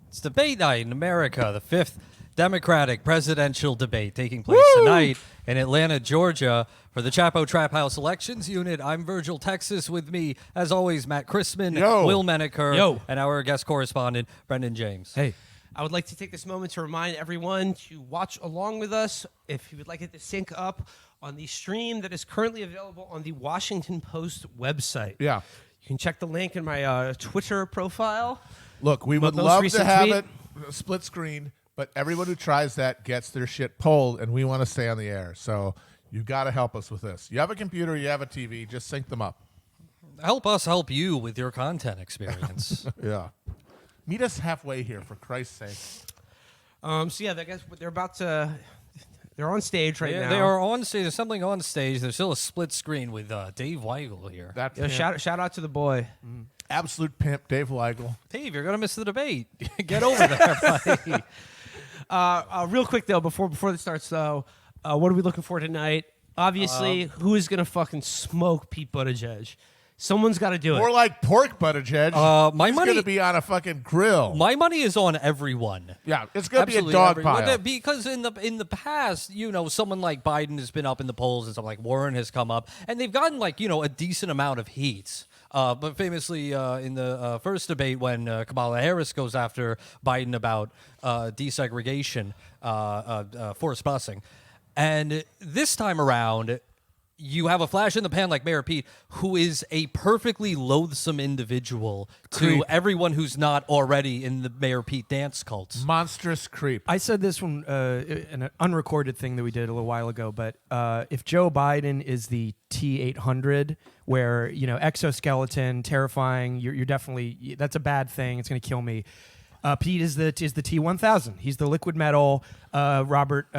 It's debate night in America, the fifth Democratic presidential debate taking place tonight in Atlanta, Georgia for the Chapo Trap House Elections Unit. I'm Virgil, Texas. With me, as always, Matt Chrisman, Will Menaker, and our guest correspondent, Brendan James. Hey. I would like to take this moment to remind everyone to watch along with us if you would like it to sync up on the stream that is currently available on the Washington Post website. Yeah. You can check the link in my Twitter profile. Look, we would love to have it split screen, but everyone who tries that gets their shit pulled, and we want to stay on the air. So you got to help us with this. You have a computer, you have a TV, just sync them up. Help us help you with your content experience. Yeah. Meet us halfway here, for Christ's sake. So yeah, I guess they're about to. They're on stage right now. They are on stage. There's something on stage. There's still a split screen with Dave Weigel here. Shout out to the boy. Absolute pimp, Dave Weigel. Dave, you're gonna miss the debate. Get over there, buddy. Real quick though, before this starts though, what are we looking for tonight? Obviously, who is gonna fucking smoke Pete Buttigieg? Someone's got to do it. More like pork Buttigieg. My He's money going to be on a fucking grill. My money is on everyone. Yeah, it's going to be a dog pile. Because in the past, someone like Biden has been up in the polls and someone like Warren has come up, and they've gotten a decent amount of heat. But famously, in the first debate, when Kamala Harris goes after Biden about desegregation, forced busing, and this time around, you have a flash in the pan like Mayor Pete, who is a perfectly loathsome individual to everyone who's not already in the Mayor Pete dance cult. Monstrous creep. I said this in an unrecorded thing that we did a little while ago, but if Joe Biden is the T-800, where, exoskeleton, terrifying, you're definitely, that's a bad thing, it's going to kill me. Pete is the T-1000. He's the liquid metal Robert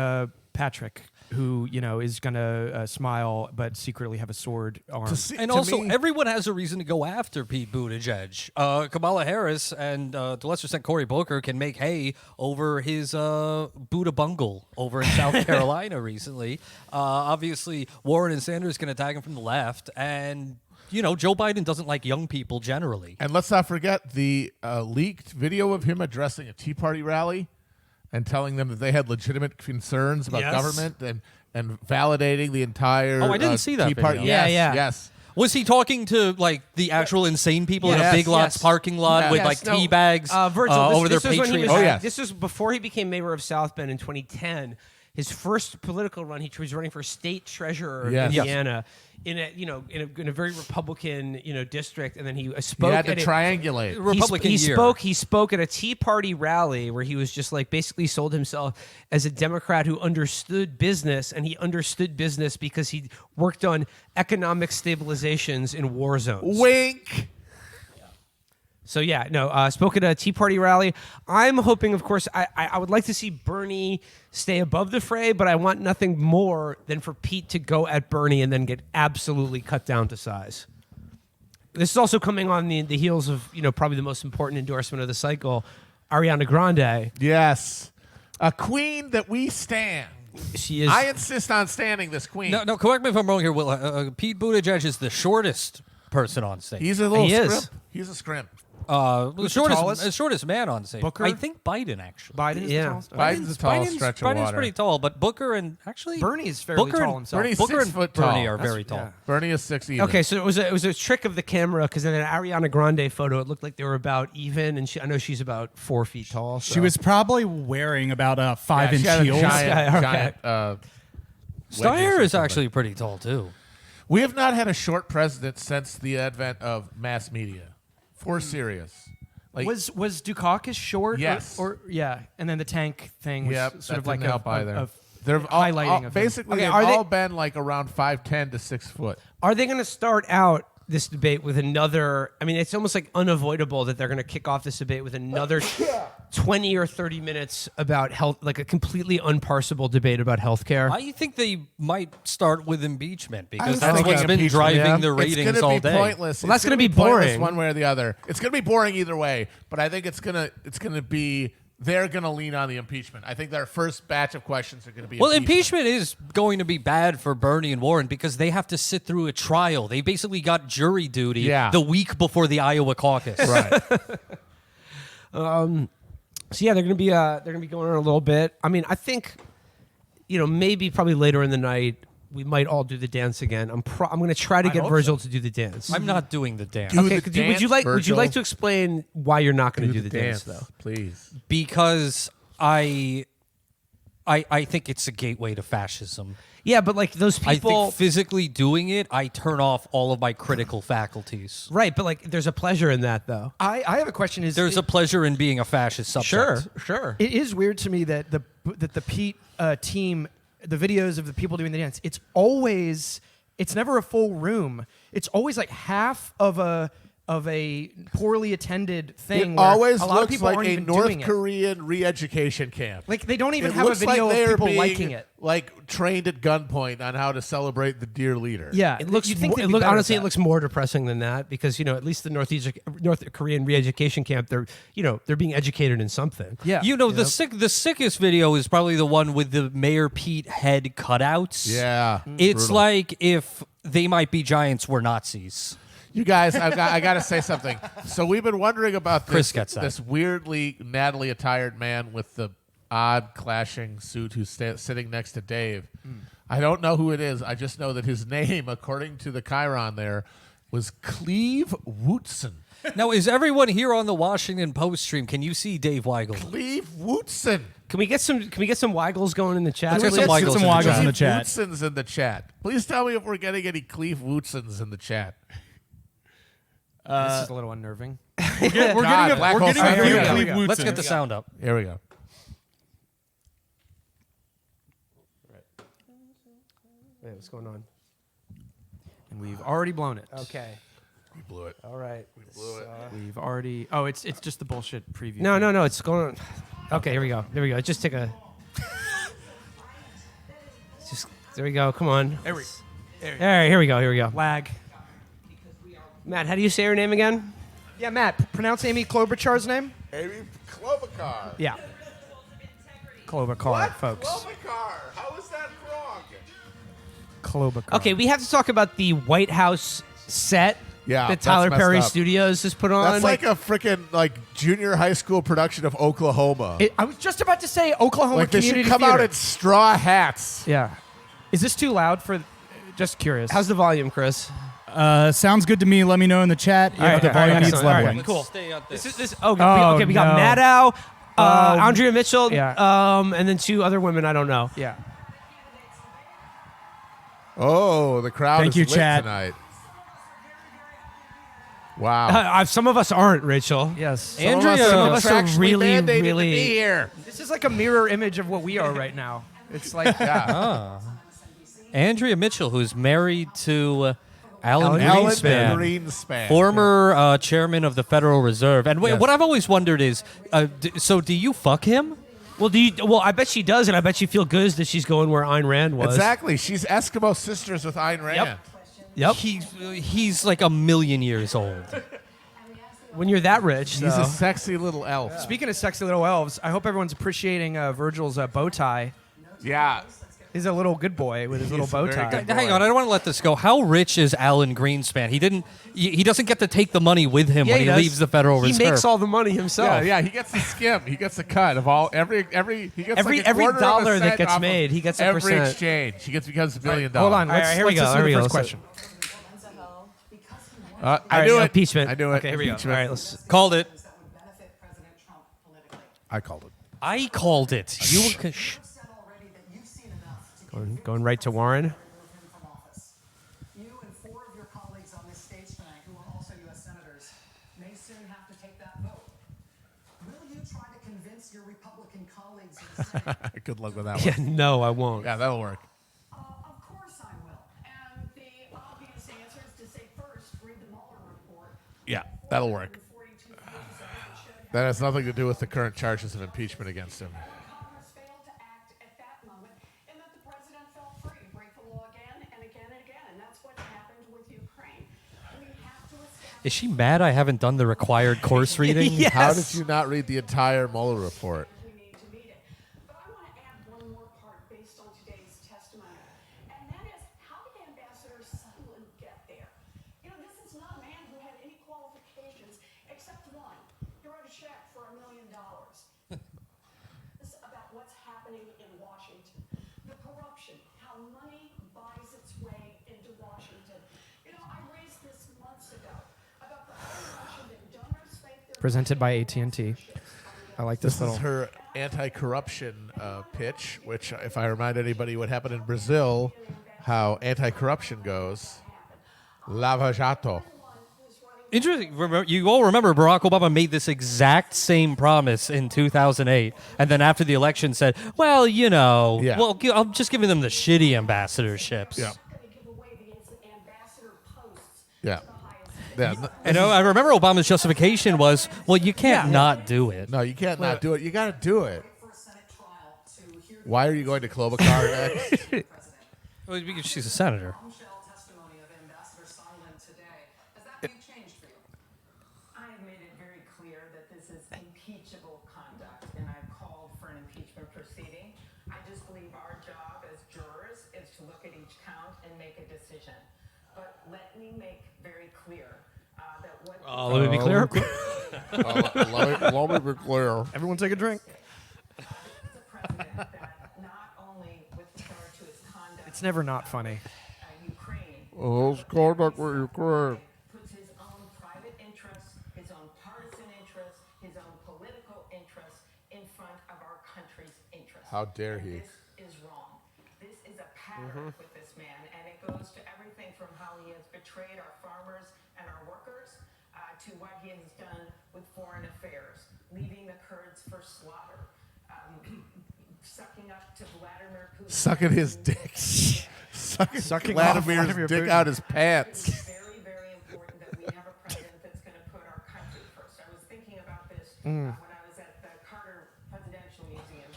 Patrick, who, is going to smile but secretly have a sword arm. Everyone has a reason to go after Pete Buttigieg. Kamala Harris and, to a lesser extent, Cory Booker can make hay over his Buddha bungle over in South Carolina recently. Obviously, Warren and Sanders can attack him from the left, and Joe Biden doesn't like young people generally. And let's not forget the leaked video of him addressing a Tea Party rally and telling them that they had legitimate concerns about government and validating the entire I didn't see that Tea Party. video. Yes. Was he talking to the actual insane people in a Big Lots parking lot with tea bags over their Patreon? This was before he became mayor of South Bend in 2010. His first political run, he was running for state treasurer of Indiana in a very Republican district, and then he spoke. He had to triangulate. He spoke at a Tea Party rally where he was just basically sold himself as a Democrat who understood business, and he understood business because he worked on economic stabilizations in war zones. Wink. So spoke at a Tea Party rally. I'm hoping, of course, I would like to see Bernie stay above the fray, but I want nothing more than for Pete to go at Bernie and then get absolutely cut down to size. This is also coming on the heels of probably the most important endorsement of the cycle, Ariana Grande. Yes, a queen that we stand. She is. I insist on standing this queen. No, correct me if I'm wrong here, Will. Pete Buttigieg is the shortest person on stage. He's a little scrimp. He's a scrimp. The shortest man on stage. Booker? I think Biden, actually. Biden is the tallest. Biden's a tall stretch of water. Biden's pretty tall, but Booker and actually Bernie is fairly tall himself. Bernie's Booker 6 and foot Bernie tall. are very tall. Yeah. Bernie is 6 even. Okay, so it was a trick of the camera because in an Ariana Grande photo, it looked like they were about even, and I know she's about 4 feet tall. So. She was probably wearing about a 5-inch she had a heels. giant Steyer is actually pretty tall, too. We have not had a short president since the advent of mass media. For serious. Was Dukakis short? Yes. And then the tank thing was sort of like help either. They're highlighting of basically him. they've all been around 5'10" to 6 foot. Are they going to start out this debate with another? I mean, it's almost unavoidable that they're going to kick off this debate with another 20 or 30 minutes about health, a completely unparsable debate about healthcare. I think they might start with impeachment because I that's what's been driving the ratings all day. It's going to be pointless. Well, that's going to be boring one way or the other. It's going to be boring either way, but I think it's going to be. They're going to lean on the impeachment. I think their first batch of questions are going to be impeachment is going to be bad for Bernie and Warren because they have to sit through a trial. They basically got jury duty the week before the Iowa caucus. Right. So yeah, they're gonna be going on a little bit. I mean, I think, maybe probably later in the night we might all do the dance again. I'm gonna try to get Virgil to do the dance. I'm not doing the dance. Do Okay, the would you dance, like Virgil. to explain why you're not gonna do the dance though? please. Because I think it's a gateway to fascism. Yeah, but like those I people, think physically doing it, I turn off all of my critical faculties. right? But like, there's a pleasure in that though. I have a question. There's a pleasure in being a fascist subject. Sure. It is weird to me that the Pete team, the videos of the people doing the dance, it's never a full room. It's always like half of a poorly attended thing. It where always a lot of looks people like aren't a even North doing it. Korean re-education camp. Like they don't even It have a looks video like they of are people being, liking it. like trained at gunpoint on how to celebrate the dear leader. Yeah, It looks. you'd think they'd It be look, better at honestly, it that. looks more depressing than that because at least the North Korean re-education camp, they're being educated in something. Yeah, The sickest video is probably the one with the Mayor Pete head cutouts. Yeah. It's Brutal. like if They Might Be Giants were Nazis. You guys, I got to say something. So we've been wondering about Chris gets that. this weirdly Natalie attired man with the odd clashing suit who's sitting next to Dave. I don't know who it is. I just know that his name, according to the Chiron there, was Cleve Wootson. Now, is everyone here on the Washington Post stream? Can you see Dave Weigel? Cleve Wootson. Can we get some Waggles going in the chat? Let's get some Let's get Weigels some in the Weigels chat. in the Cleve chat. Wootson's in the chat. Please tell me if we're getting any Cleve Wootsons in the chat. This is a little unnerving. We're getting God, a Black Hole few Sun. Here we go. Cleve Woodsons. Let's get the sound up. Here we go. Wait, what's going on? And we've already blown it. Okay. We blew it. All right. We've already. Oh, it's just the bullshit preview. No, it's going on. Okay, here we go. Just take a. There we go. Come on. There we. All right, here we go. Lag. Matt, how do you say her name again? Yeah, Matt. Pronounce Amy Klobuchar's name. Amy Klobuchar. Yeah. Klobuchar, folks. Klobuchar. How is that wrong? Klobuchar. Okay, we have to talk about the White House set Yeah, that that's Tyler messed Perry up. Studios has put on. That's like a freaking junior high school production of Oklahoma. I was just about to say Oklahoma like they Community should come Theater. out in straw hats. Yeah. Is this too loud for? Just curious. How's the volume, Chris? Sounds good to me. Let me know in the chat if the volume needs excellent. All right, leveling. cool. Stay on this. Okay, we got no. Maddow, Andrea Mitchell, yeah. and then two other women I don't know. Yeah. Oh, the crowd Thank is you, lit chat. tonight. Wow. Some of us aren't, Rachel. Yes. Some of us are really, mandated really. to be here. This is like a mirror image of what we are right now. It's like Andrea Mitchell, who's married to Alan Alan Greenspan, Greenspan. former chairman of the Federal Reserve. And Yes. what I've always wondered is, so do you fuck him? Well, I bet she does, and I bet you feel good that she's going where Ayn Rand was. Exactly. She's Eskimo sisters with Ayn Rand. Yep. He's like 1,000,000 years old. When you're that rich, He's though. a sexy little elf. Speaking of sexy little elves, I hope everyone's appreciating Virgil's bow tie. Yeah. He's a little good boy with his little He's bow very tie. good. Hang on, I don't want to let this go. How rich is Alan Greenspan? He doesn't get to take the money with him when he does. leaves the Federal He Reserve. makes all the money himself. Yeah, he gets the skim. He gets a cut of all every he gets Every- like a every quarter of a dollar that cent gets off of made, he gets a every percent. exchange. He becomes $1 billion. Hold on. All right, Let's, here we let's go, listen here to we the go. first So- question. I All knew right, it. impeachment. I knew it. Okay, here we go. All Impeachment. right, let's. Called it. I called it. I called it. You shh. Going right to Warren. You and 4 of your colleagues on this stage tonight, who are also U.S. senators, may soon have to take that vote. Will you try to convince your Republican colleagues in the Senate? Good luck with that Yeah, one. no, I won't. Yeah, that'll work. Of course I will. And the obvious answer is to say first, read the Mueller report. Yeah, that'll work. 42 pages of it should That has nothing to do with the current charges of impeachment against him. Congress failed to act at that moment, and that the president felt free to break the law again and again and again, and that's what happened with Ukraine. We have to establish. Is she mad I haven't done the required course reading? Yes. How did you not read the entire Mueller report? We need to meet it. But I want to add one more part based on today's testimony, and that is, how did Ambassador Sondland get there? You know, this is not a man who had any qualifications except one. He wrote a check for $1 million. happening in Washington. The corruption, how money buys its way into Washington. You know, I raised this months ago about the notion that donors think they're Presented by AT&T. I like this This little. is her anti-corruption pitch, which, if I remind anybody what happened in Brazil, how anti-corruption goes, Lava Jato. Interesting. You all remember Barack Obama made this exact same promise in 2008, and then after the election said, "Well, you know, Yeah. well, I'm just giving them the shitty ambassadorships." Yeah. going to give away the ambassador posts Yeah. to the highest. Yeah. And I remember Obama's justification was, "Well, you can't not do it." No, you can't not do it. You got to do it. For a Senate trial to hear the Why are you going to Klobuchar next? president. Well, because she's a senator. Bombshell testimony of Ambassador Sondland today. Has that been changed for you? I have made it very clear that this is impeachable conduct, and I've called for an impeachment proceeding. I just believe our job as jurors is to look at each count and make a decision. But let me make very clear that what Let me be clear. Let me be clear. Everyone take a drink. is a president that not only with regard to his conduct It's never not funny. Ukraine Those conduct with Ukraine. puts his own private interests, his own partisan interests, his own political interests in front of our country's interests. How dare And he. This is wrong. This is a pattern with this man, and it goes to everything from how he has betrayed our farmers and our workers to what he has done with foreign affairs, leaving the Kurds for slaughter, sucking up to Vladimir Putin. Sucking his dick. Sucking off Vladimir's Vladimir dick Putin. out his pants. It's very, very important that we have a president that's going to put our country first. I was thinking about this when I was at the Carter Presidential Museum,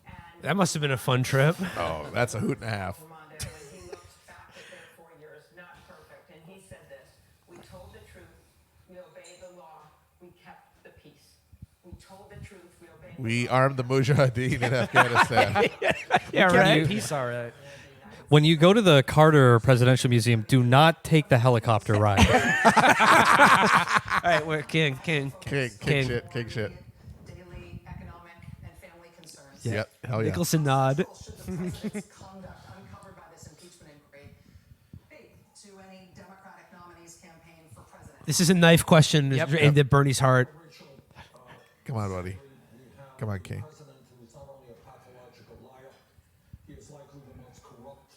and That must have been a fun trip. Oh, that's a hoot and a half. Armando, when he looked back at their 4 years, not perfect, and he said this: "We told the truth, we obeyed the law, we kept the peace. We told the truth, we obeyed." We armed the Mujahideen in Afghanistan. Yeah, right. Peace, all right. When you go to the Carter Presidential Museum, do not take the helicopter ride. All right, we're king. King shit. Daily economic and family concerns. Yep. Hell yeah. Nicholson nod. Should the president's conduct uncovered by this impeachment inquiry be to any Democratic nominee's campaign for president? This is a knife question aimed at Bernie's heart. Come on, buddy. Come on, King. President who is not only a pathological liar, he is likely the most corrupt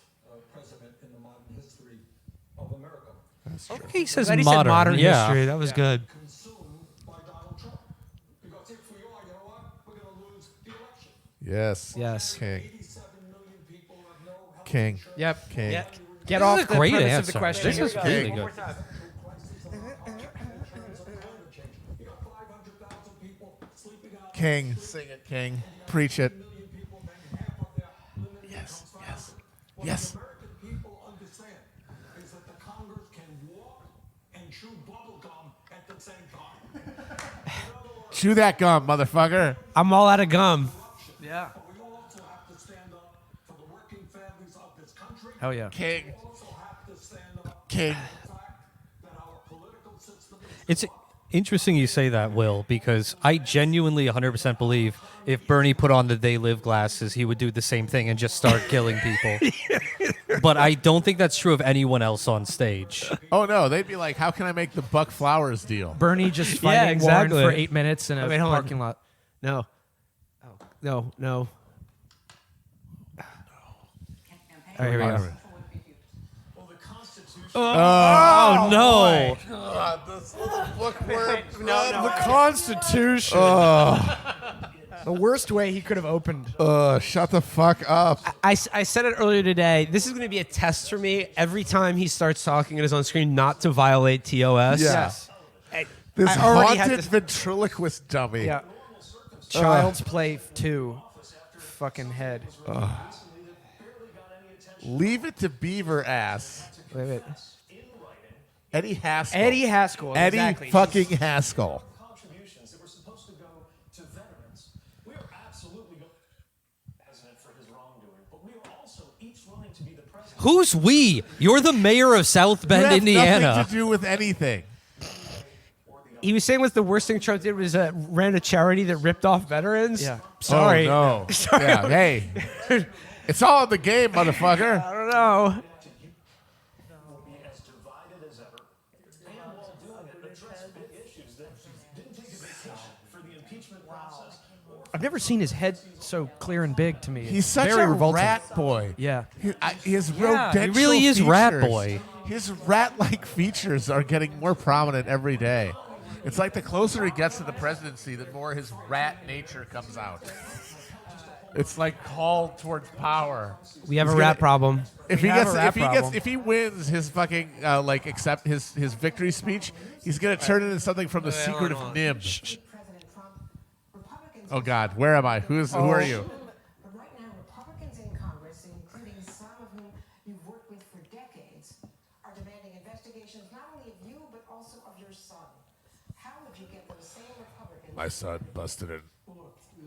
president in the modern history of America. He says Glad he modern. said modern yeah. history. That was good. Consumed by Donald Trump. Because if we are, you know what? We're going to lose the election. Yes. Yes. King. 87 million people have no health King. insurance. Yep. King. Yeah. Get This off is a the great premise answer. of the question. This is really good. Crisis of our insurance and climate change. You got 500,000 people sleeping out. King. Sing it, King. Preach it. Million people make half of their limited Yes, income yes, from What yes. the American people understand is that the Congress can walk and chew bubble gum at the same time. In other words, Chew that gum, motherfucker. I'm all out of gum. Yeah. but we also have to stand up for the working families of this country. Hell yeah. King. We also have to stand up King. for the fact that our political system is It's interesting you say that, Will, because I genuinely 100% believe if Bernie put on the They Live glasses, he would do the same thing and just start killing people. But I don't think that's true of anyone else on stage. Oh, no. They'd be like, how can I make the Buck Flowers deal? Bernie just Yeah, fighting exactly. Warren for 8 minutes in a Wait, hold on. parking lot. No. No. No. All right, here we go. well, the Constitution. Oh, no. The Constitution. The worst way he could have opened. Shut the fuck up. I said it earlier today. This is going to be a test for me every time he starts talking and is on screen not to violate TOS. Yeah. Yes. This I already had haunted to- ventriloquist dummy. Yeah. Child's Play 2. Fucking head. Leave it to Beaver ass. Wait. Eddie Haskell. Eddie Haskell. Eddie exactly. fucking Haskell. Contributions that were supposed to go to veterans. We are absolutely president for his wrongdoing, but we are also each willing to be the president. Who's we? You're the mayor of South You Bend, have Indiana. nothing to do with anything. Or the He was saying was the worst thing Trump did was ran a charity that ripped off veterans. Yeah. Sorry. Oh, no. Sorry. Yeah, hey. It's all in the game, motherfucker. I don't know. will be as divided as ever, and while doing it, address big issues that didn't take a vacation for the impeachment process. I've never seen his head so clear and big to me. He's It's such very a revolting. rat boy. Yeah. His Yeah, he rodential really is rat features- boy. His rat-like features are getting more prominent every day. It's like the closer he gets to the presidency, the more his rat nature comes out. It's like called towards power. We have He's a rat gonna- problem. If We he have gets, a rat if he problem. gets, if he wins his fucking accept his victory speech, he's gonna turn it into something from the Secret of Nim. President Trump, Republicans. Oh God, where am I? Who are you? But right now, Republicans in Congress, including some of whom you've worked with for decades, are demanding investigations not only of you but also of your son. How would you get those same Republicans? My son busted it.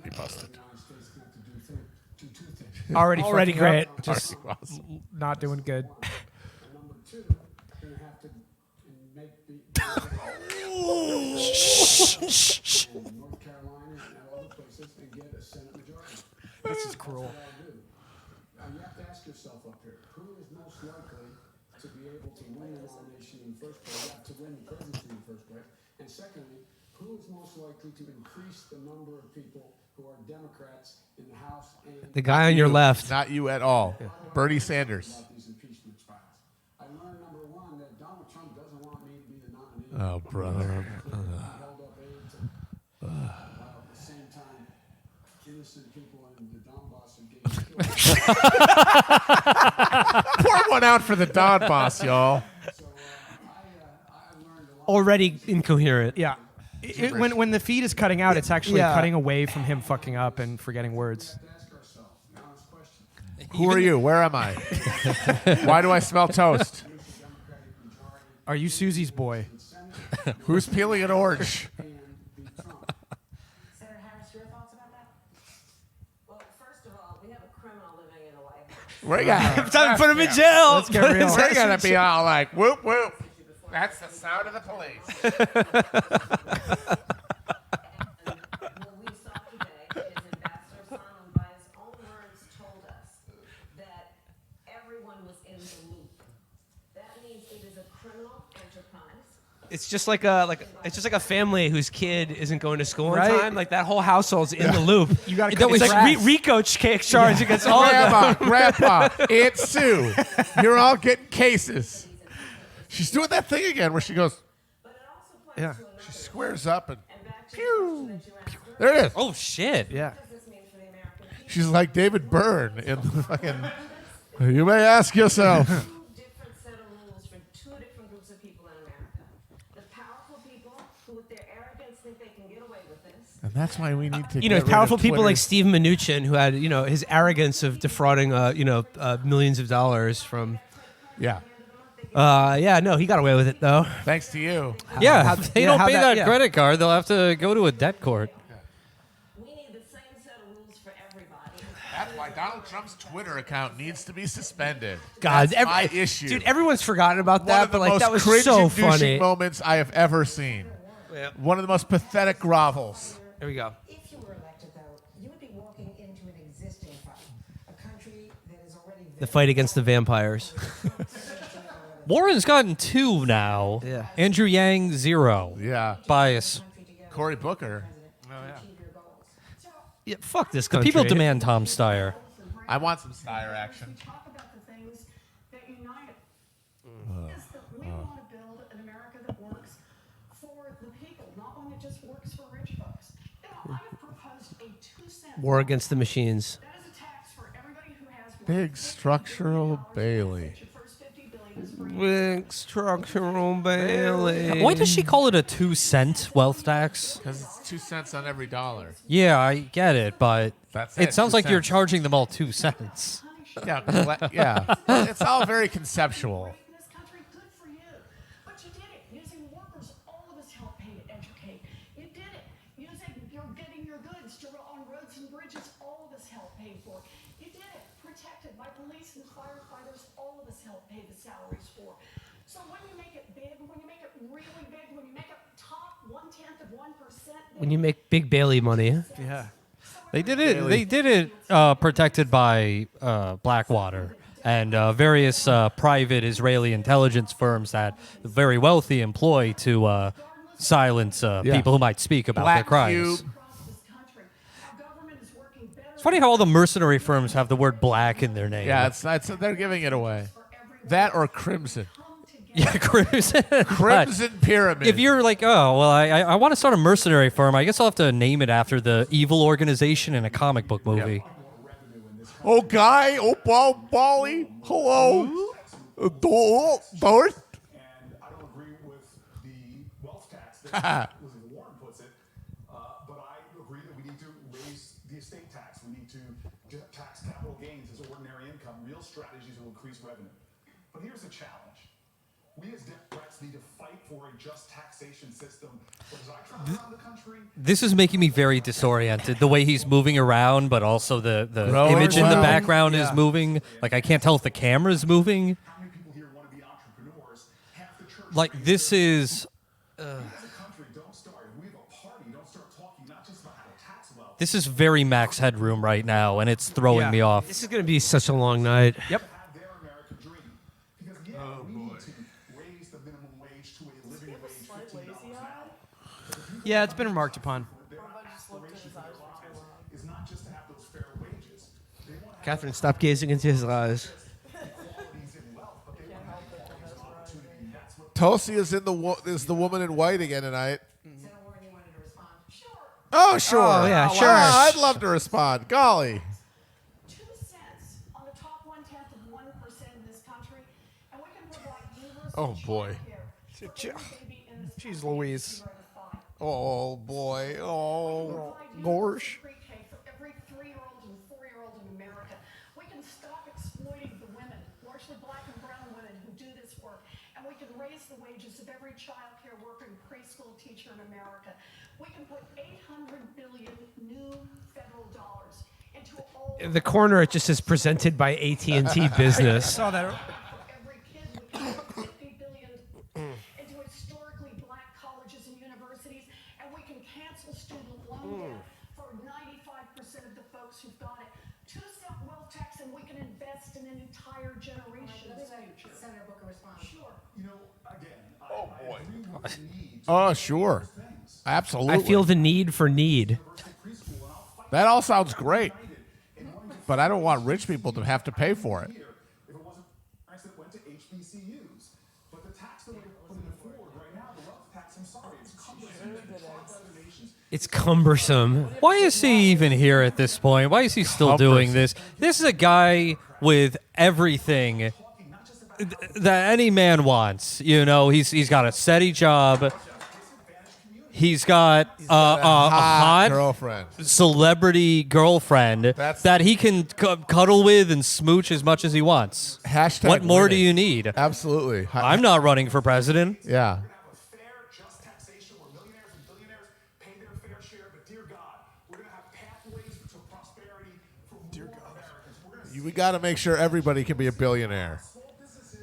He busted. Already Already fucking great. up, just not doing good. Number two, you're going to have to make in North Carolina and other places and get a Senate majority. This is cruel. You have to ask yourself up here, who is most likely to be able to win the nomination in the first place, to win the presidency in the first place? And secondly, who is most likely to increase the number of people who are Democrats in the House and The guy on your left. Not you at all. Bernie Sanders. about these impeachment trials? I learned, number one, that Donald Trump doesn't want me to be the nominee. Oh, brother. Held up aid to, while at the same time, innocent people in the Donbass are getting killed. Pour one out for the Don Boss, y'all. So I learned a lot. Already incoherent. Yeah. When the feed is cutting out, it's actually Yeah. cutting away from him fucking up and forgetting words. To ask ourselves an honest question. Who are you? Where am I? Why do I smell toast? Are you Susie's boy? Who's peeling an orange? Senator Harris, your thoughts about that? Well, first of all, we have a criminal living in the White House. We're gonna, Time to put him in jail. Let's get real. we're gonna be all like, whoop, whoop. That's the sound of the police. What we saw today is Ambassador Sondland, by his own words, told us that everyone was in the loop. That means it is a criminal enterprise. It's just like a family whose kid isn't going to school on Right. time. Like that whole household's in the loop. You gotta It's cut like the grass. Rico takes charge against all of them. Grandma, it's Sue. You're all getting cases. She's doing that thing again where she goes, But it also points Yeah. to another she squares up and and back to the question that you asked earlier. there it is. Oh shit! Yeah. What does this mean for the American people? She's like David Byrne in the fucking. You may ask yourself. Two different set of rules for two different groups of people in America. The powerful people who, with their arrogance, think they can get away with this. And that's why we need to. You know, get rid powerful of people Twitter. like Steve Mnuchin, who had his arrogance of defrauding millions of dollars from. Yeah. He got away with it though. Thanks to you. Yeah, if they don't how'd pay that- that yeah. credit card, they'll have to go to a debt court. We need the same set of rules for everybody. That's why Donald Trump's Twitter account needs to be suspended. God, That's my issue. dude, everyone's forgotten about One that, of the but like most that was cringe so and douchey funny. moments I have ever seen. Yeah. One of the most pathetic grovels. There we go. If you were elected, though, you would be walking into an existing fight, a country that is already The fight against the vampires. Warren's gotten 2 now. Yeah. Andrew Yang 0. Yeah. Bias. Cory Booker. Yeah, fuck this The country. people demand Tom Steyer. I want some Steyer action. talk about the things that unite us. Is that we want to build an America that works for the people, not one that just works for rich folks. I have proposed a 2-cent War against the machines. that is a tax for everybody who has Big structural Bailey. your first $50 billion is free. Big structural Bailey. Why does she call it a 2-cent wealth tax? Because it's 2 cents on every dollar. Yeah, I get it, but That's it it, sounds 2 like you're cents. charging them all 2 cents. Yeah. Yeah. It's all very conceptual. In this country, good for you. But you did it using workers. All of us helped pay to educate. You did it using getting your goods to on roads and bridges. All of us helped pay for. You did it protected by police and firefighters. All of us helped pay the salaries for. So when you make it big, when you make it really big, when you make it top When you make Big Bailey money. Yeah. They did it. They did it protected by Blackwater and various private Israeli intelligence firms that the very wealthy employ to silence people who might speak about their Black crimes. Cube. It's funny how all the mercenary firms have the word black in their name. Yeah, they're giving it away. That or Crimson. Yeah, Crimson. Crimson Pyramid. If you're like, oh, well, I want to start a mercenary firm, I guess I'll have to name it after the evil organization in a comic book movie. Oh, Guy. Oh, Bally. Hello. Dorth. And I don't agree with the wealth tax that Warren puts it, but I agree that we need to raise the estate tax. We need to tax capital gains as ordinary income, real strategies will increase revenue. But here's the challenge. We as Democrats need to fight for a just taxation system. Because I travel around the country. This is making me very disoriented. The way he's moving around, but also the Growing image in the well. background is moving. Like, I can't tell if the camera's moving. How many people here want to be entrepreneurs? Half the church. Like, this is... We as a country don't start. We have a party. Don't start talking not just about how to tax wealth. This is very Max Headroom right now, and it's throwing me off. This is going to be such a long night. Yep. Have their American dream. Because we need to raise the minimum wage to a living wage, $15 an hour. Yeah, it's been remarked upon. Their aspiration for their lives is not just to have those fair wages. They want to have Catherine, stop gazing into his eyes. equalities in wealth, but they want to have equalities in opportunity. That's what Tulsi is the woman in white again tonight. Senator Warren, you wanted to respond? Sure. Oh, sure. Oh, yeah, sure. Wow, I'd love to respond. Golly. 2 cents on the top 1/10 of 1% in this country, and we can provide universal Oh, boy. childcare for every baby in this Jeez country Louise. 0 to 5. Oh, boy. Oh. Provide Gosh. universal pre-K for every 3-year-old and 4-year-old in America. We can stop exploiting the women, largely black and brown women, who do this work, and we can raise the wages of every child care worker and preschool teacher in America. We can put $800 billion new federal dollars into all In the corner, it just says presented by AT&T Business. Saw that. for every kid. We can put $50 billion into historically black colleges and universities, and we can cancel student loan debt for 95% of the folks who've got it. 2-cent wealth tax, and we can invest in an entire generation's future. Senator Booker respond. Sure. you know, again, I agree with the need to Oh, sure. Absolutely. I feel the need for need. preschool, and I'll fight That all sounds great. But I don't want rich people to have to pay for it. here if it wasn't tax that went to HBCUs. But the tax that we're putting forward right now, the wealth tax, I'm sorry, it's cumbersome. It's taught by other nations. It's cumbersome. Why is he even here at this point? Why is he still doing this? This is a guy with everything that any man wants. You know, he's got a steady job. He's got a hot girlfriend. celebrity girlfriend That's- that he can cuddle with and smooch as much as he wants. Hashtag What more do winning. you need? Absolutely. I'm not running for president. Yeah. Have a fair, just taxation where millionaires and billionaires pay their fair share. But dear God, we're going to have pathways to prosperity for more Americans. We're going to We got to make sure everybody can be a billionaire.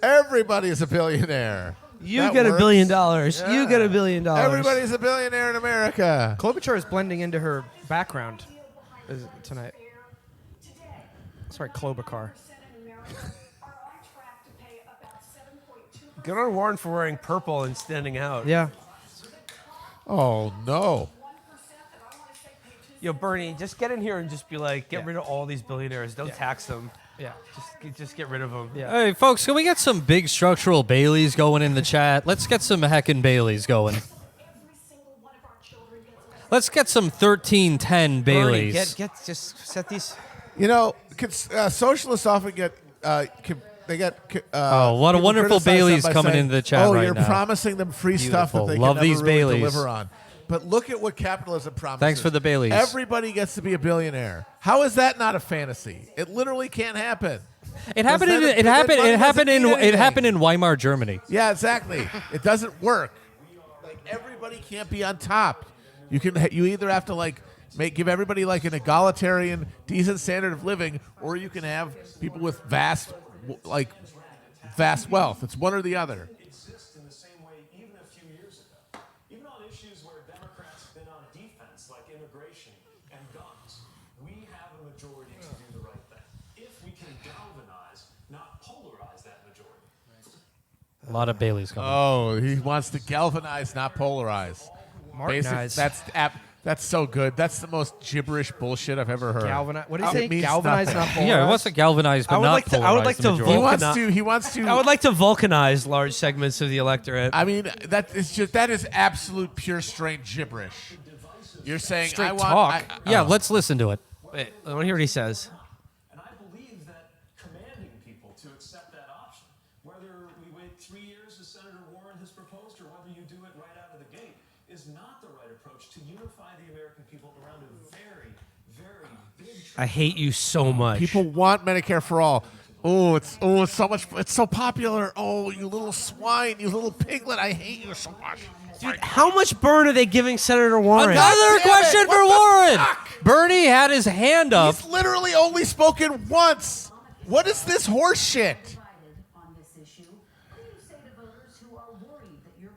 Everybody is a billionaire. You That get $1 billion. works. You get $1 billion. Everybody's a billionaire in America. Klobuchar is blending into her background tonight. Today, Sorry, Klobuchar. 1% in America are on track to pay about 7.2%. Good on Warren for wearing purple and standing out. Yeah. Oh, no. 1% that I want to say pay 2 Yo, Bernie, just get in here and just be like, get rid of all these billionaires. Don't tax them. Yeah. Just get rid of them. Yeah. Hey, folks, can we get some big structural Baileys going in the chat? Let's get some heckin' Baileys going. every single one of our children gets a Let's get some 1310 Bernie, Baileys. just set these. You know, socialists often get they get. Oh, what a people wonderful criticize them Baileys by coming saying, into the chat oh, right you're now. promising them free stuff that Beautiful. they Love can never these really Baileys. deliver on. But look at what capitalism promises. Thanks for the Baileys. Everybody gets to be a billionaire. How is that not a fantasy? It literally can't happen. It happened. then It happened. money It happened doesn't in. mean It anything. happened in Weimar, Germany. Yeah, exactly. It doesn't work. Like everybody can't be on top. You either have to like give everybody like an egalitarian, decent standard of living, or you can have people with vast wealth. It's one or the other. exist in the same way even a few years ago. Even on issues where A lot of Baileys coming. Oh, he wants to galvanize, not polarize. Martinize. That's so good. That's the most gibberish bullshit I've ever heard. Galvanize. What do you say? It means Galvanize, nothing. not polarize. Yeah, it wants to galvanize, but not polarize. I would like the to majority. He wants to. I would like to vulcanize large segments of the electorate. I mean, that is absolute pure straight gibberish. You're saying Straight I want. talk. Yeah, let's listen to it. Wait, I want to hear what he says. And I believe that commanding people to accept that option, whether we wait 3 years as Senator Warren has proposed or whether you do it right out of the gate, is not the right approach to unify the American people around a very, very big I hate you so much. People want Medicare for all. It's so much. It's so popular. Oh, you little swine, you little piglet. I hate you so much. Dude, how much burn are they giving Senator Warren? Another question for Warren. Bernie had his hand up. He's literally only spoken once. What is this horse shit?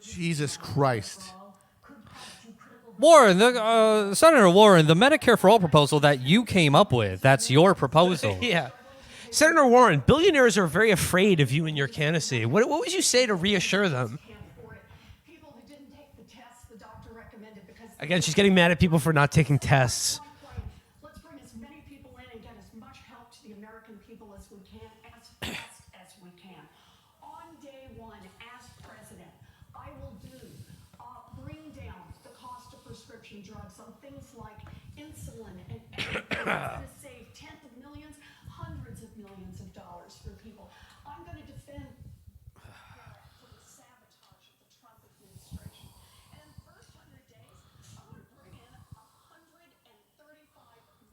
Jesus Christ. Warren, Senator Warren, the Medicare for All proposal that you came up with, that's your proposal. Yeah. Senator Warren, billionaires are very afraid of you and your candidacy. What would you say to reassure them? Again, she's getting mad at people for not taking tests. Let's bring as many people in and get as much help to the American people as we can, as fast as we can. On day one, as president, I will bring down the cost of prescription drugs on things like insulin and everything. It's going to save tens of millions, hundreds of millions of dollars for people. I'm going to defend the sabotage of the Trump administration. And in the first 100 days, I'm going to bring in 135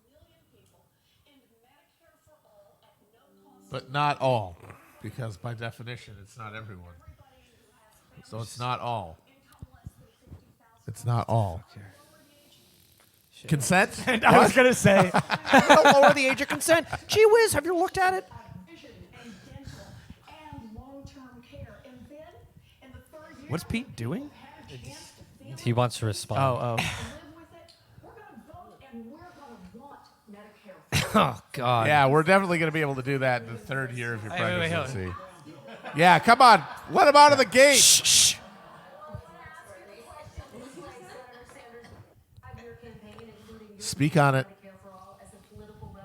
million people into Medicare for all at no cost. But not all, because by definition, it's not everyone. So it's not all. It's not all. Consent? I was going to say, lower the age of consent. Gee whiz, have you looked at it? Vision and dental and long-term care. And then in the third year, What's Pete doing? He wants to respond. live with it. We're going to vote and we're going to want Medicare. Oh, God. Yeah, we're definitely going to be able to do that in the third year of your Wait, wait, hold presidency. Yeah, come on. Let him out of the gate. Shh. Speak on it. President Obama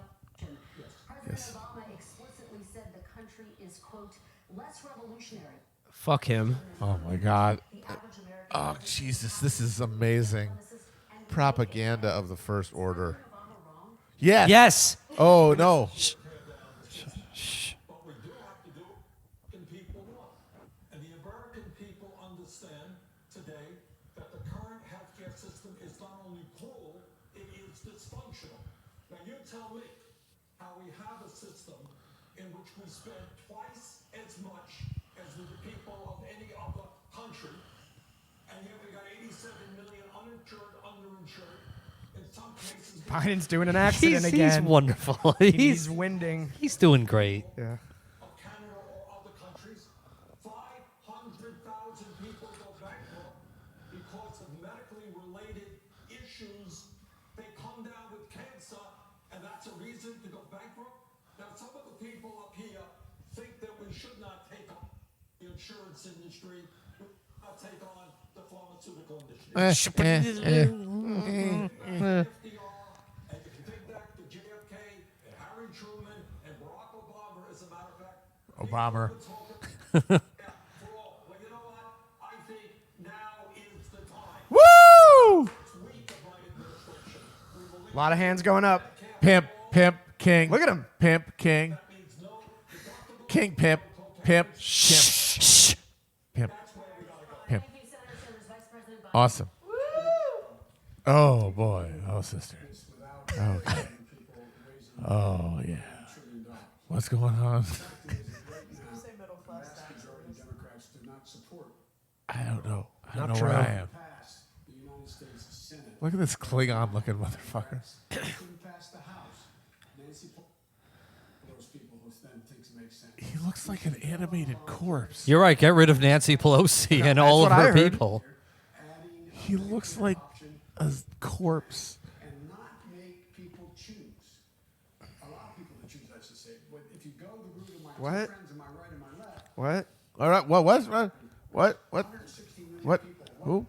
explicitly said the country is, quote, less revolutionary. Fuck him. Oh, my God. Oh, Jesus. This is amazing. Propaganda of the first order. Yes. Yes. Oh, no. But we do have to do it in people one. And the American people understand today that the current healthcare system is not only poor, it is dysfunctional. Now you tell me how we have a system in which we spend twice as much as the people of any other country, and yet we got 87 million uninsured, underinsured, in some cases. Biden's doing an accident He's again. wonderful. He's winding. He's doing great. Yeah. Of Canada or other countries, 500,000 people go bankrupt because of medically related issues. They come down with cancer, and that's a reason to go bankrupt. Now, some of the people up here think that we should not take on the insurance industry, we should not take on the pharmaceutical industry. FDR, and if you think back to JFK and Harry Truman and Barack Obama, as a matter of fact, Obama. well, you know what? I think now is the time. Woo! A lot of hands going up. Pimp, king. Look at him. Pimp, king. King, pimp, pimp, pimp. Pimp. Pimp. Awesome. Oh, boy. Oh, sister. Okay. Oh, yeah. What's going on? Democrats do not support I don't know. I don't Not know where I true. am. pass the United States Senate. Look at this Klingon-looking motherfucker. Couldn't pass the House. Nancy Pelosi, those people who then things make sense. He looks like an animated corpse. You're right. Get rid of Nancy Pelosi and all of what I her heard. people. He looks like a corpse. And not make people choose. Allow people to choose, I should say. But if you go the route of my two What? friends on my right and my left, What? All right. What? Who?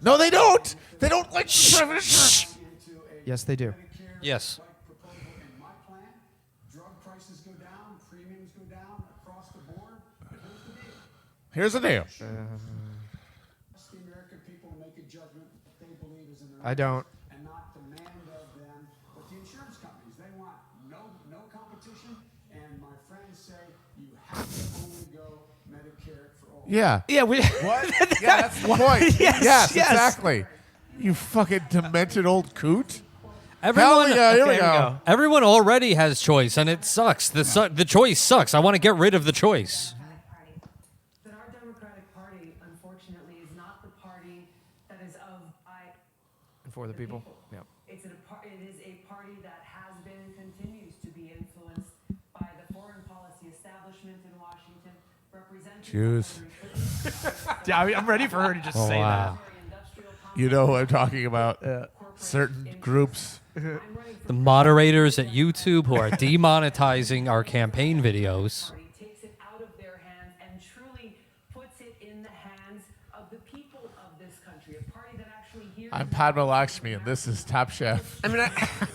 No, they don't. They don't like private insurance. Yes, they do. Yes. Proposal in my plan, drug prices go down, premiums go down across the board. But here's the deal. Here's the deal. Ask the American people to make a judgment that they believe is in their I don't. and not demand of them. But the insurance companies, they want no competition. And my friends say you have to only go Medicare for all. Yeah. Yeah, we. What? Yeah, that's the point. Yes, yes. Exactly. You fucking demented old coot. Everyone, Hell yeah, here we Okay, go. everyone already has choice, and it sucks. The choice sucks. I want to get rid of the choice. That our Democratic Party, unfortunately, is not the party that is of For the people. Yeah. It is a party that has been and continues to be influenced by the foreign policy establishment in Washington, represented Jews. Yeah, I'm ready for her to just say that. You know who I'm talking about. Certain groups. The moderators at YouTube who are demonetizing our campaign videos. Takes it out of their hands and truly puts it in the hands of the people of this country. A party that actually hears. I'm Padma Lakshmi, and this is Top Chef. I mean,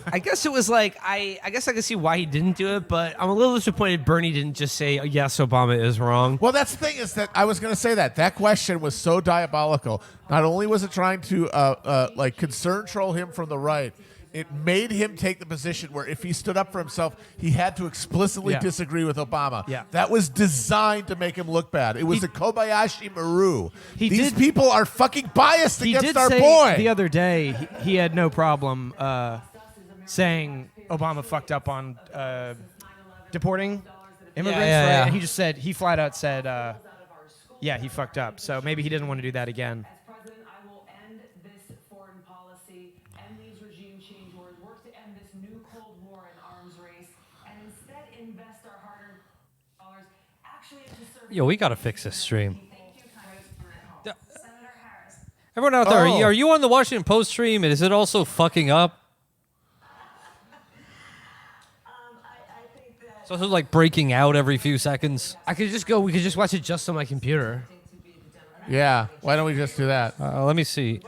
I guess it was like I guess I can see why he didn't do it, but I'm a little disappointed Bernie didn't just say yes, Obama is wrong. Well, that's the thing is that I was going to say that question was so diabolical. Not only was it trying to like concern troll him from the right, it made him take the position where if he stood up for himself, he had to explicitly Yeah. disagree with Obama. Yeah. That was designed to make him look bad. It was a Kobayashi Maru. He These did- people are fucking biased He against did our say boy. the other day he had no problem saying Obama fucked up on deporting immigrants, yeah, right? yeah. And he flat out said, yeah, he fucked up. So maybe he didn't want to do that again. As president, I will end this foreign policy, end these regime change wars, work to end this new Cold War and arms race, and instead invest our hard-earned dollars actually into serving. Yo, we gotta fix this stream. Senator Harris. Everyone out there, Oh. are you on the Washington Post stream? Is it also fucking up? I think that It's also like breaking out every few seconds. We could just watch it just on my computer. Yeah. Why don't we just do that? Let me see.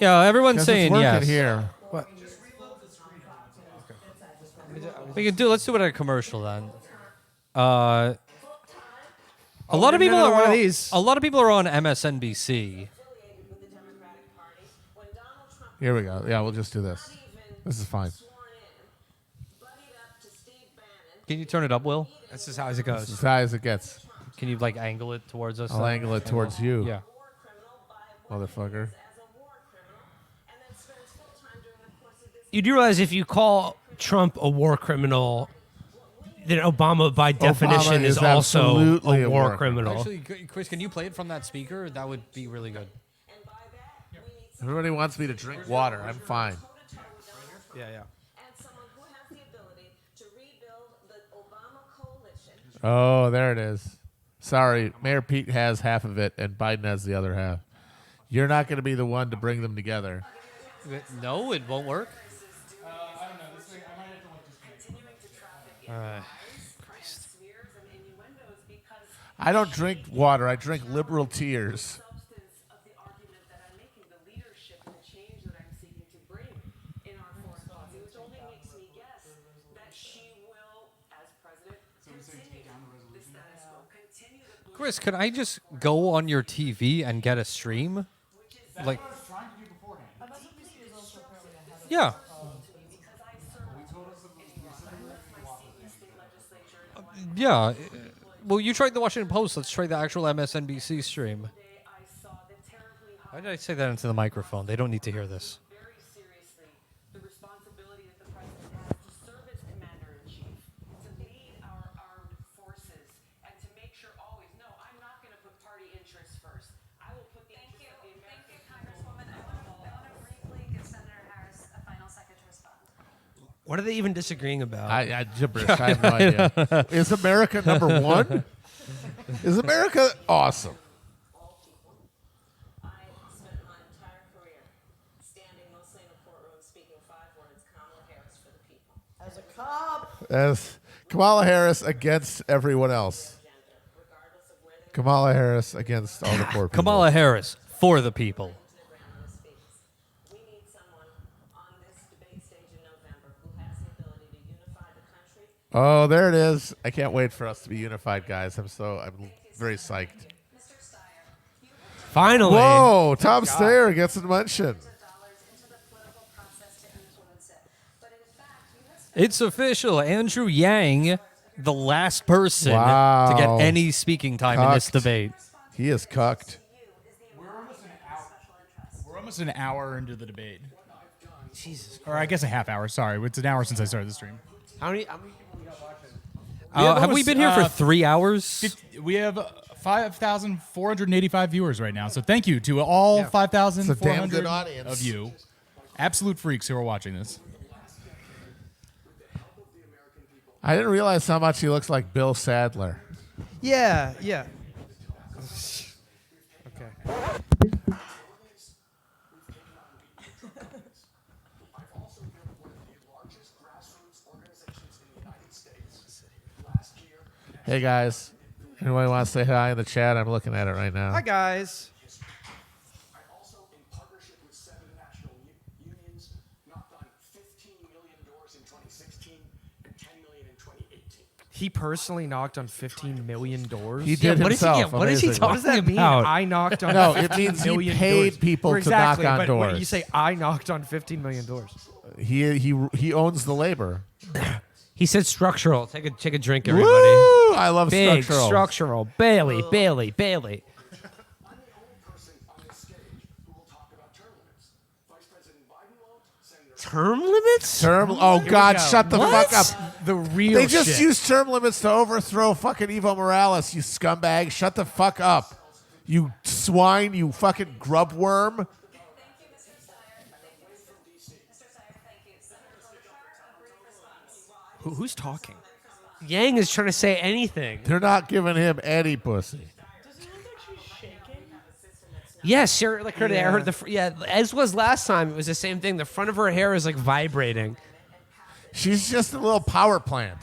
Yeah, everyone's 'Cause saying it's working yes. here. Let's do it at a commercial then. A lot of people another are one of on, these. a lot of people are on MSNBC. with the Democratic Party, when Donald Trump Here we go. Yeah, we'll just do this. This is fine. sworn in, buddied up to Steve Bannon, Can you turn it up, Will? That's just how it As goes. high as it gets. Can you like angle it towards us? I'll angle it towards you, Yeah. war criminal by one motherfucker. as a war criminal, and then spends full time during the course of this. You do realize if you call Trump a war criminal, then Obama, by definition, is is also absolutely a a war war criminal. Actually, Chris, can you play it from that speaker? That would be really good. And by that, we need Everybody wants me to drink water. I'm fine. toe-to-toe with Donald Trump Yeah, yeah. and someone who has the ability to rebuild the Obama coalition. Oh, there it is. Sorry, Mayor Pete has half of it, and Biden has the other half. You're not going to be the one to bring them together. No, it won't work. Continuing to traffic in lies, smears, and innuendos because I don't drink water. I drink liberal tears. substance of the argument that I'm making, the leadership and the change that I'm seeking to bring in our foreign policy, which only makes me guess that she will, as president, continue the status quo, continue the blue Chris, can I just go on your TV and get a stream? Like, yeah. Yeah. Well, you tried the Washington Post. Let's try the actual MSNBC stream. day I saw the terribly high Why did I say that into the microphone? They don't need to hear this. very seriously the responsibility that the president has to serve as commander-in-chief, to lead our armed forces, and to make sure always, no, I'm not going to put party interests first. I will put the interests of the American Congresswoman. I want to briefly give Senator Harris a final second to respond. What are they even disagreeing about? I gibberish. I have no idea. Is America number one? Is America awesome? all people. I spent my entire career standing mostly in a courtroom speaking 5 words, Kamala Harris for the people. As a cop. As Kamala Harris against everyone else. Gender, regardless of where they Kamala Harris against all the poor people. Kamala Harris for the people. We need someone on this debate stage in November who has the ability to unify the country. Oh, there it is. I can't wait for us to be unified, guys. I'm very psyched. Finally. Whoa, Tom Steyer gets a mention. It's official. Andrew Yang, the last person Wow. to get any speaking time in this Cucked. debate. He is cucked. We're almost an hour into the debate. Jesus. Or I guess a half hour. Sorry. It's an hour since I started the stream. How many people we got watching? Have we been here for 3 hours? We have 5,485 viewers right now. So thank you to all It's a damn 5,400 good audience. of you. Absolute freaks who are watching this. I didn't realize how much he looks like Bill Sadler. Yeah. Okay. Hey, guys. Anyone want to say hi in the chat? I'm looking at it right now. Hi, guys. I also, in partnership with 7 national unions, knocked on $15 million in 2016 and $10 million in 2018. He personally knocked on 15 million doors. He did what is he- himself. yeah, what is he amazingly. talking What does that mean? about? I knocked on No, it 15 means he million paid doors. people to exactly, knock on but when doors. you say I knocked on 15 million doors. He owns the labor. He said structural. Take a drink, everybody. Woo! I love Big structural. Bailey. I'm the only person on this stage who will talk about term limits. Vice President Biden won't. Senator Term limits? Oh, God, shut the What? fuck up. The real They just shit. used term limits to overthrow fucking Evo Morales, you scumbag. Shut the fuck up. You swine, you fucking grub worm. Thank you, Mr. Steyer. Thank you, Mr. Steyer. Thank you. Senator Klobuchar, a brief response. Who's talking? Yang is trying to say anything. They're not giving him any pussy. Yes, sure. Like her, I heard as was last time. It was the same thing. The front of her hair is like vibrating. She's just a little power plant.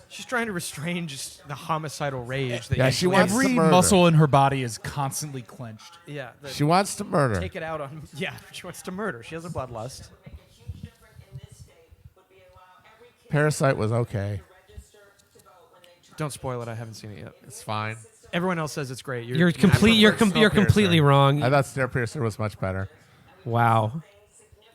She's trying to restrain just the homicidal rage. That Yeah, you she feel. wants Every to murder. muscle in her body is constantly clenched. Yeah. She wants to murder. Take it out on. Yeah, she wants to murder. She has a bloodlust. Make a huge difference in this state would be allow every kid Parasite was okay. to register to vote when they try. Don't spoil it. I haven't seen it yet. It's fine. Everyone else says it's great. You're completely wrong. I thought Snowpiercer was much better. Wow.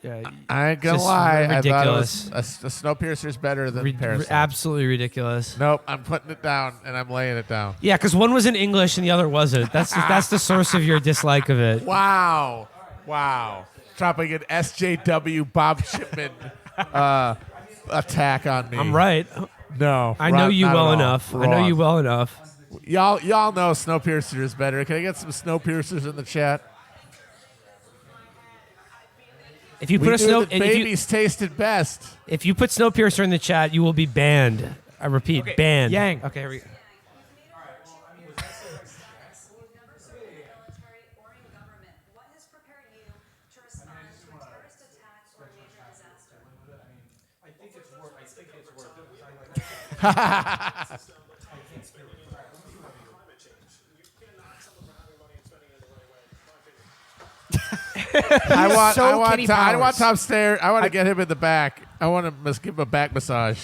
Yeah. I ain't gonna Just lie. ridiculous. I thought a Snowpiercer's better than Parasite. Absolutely ridiculous. Nope, I'm putting it down and I'm laying it down. Yeah, because one was in English and the other wasn't. That's the source of your dislike of it. Wow. Dropping an SJW Bob Chipman attack on me. I'm right. No. I know you not well at all. enough. I know Wrong. you well enough. Y'all know Snowpiercer is better. Can I get some Snowpiercers in the chat? If you We put a knew snow, that and babies tasted best. if you put Snowpiercer in the chat, you will be banned. I repeat, banned. Yang. Okay, here we go. We've never served in the military or in government. What has prepared you to respond to a terrorist attack or a major disaster? I want Tom Steyer. I want to get him in the back. I want to give him a back massage.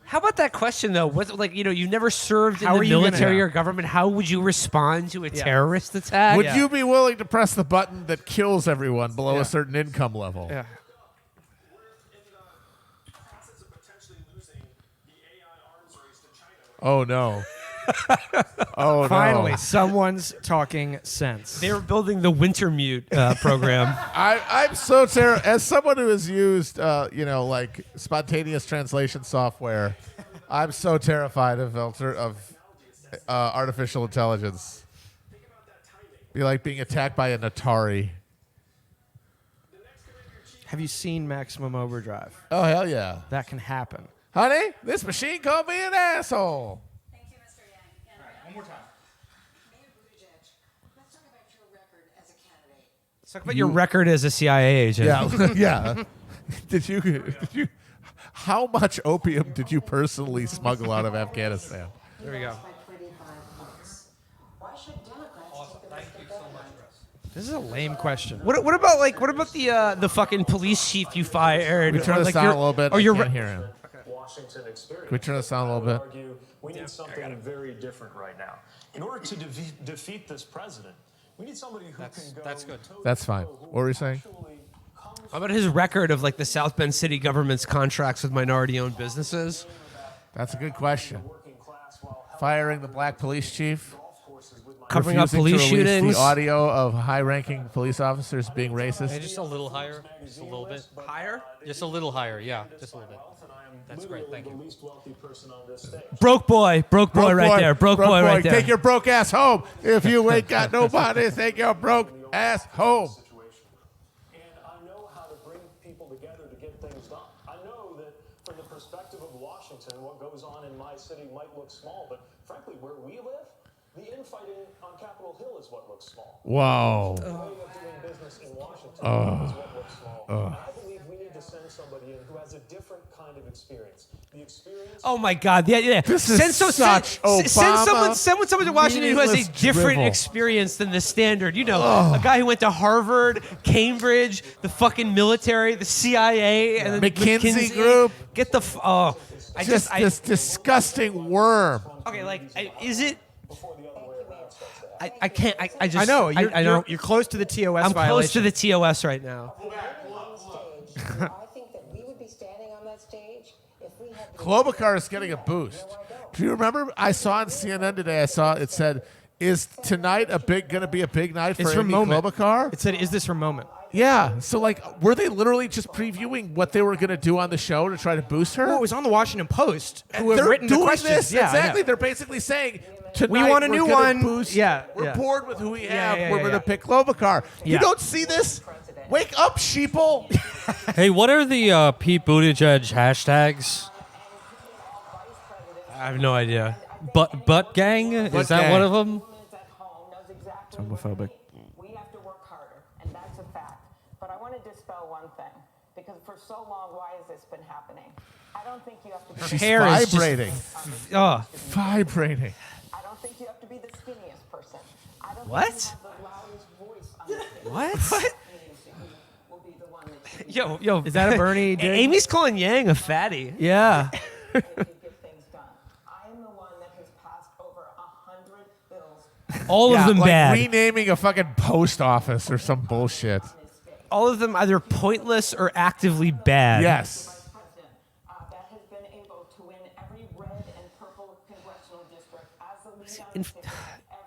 How about that question though? What, like, you never served in How the are you gonna- military Yeah. or government. How would you respond to a terrorist attack? Would you be willing to press the button that kills everyone below a certain income level? Yeah. Oh no. Oh Finally, no. someone's talking sense. They were building the Wintermute program. I'm so terrified. As someone who has used, like spontaneous translation software, I'm so terrified of artificial intelligence. Be like being attacked by an Atari. Have you seen Maximum Overdrive? Oh hell yeah, That can happen. honey! This machine called me an asshole. Thank you, Mr. Yang. One more time. Mayor Buttigieg, let's talk about your record as a candidate. Let's talk about your record as a CIA agent. Yeah, yeah. Did you? How much opium did you personally smuggle out of Afghanistan? There we go. This is a lame question. What about the fucking police chief you fired? Can we turn or, this down a little bit? Or I you're can't hear him. Washington experience. Can we turn this down a little bit? We need something very different right now. In order to defeat this president, we need somebody who can go. That's good. That's fine. What were you saying? How about his record of like the South Bend city government's contracts with minority-owned businesses? That's a good question. Firing the black police chief. Covering up Refusing police to release shootings. The audio of high-ranking police officers being racist. Hey, just a little higher. Just a little bit. Higher? Just a little higher, yeah. Just a little bit. That's great, thank you. Broke boy right there. Broke boy right there. Take your broke ass home. If you ain't got nobody, take your broke ass home. And I know how to bring people together to get things done. I know that from the perspective of Washington, what goes on in my city might look small, but frankly, where we live, the infighting on Capitol Hill is what looks small. Whoa. The way of doing business in Washington is what looks small. And I believe we need to send somebody in who has a different kind of experience. The experience. Oh my God! Yeah. This is such Obama Send someone to Washington who has a meaningless different drivel. experience than the standard. You know, a guy who went to Harvard, Cambridge, the fucking military, the CIA, and then McKinsey Group. Get the This disgusting worm. okay. Like, is it? I can't. I just. I know. I don't. You're close to the TOS I'm violation. close to the TOS right now. I think that we would be standing on that stage if we had. Klobuchar is getting a boost. Do you remember? I saw on CNN today. It said, "Is tonight going to be a big night for It's her Amy moment. Klobuchar?" It said, "Is this her moment?" Yeah. So were they literally just previewing what they were going to do on the show to try to boost her? Well, it was on the Washington Post. And Who have they're written the doing questions. this Yeah, I know. exactly. They're basically saying, tonight We want a we're new gonna one. Boost. Yeah, We're yeah. bored with who we have. yeah, we're yeah, going to yeah. pick Klobuchar. You Yeah. don't see this? Wake up, sheeple. Hey, what are the Pete Buttigieg hashtags? I have no idea. Butt gang? Is that gang. one of them? Homophobic. We have to work harder, and that's a fact. But I want to dispel one thing, because for so long, why has this been happening? I don't think you have to be. She's hair is just- vibrating. Vibrating. I don't think you have to be the skinniest person. I don't What? think you have the loudest voice on the stage. What? Will be the one that Yo, Is that a Bernie dig? Amy's calling Yang a fatty. Yeah. you get things done. I am the one that has passed over 100 bills. All of them like bad. renaming a fucking post office or some bullshit. All of them either pointless or actively bad. Yes. Vice President that has been able to win every red and purple congressional district as the lead on the ticket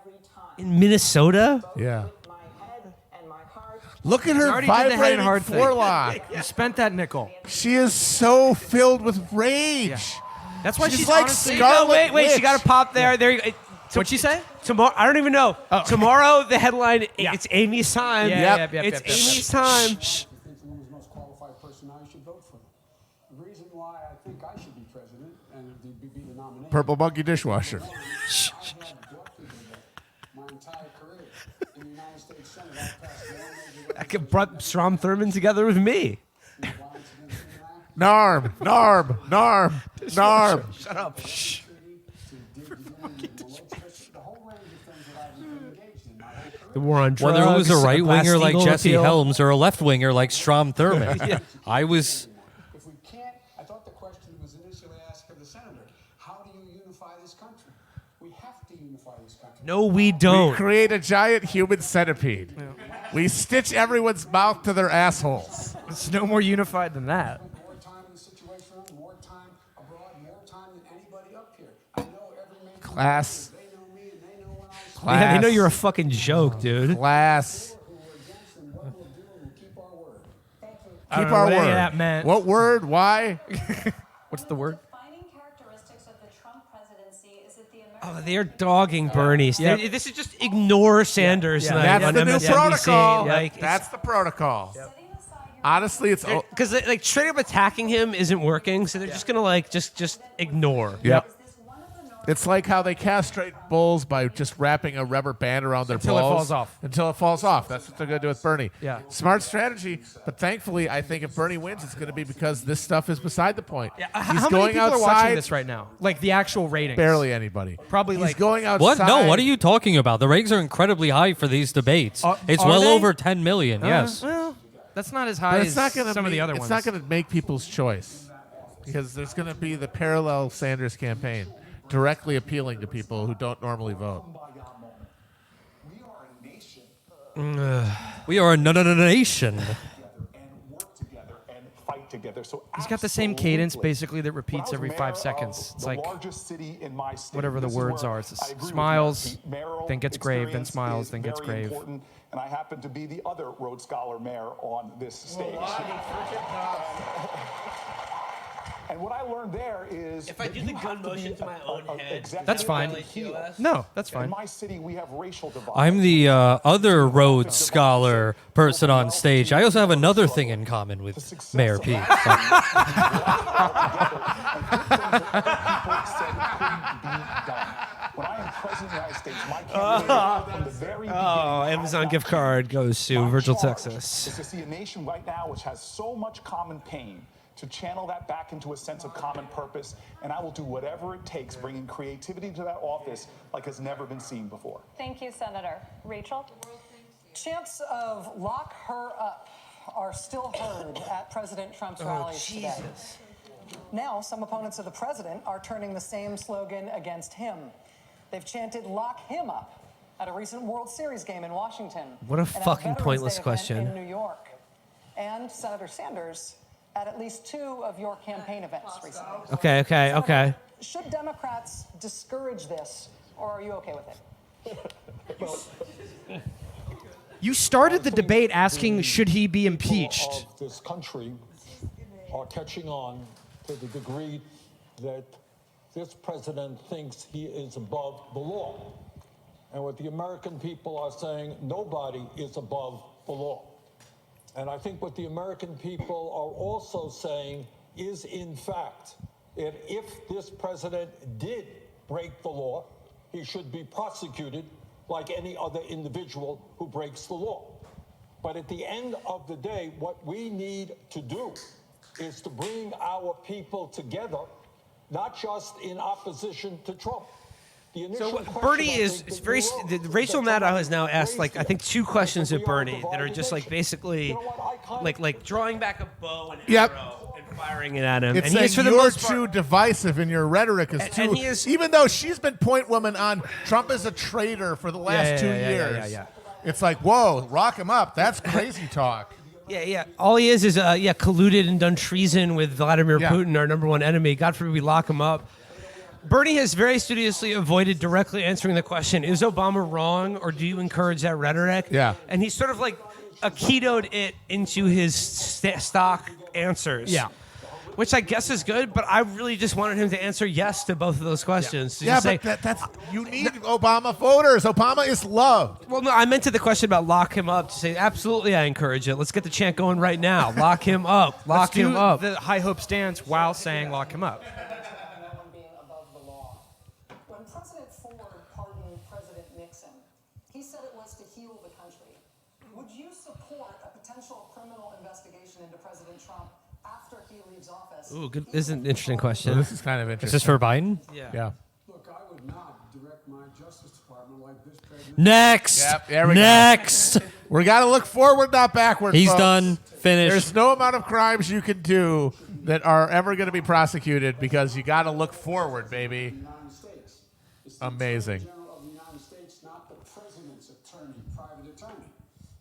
every time. In Minnesota? Yeah. With my head and my heart. Look at her already did the head and vibrating heart thing. forelock. You spent that nickel. She is so filled with rage. That's why She's she's like honestly. Scarlet Wait, she Witch. got to pop there. There you go. What'd she say? Tomorrow, I don't even know. Tomorrow, the headline, Yeah. it's Amy's time. Yep. It's Amy's time. Think the most qualified person I should vote for them. The reason why I think I should be president and be the nominee. Purple monkey dishwasher. I have brought people that my entire career in the United States Senate. I've passed more major I could brought Strom Thurmond together with me. violence against human acts. Narm. Shut up. The whole range of things that I've been engaged in. My whole career. The war on drugs. Whether it was a right winger like Glass-Steagall Jesse appeal. Helms or a left winger like Strom Thurmond. I was. If we can't, I thought the question was initially asked of the senator, how do you unify this country? We have to unify this country. No, we We don't. create a giant human centipede. We stitch everyone's mouth to their assholes. It's no more unified than that. More time in the situation room, more time abroad, more time than anybody up here. I know every man. Class. They know me and they know when I was Class. Yeah, they know you're a fucking joke, dude. Class. who were against and what we'll do and we'll keep our word. Thank you. I Keep don't know our what any of word. that meant. What word? Why? What's the word? Defining characteristics of the Trump presidency is that the American. Oh, they're dogging Bernie. Yep. This is just ignore Sanders Yeah. night That's on the new MSNBC. protocol. Like, That's the protocol. Setting aside your Honestly, it's. because like straight up attacking him isn't working, so they're just gonna like just ignore. Yep. is this one of the It's like how they castrate bulls by just wrapping a rubber band around their Until it balls. falls off. Until it falls off. That's what they're going to do with Bernie. Yeah. Smart strategy, but thankfully, I think if Bernie wins, it's going to be because this stuff is beside the point. Yeah, He's how going many people outside. are watching this right now? Like the actual ratings? Barely anybody. Probably He's like going outside. What? No, what are you talking about? The ratings are incredibly high for these debates. It's are well they? over 10 million, yes. Well, that's not as high But as it's not going to some of the other it's ones. not going to make people's choice because there's going to be the parallel Sanders campaign directly appealing to people who don't normally vote. We are a nation. We are a nation. And work together and fight together. So He's got the same cadence absolutely. basically that When I repeats was every mayor 5 of seconds. It's the like largest city in my state, whatever the this is words where are. It's I agree with smiles, you. The mayoral then gets grave, then experience smiles, is then gets very grave. important, and I happen to be the other Rhodes Scholar mayor on this stage. And what I learned there is If I that do you the gun have to be motion to my own head, executive That's fine. heel. No, that's In fine. my city, we have racial divides. I'm the other Rhodes Scholar person on stage. I also have another thing in common with Mayor Pete. When I am president of the United States, my campaign from the very beginning. Oh, Amazon gift card goes to my Virgil, charge Texas. is to see a nation right now which has so much common pain, to channel that back into a sense of common purpose, and I will do whatever it takes, bringing creativity to that office like has never been seen before. Thank you, Senator. Rachel? Chants of lock her up are still heard at President Trump's rallies today. Now, some opponents of the president are turning the same slogan against him. They've chanted lock him up at a recent World Series game in Washington. What a and at fucking Veterans pointless Day event question. in New York. And Senator Sanders at least 2 of your campaign events recently. Okay. Senator, should Democrats discourage this, or are you okay with it? You started the debate asking, should he be impeached? Of this country are catching on to the degree that this president thinks he is above the law. And what the American people are saying, nobody is above the law. And I think what the American people are also saying is, in fact, that if this president did break the law, he should be prosecuted like any other individual who breaks the law. But at the end of the day, what we need to do is to bring our people together, not just in opposition to Trump. The initial So question, Bernie I is think, it's that very. you wrote, Rachel that Maddow has now somebody asked like I raised think 2 questions that of we are a Bernie that are just like divided basically nation. You know what, I kind of- like drawing back a bow and Yep. arrow and firing it at him. It's and he is for saying the you're most part, too divisive and your rhetoric is And- too. and he is- even though she's been point woman on Trump is a traitor for the last 2 years. yeah. It's like, whoa, rock him up. That's crazy talk. Yeah. All he is colluded and done treason with Vladimir Yeah. Putin, our number one enemy. God forbid we lock him up. Bernie has very studiously avoided directly answering the question, is Obama wrong or do you encourage that rhetoric? Yeah. And he's sort of like Aikito'd it into his stock answers. Yeah. Which I guess is good, but I really just wanted him to answer yes to both of those questions. To Yeah, just but say, that's you need Obama voters. Obama is loved. well, no, I meant to the question about lock him up to say, absolutely, I encourage it. Let's get the chant going right now. Lock him up. Lock Let's do him up. the high hope stance while saying lock him up. Being above the law. When President Ford pardoned President Nixon, he said it was to heal the country. Would you support a potential criminal investigation into President Trump after he leaves office? Ooh, good. This is an interesting question. This is kind of Is interesting. this for Biden? Yeah. Look, I would not direct my Justice Department like this president. Next. Yep, there we go. Next. We got to look forward, not backward. He's folks. done. Finished. There's no amount of crimes you can do that are ever going to be prosecuted because you got to look forward, baby. United States. It's the Amazing. Attorney General of the United States, not the president's attorney, private attorney.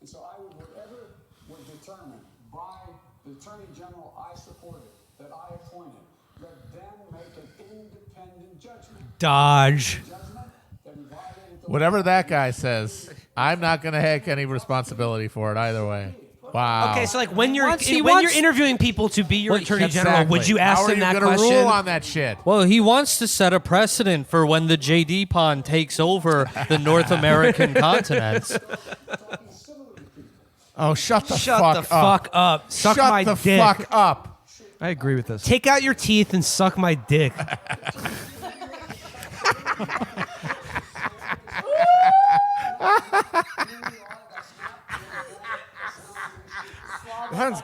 And so I would, whatever was determined by the Attorney General I supported, that I appointed, let them make an independent judgment. Dodge. Judgment that he violated the Whatever that guy says, I'm not going to take any responsibility for it either way. Wow. Okay, so like when you're He when wants- you're interviewing people to be your Well, attorney Exactly. general, would you ask How them are that you gonna question? rule on that shit? Well, he wants to set a precedent for when the JD pond takes over the North American continent. Oh, shut the Shut fuck the up. fuck up. Suck Shut my the dick. fuck up. I agree with this. Take out your teeth and suck my dick.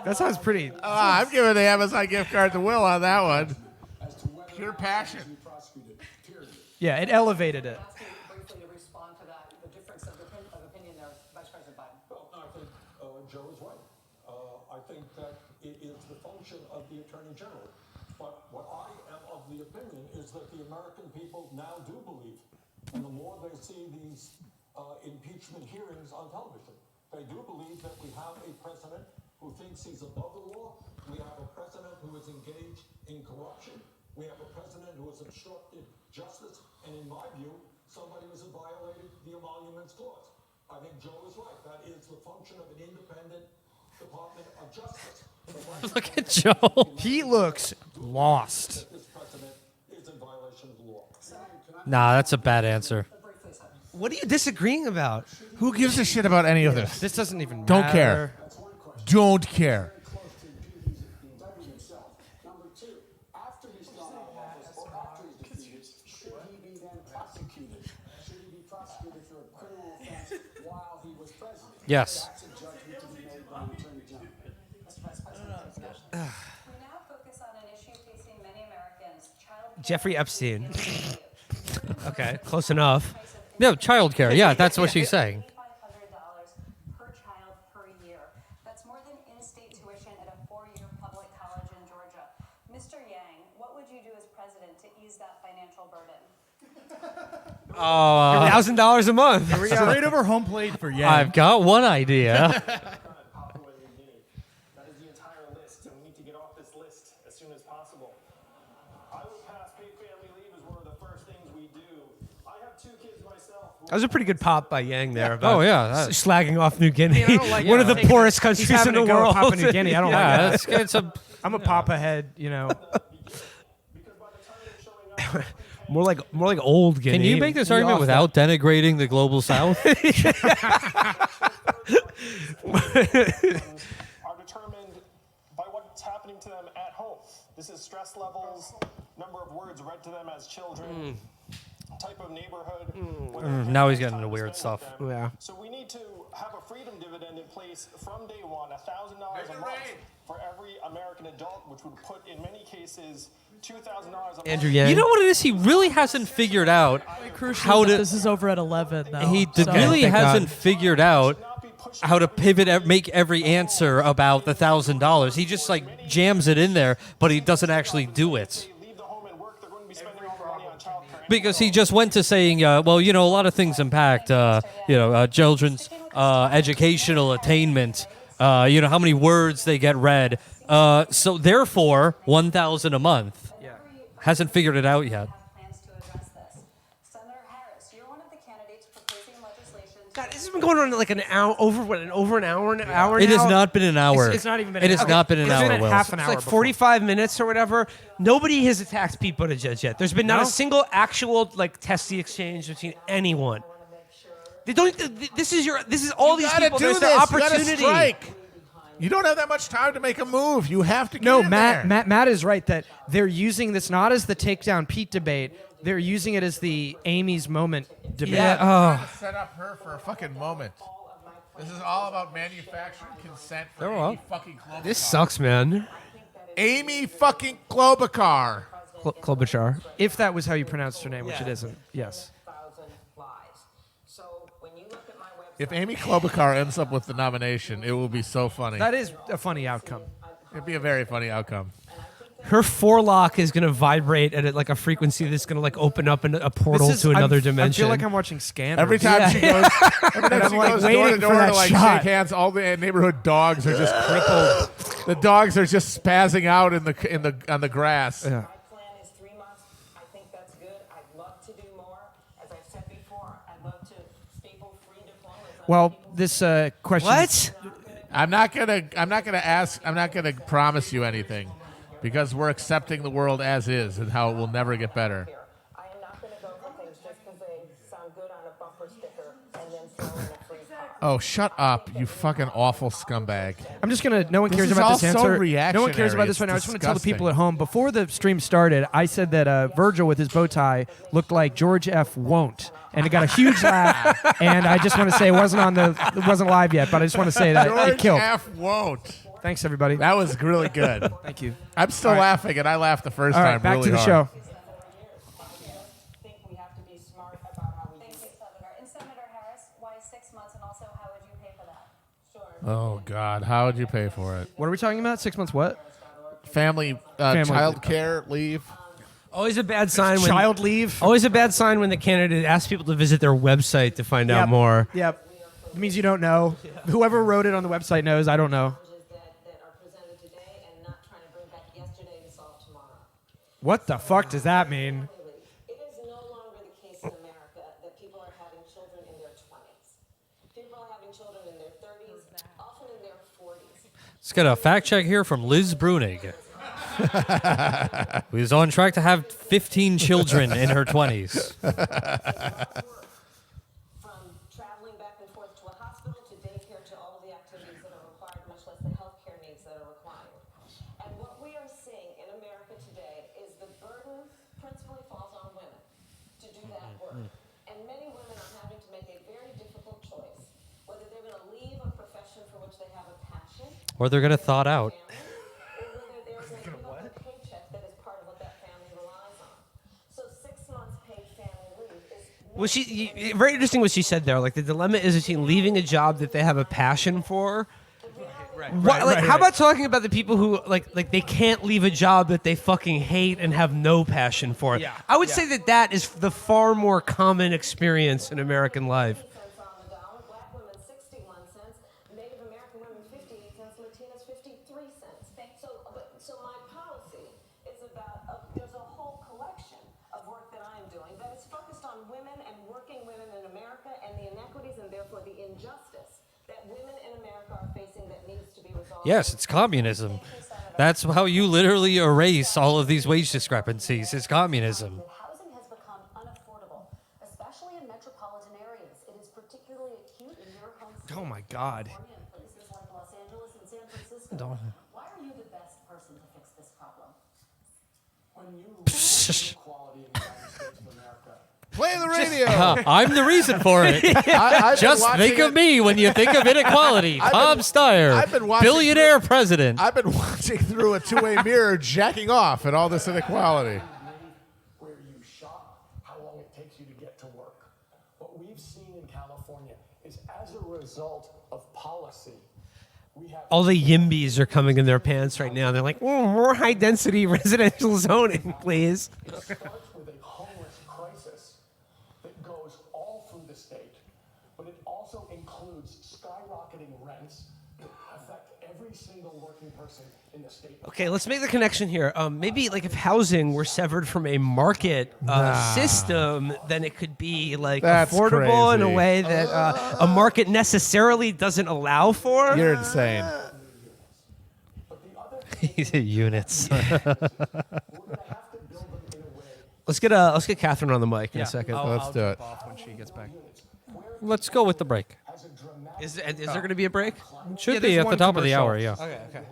That sounds pretty. I'm giving the Amazon gift card to Will on that one. Pure passion. Yeah, it elevated it. Briefly to respond to that, the difference of opinion there, Vice President Biden. Well, I think Joe is right. I think that it is the function of the Attorney General. But what I am of the opinion is that the American people now do believe, and the more they see these impeachment hearings on television, they do believe that we have a president who thinks he's above the law. We have a president who is engaged in corruption. We have a president who has obstructed justice. And in my view, somebody who's violated the Emoluments Clause. I think Joe is right. That is the function of an independent Department of Justice. Look at Joe. He looks lost. This president is in violation of the law. Nah, that's a bad answer. What are you disagreeing about? Who gives a shit about any of this? This doesn't even Don't matter. care. Don't care. Number two, after he's gone out of office or after he's defeated, should he be then prosecuted? Should he be prosecuted for a criminal offense while he was president? Yes. That's a judgment to be made by the Attorney General. We now focus on an issue facing many Americans, child Jeffrey Epstein. Okay, close enough. No, childcare. Yeah, that's what she's saying. $8,500 per child per year. That's more than in-state tuition at a 4-year public college in Georgia. Mr. Yang, what would you do as president to ease that financial burden? $1,000 a month. Straight over home plate for Yang. I've got one idea. Papua New Guinea. That is the entire list, and we need to get off this list as soon as possible. I would pass paid family leave as one of the first things we do. I have 2 kids myself. That was a pretty good pop by Yang there. About Oh, yeah, that- slagging off New Guinea, I don't like one of the taking poorest He's countries in having the to go world. Papua New Guinea. I don't like Yeah, that. it's a I'm a papa head, you know. Because by the time they're showing up, more like old Guinea. Can you make this argument Off without denigrating the global south? are determined by what's happening to them at home. This is stress levels, number of words read to them as children, type of neighborhood. whether they Now have he's getting time into to weird spend with stuff. them. Yeah. So we need to have a freedom dividend in place from day one, $1,000 a month for every American adult, which would put in many cases $2,000 a month. Andrew Yang. You know what it is? He really hasn't figured out how to. This is over at 11 now. He so- really thank hasn't God. figured out how to pivot, make every answer about the $1,000. He just like jams it in there, but he doesn't actually do it. Leave the home and work, they're going to be spending all the money on childcare. Because he just went to saying, well, you know, a lot of things impact, children's educational attainment, how many words they get read. So therefore, $1,000 a month. Hasn't figured it out yet. Have plans to address this. Senator Harris, you're one of the candidates proposing legislation to God, this has been going on like an hour, over an hour It now? has not been an hour. It's not even been It an has hour. not been an It's hour, been Will. half an It's hour like before. 45 minutes or whatever. Nobody has attacked Pete Buttigieg yet. There's been not a single actual like testy exchange between anyone. They don't. This is all these gotta people. do There's this. their You gotta opportunity. strike. You don't have that much time to make a move. You have to get No, in Matt, there. Matt is right that they're using this not as the takedown Pete debate. They're using it as the Amy's moment debate. Set up her for a fucking moment. This is all about manufacturing consent for Oh, well. Amy fucking Klobuchar. This sucks, man. Amy fucking Klobuchar. Klobuchar. If that was how you pronounced her name, which it isn't. Yes. 1,000 lives. So when you look at my website, If Amy Klobuchar ends up with the nomination, it will be so funny. That is a funny outcome. It'd be a very funny outcome. Her forelock is gonna vibrate at like a frequency that's gonna like open up a portal to another dimension. I feel like I'm watching Scanners. Every time she goes, every time I'm, she like, goes waiting door to for door to that like shot. shake hands, all the neighborhood dogs are just crippled. The dogs are just spazzing out on the grass. Yeah. my plan is 3 months. I think that's good. I'd love to do more. As I've said before, I'd love to staple free diplomas. on Well, people's this question. what? I'm not gonna promise you anything, because we're accepting the world as is and how it will never get better. here. I am not going to go for things just because they sound good on a bumper sticker and then throw in a free car. Oh, shut up, you fucking awful scumbag. I'm just gonna. No one This cares is about all this so answer. No one reactionary. cares about this It's right now. I just want to tell the people disgusting. at home. Before the stream started, I said that Virgil with his bow tie looked like George F. Won't, and it got a huge laugh. And I just want to say it wasn't live yet, but I just want to say that it George killed. F. won't. Thanks, everybody. That was really good. Thank you. I'm still All right. laughing, and I laughed the first All time right, back really to the hard. show. think we have to be smart about how we Thank use you, it. Senator. And Senator Harris, why 6 months, and also how would you pay for that? Sure. Oh, God. How would you pay for it? What are we talking about? 6 months? What? Family child care leave? Always a bad sign when Child leave. Always a bad sign when the candidate asks people to visit their website to find out more. Yep. It means you don't know. Whoever wrote it on the website knows. I don't know. That are presented today and not trying to bring back yesterday to solve tomorrow. What the fuck does that mean? It is no longer the case in America that people are having children in their 20s. People are having children in their 30s, often in their 40s. Let's get a fact check here from Liz Brunig. Who's on track to have 15 children in her 20s. From traveling back and forth to a hospital to daycare to all of the activities that are required, much less the health care needs that are required. And what we are seeing in America today is the burden principally falls on women to do that work. And many women are having to make a very difficult choice, whether they're going to leave a profession for which they have a passion, Or they're going to thaw it out. or whether they're going to give up a paycheck that is part of what that family relies on. So 6 months paid family leave is Well, very interesting what she said there. Like the dilemma is between leaving a job that they have a passion for. How about talking about the people who like they can't leave a job that they fucking hate and have no passion for? Yeah, I would say that is the far more common experience in American life. cents on the dollar, black women 61 cents, Native American women 58 cents, Latinas 53 cents. So my policy is about, there's a whole collection of work that I am doing that is focused on women and working women in America and the inequities and therefore the injustice that women in America are facing that needs to be resolved. Yes, it's communism. That's how you literally erase all of these wage discrepancies. It's communism. Housing has become unaffordable, especially in metropolitan areas. It is particularly acute in your home state Oh my God. of California and places like Los Angeles and San Francisco. Why are you the best person to fix this problem? When you look at equality in the United States of America, Play the radio. I'm the reason for it. I've been Just watching think of it. me when you think of inequality. Tom Steyer, I've been watching billionaire president. I've been watching through a two-way mirror, jacking off at all this inequality. where you shop, how long it takes you to get to work. What we've seen in California is as a result of policy, we have All the yimbys are coming in their pants right now. They're like, more high density residential zoning, please. It starts with a homeless crisis that goes all through the state, but it also includes skyrocketing rents that affect every single working person in the state. Okay, let's make the connection here. Maybe like if housing were severed from a market system, then it could be like That's affordable in a crazy. way that a market necessarily doesn't allow for. You're insane. He's at units. Let's get Catherine on the mic in a second. Let's do it. Off when she gets back. Let's go with the break. Is there going to be a break? Should Yeah, be there's at the one top of the commercial. hour, yeah. Okay.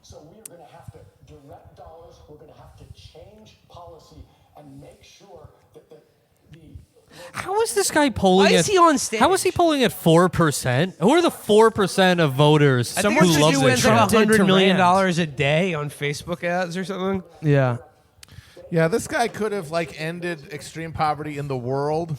So we are going to have to direct dollars. We're going to have to change policy and make sure that the How is this guy polling? Why is he on stage? How is he polling at 4%? Who are the 4% of voters I think who it's love just this spends like shit? $100 million Rand. a day on Facebook ads or something. Yeah. Yeah, this guy could have ended extreme poverty in the world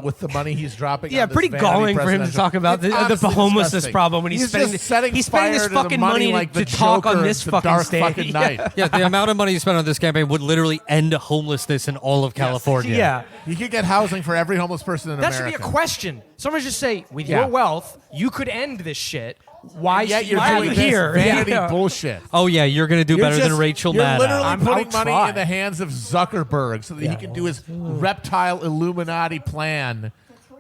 with the money he's dropping. Yeah, on this pretty vanity galling for him to presidential- talk about It's the honestly homelessness disgusting. problem when he's spending just setting he's spending fire this to the fucking money like to the talk on Joker this the fucking dark stage. fucking night. Yeah, the amount of money you spent on this campaign would literally end homelessness in all of California. Yeah. You could get housing for every homeless person in That America. should be a question. Someone just say, with Yeah. your wealth, you could end this shit. Why Yet you're why are doing you this here? vanity Yeah. bullshit. Oh yeah, you're gonna do You're better than just- Rachel You're Maddow. literally I'll putting money try. in the hands of Zuckerberg so that he can do his reptile Illuminati plan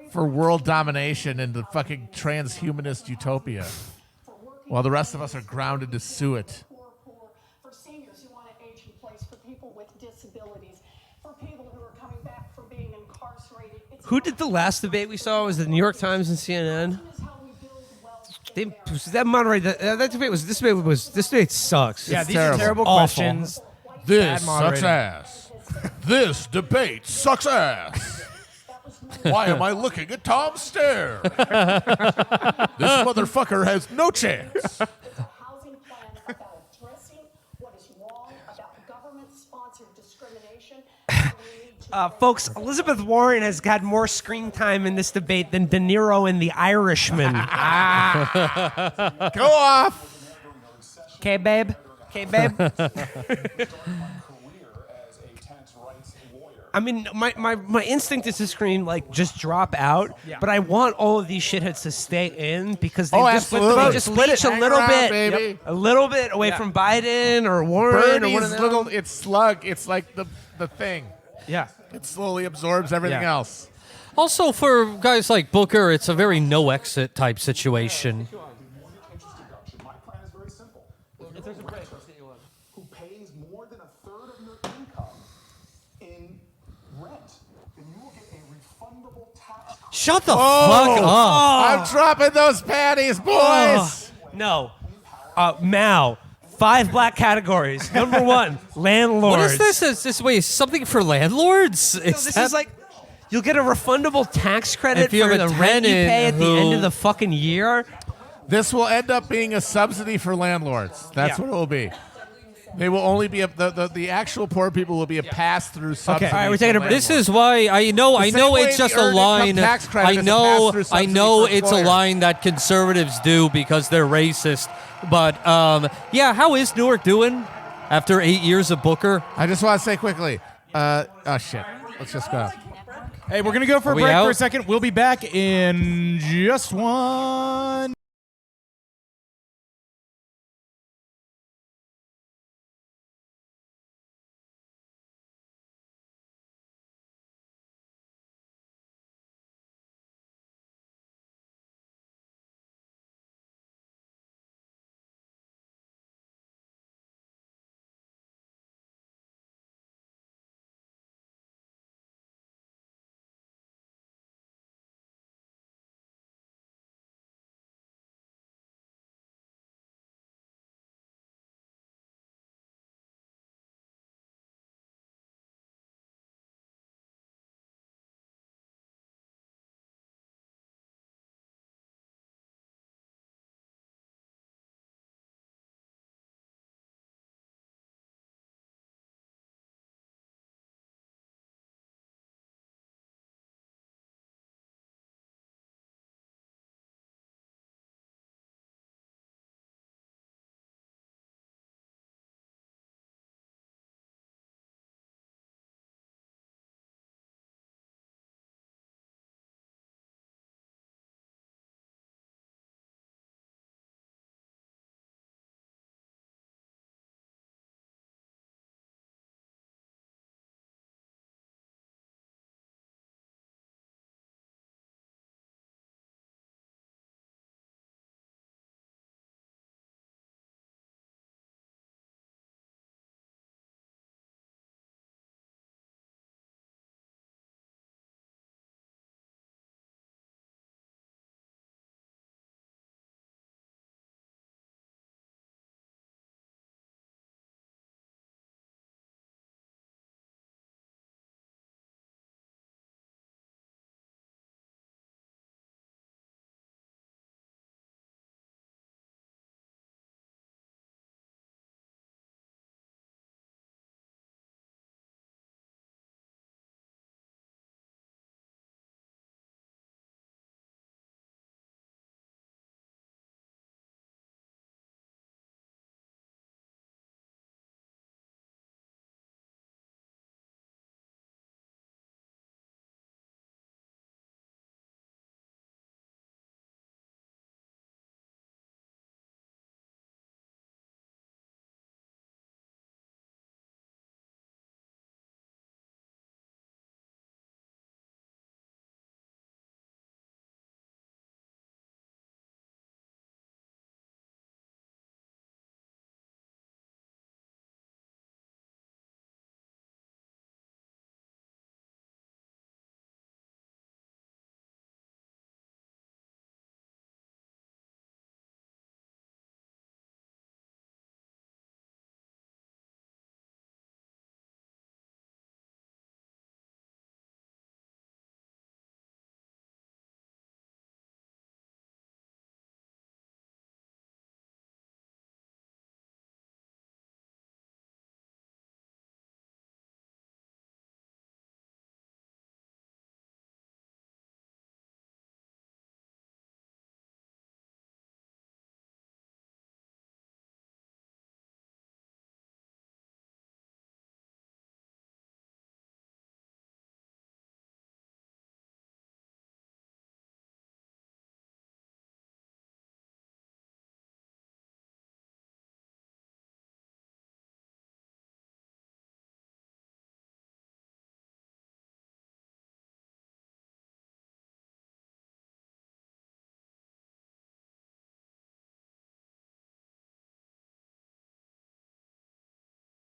for world domination and the fucking transhumanist utopia, while the rest of us are grounded to sue it. For seniors who want to age in place, for people with disabilities. for people who are coming back from being incarcerated. It's Who did the last debate we saw? Was it the New York Times and CNN? is how we build wealth in They, America. that moderator. That debate was. This debate sucks. Yeah, It's these terrible. are terrible Awful. questions. This Bad moderating. sucks ass. This debate sucks ass. Why am I looking at Tom Stare? This motherfucker has no chance. It's a housing plan about addressing what is wrong about government-sponsored discrimination. And we need to Folks, Elizabeth Warren has had more screen time in this debate than De Niro in The Irishman. Go off. Okay, babe. Okay, babe. I mean, my instinct is to scream, like, just drop out. Yeah. But I want all of these shitheads to stay in because they Oh, just, absolutely. they just leech a Hang little around, bit, baby. a little bit away from Biden or Warren or one of Bernie's them. little, it's slug. It's like the thing. Yeah. It slowly absorbs everything Yeah. else. Also, for guys like Booker, it's a very no exit type situation. My plan is very simple. If there's a break, who pays more than a third of your income in rent, then you will get a refundable tax credit. Shut the Oh, fuck up. I'm dropping those panties, boys. No. Mao. 5 black categories. Number 1, landlords. What is this? Is this wait something for landlords? So this is like, you'll get a refundable tax credit If you for have a the rent you tenant pay at the end who- of the fucking year. This will end up being a subsidy for landlords. That's Yeah. what it will be. They will only be the actual poor people will be a pass-through subsidy. all right, we're taking a for break. This is why I know same way it's just the a earned income line. tax credit I is a know pass-through I subsidy know for it's a employers. line that conservatives do because they're racist. But yeah, how is Newark doing after 8 years of Booker? I just want to say quickly. Oh shit! Let's just go. Hey, we're going to go for a Are we break for out? a second. We'll be back in just one.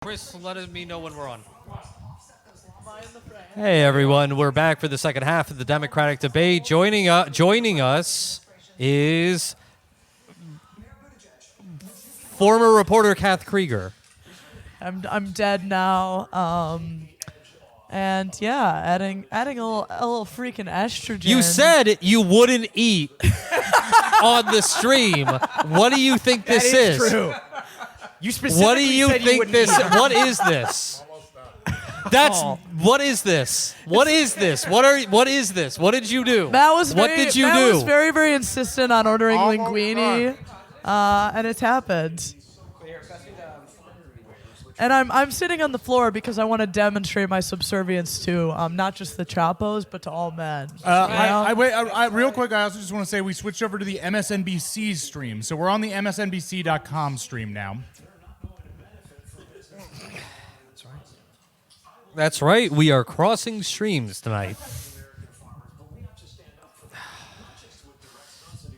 Chris, let me know when we're on. Hey everyone, we're back for the second half of the Democratic debate. Joining us is former reporter Kath Krieger. I'm dead now. And yeah, adding a little freaking estrogen. You said you wouldn't eat on the stream. What do you think this is? True. You specifically What do you said think wouldn't this? eat. What is this? That's what is this? What is this? What is this? What did you do? What did you Matt do? was very, very insistent on ordering linguine, and it's happened. And I'm sitting on the floor because I want to demonstrate my subservience to not just the Chapos, but to all men. Real quick, I also just want to say we switched over to the MSNBC stream. So we're on the MSNBC.com stream now. That's right. We are crossing streams tonight.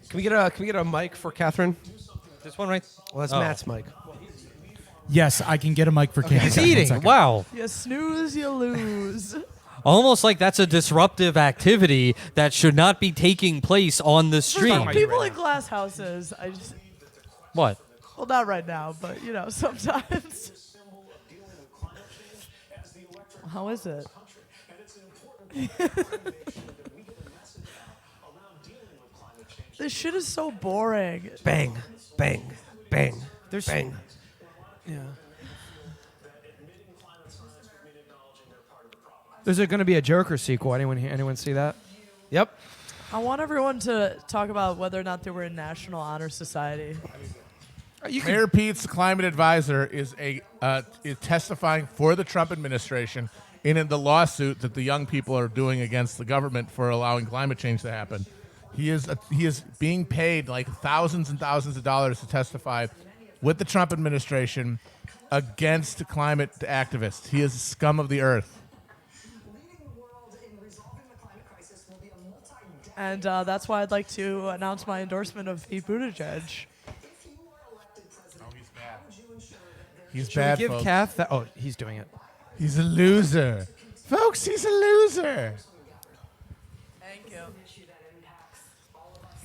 Can we get a mic for Catherine? This one, right? Well, that's Matt's mic. Yes, I can get a mic for Cam. He's eating. Wow. You snooze, you lose. Almost like that's a disruptive activity that should not be taking place on the stream. People in glass houses, What? well, not right now, but sometimes. How is it? This shit is so boring. Bang, bang, bang. There's bang. Yeah. There's going to be a Joker sequel. Anyone see that? Yep. I want everyone to talk about whether or not they were in National Honor Society. Mayor Pete's climate advisor is testifying for the Trump administration in the lawsuit that the young people are doing against the government for allowing climate change to happen. He is being paid like thousands and thousands of dollars to testify with the Trump administration against climate activists. He is a scum of the earth. And that's why I'd like to announce my endorsement of Pete Buttigieg. He's Should bad, we give folks. Kath that? Oh, he's doing it. He's a loser. Folks, he's a loser. Thank you.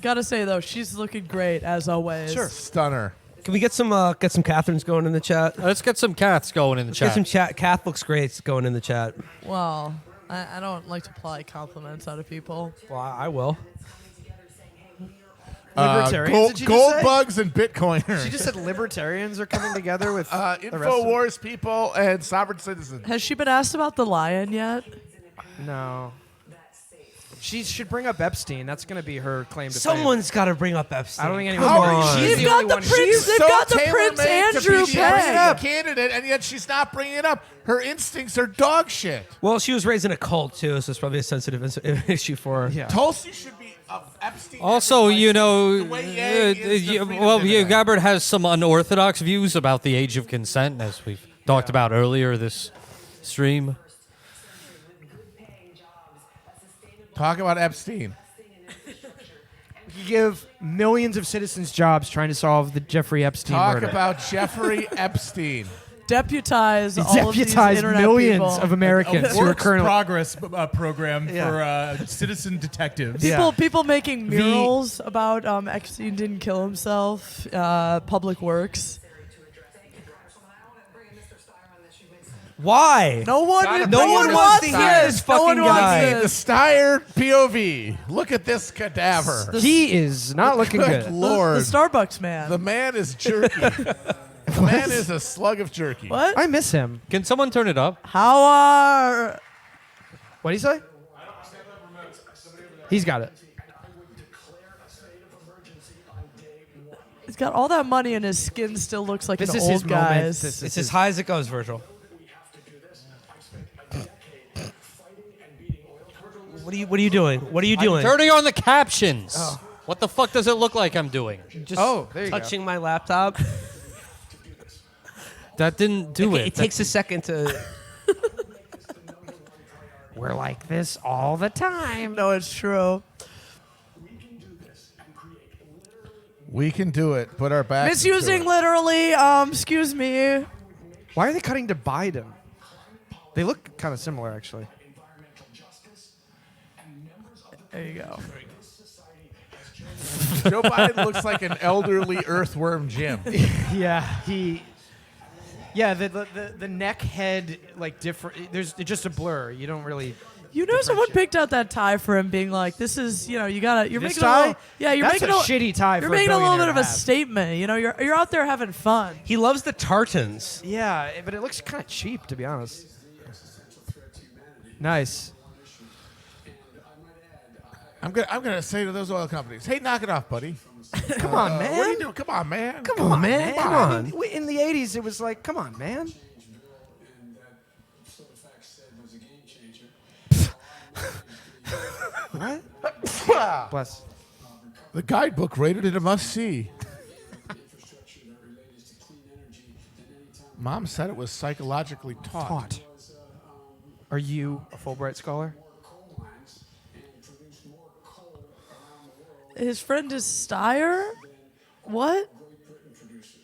Gotta say, though, she's looking great, as always. Sure. Stunner. Can we get some Catherines going in the chat? Let's get some Kaths going in the chat. Get some chat. Kath looks great going in the chat. Well, I don't like to apply compliments out of people. Well, I will. Libertarians, did you just Gold say? bugs and Bitcoiners. She just said libertarians are coming together with the rest of InfoWars people and sovereign citizens. Has she been asked about the lion yet? No. She should bring up Epstein. That's going to be her claim to Someone's got to bring up Epstein. I don't think anyone. Come on. She's They've the got only the one. Prince. They've got the Prince Andrew Peg. candidate, and yet she's not bringing it up. Her instincts are dog shit. Well, she was raised in a cult too, so it's probably a sensitive issue for her. Yeah. Tulsi should be Epstein. Also, you know, the way Yang is the freedom dividend. Gabbard has some unorthodox views about the age of consent, as we've talked about earlier this stream. Talk about Epstein. You give millions of citizens jobs trying to solve the Jeffrey Epstein Talk murder. about Jeffrey Epstein. Deputize all of these Deputize internet millions people. of Americans who are Works currently. progress program Yeah. for citizen detectives. People making murals about Epstein didn't kill himself. Public Works. Why? No one wants wants to hear this. this No one fucking wants guy. The this. Steyer POV. Look at this cadaver. He is not looking Good good. Lord. The Starbucks man. The man is jerky. The man is a slug of jerky. What? I miss him. Can someone turn it up? How are... What do you say? He's got it. He's got all that money and his skin still looks like This an is old his moment. guy's. This is It's as high as it goes, Virgil. What are you doing? What are you doing? Turning on the captions. What the fuck does it look like I'm doing? Just there you go. touching my laptop. That didn't do it. It takes a second to. We're like this all the time. No, it's true. We can do it. Put our back. Misusing literally, excuse me. Why are they cutting to Biden? They look kind of similar, actually. There you go. Joe Biden looks like an elderly earthworm Jim. Yeah, Yeah, the neck head like different. There's it's just a blur. You don't really. You know, someone picked out that tie for him, being like, "This is, you're This making tie? a little, yeah, you're That's making a shitty tie You're for a making a little billionaire bit of to a have. statement. You're out there having fun." He loves the tartans. Yeah, but it looks kind of cheap, to be honest. Nice. I'm gonna say to those oil companies, hey, knock it off, buddy. Come on, man. What are you doing? Come on, man. Come on, man. Come on. I mean, in the 80s, it was like, come on, man. And that sort of fact said was a game changer. What? Bless. The guidebook rated it a must-see. Infrastructure that related to clean energy than any time. Mom said it was psychologically taught. Are you a Fulbright scholar? Coal mines and produced more coal around the world. His friend is Steyer. What?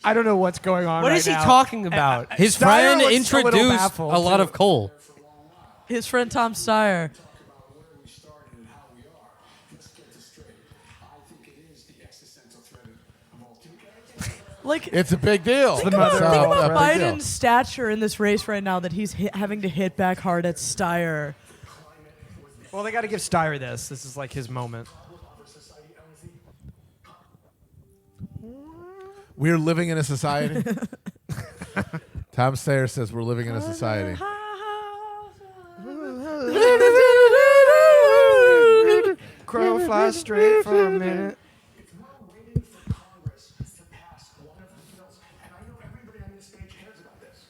I don't know what's going on What right is he now. talking about? His Steyer friend looks a little introduced baffled, a lot too. of coal. His friend Tom Steyer. About where we started and how we are. Let's get this straight. I think it is the existential threat of all time. Like, It's a big deal. think about So, Biden's big deal. stature in this race right now, that he's having to hit back hard at Steyer. Well, they got to give Steyer this. This is like his moment. We're living in a society. Tom Steyer says we're living in a society. Crow fly straight for a minute. If we're waiting for Congress to pass one of the bills, and I know everybody on this stage cares about this,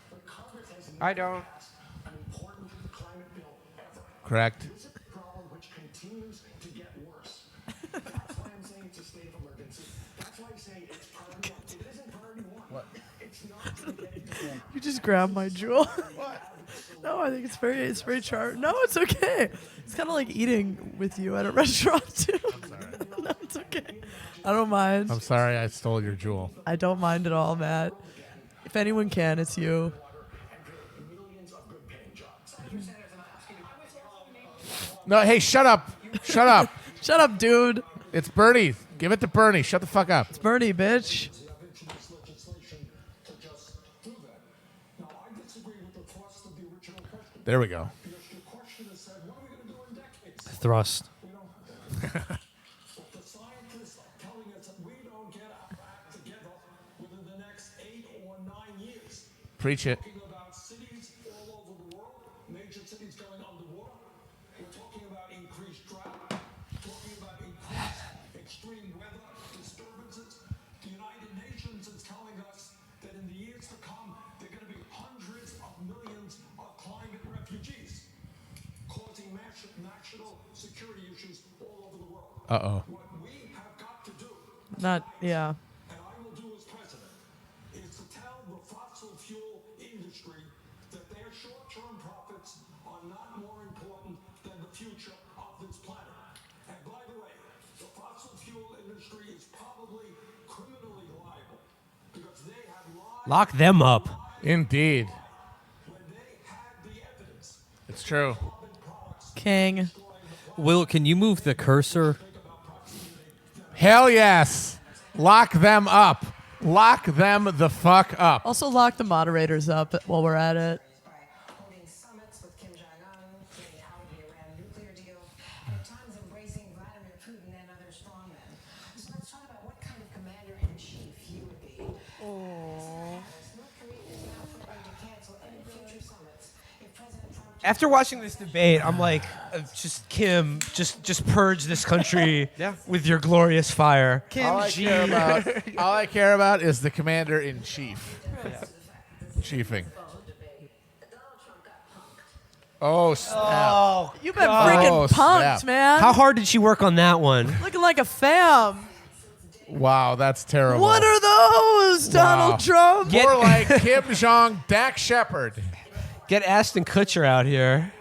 but Congress has I never don't. passed an important climate bill ever. Correct. This is a problem which continues to get worse. That's why I'm saying it's a state of emergency. That's why I say it's priority one. It isn't priority one. What? It's not going to get it done. You just grabbed my jewel. No, I think it's very charming. No, it's okay. It's kind of like eating with you at a restaurant too. No, it's okay. I don't mind. I'm sorry I stole your jewel. I don't mind at all, Matt. If anyone can, it's you. No, hey, shut up. Shut up. Shut up, dude. It's Bernie. Give it to Bernie. Shut the fuck up. It's Bernie, bitch. This legislation to just do that. Now, I disagree with the thrust of the original question. There we go. Because your question has said, what are we going to do in decades? Thrust. We don't. But the scientists are telling us that we don't get our act together within the next 8 or 9 years. Preach it. Talking about cities all over the world, major cities going underwater. We're talking about increased drought, talking about increased extreme weather disturbances. The United Nations is telling us that in the years to come, there are going to be hundreds of millions of climate refugees, causing national security issues all over the world. Uh-oh. What we have got to do, Yeah. and I will do as president, is to tell the fossil fuel industry that their short-term profits are not more important than the future of this planet. And by the way, the fossil fuel industry is probably criminally liable because they have lied Lock them up. Indeed. when they had the evidence. It's true. King. Will, can you move the cursor? Hell yes. Lock them up. Lock them the fuck up. Also lock the moderators up while we're at it. By holding summits with Kim Jong-un, getting out of the Iran nuclear deal, at times embracing Vladimir Putin and other strongmen. So let's talk about what kind of commander-in-chief you would be. North Korea is now threatening to cancel any future summits if President Trump... After watching this debate, I'm like, just Kim, just purge this country with your glorious fire. All I care about is the commander in chief. Chiefing. Oh, snap. You've been freaking punked, snap. man. How hard did she work on that one? Looking like a fam. Wow, that's terrible. What are those, Donald Trump? More like Kim Jong Dak Shepard. Get Ashton Kutcher out here.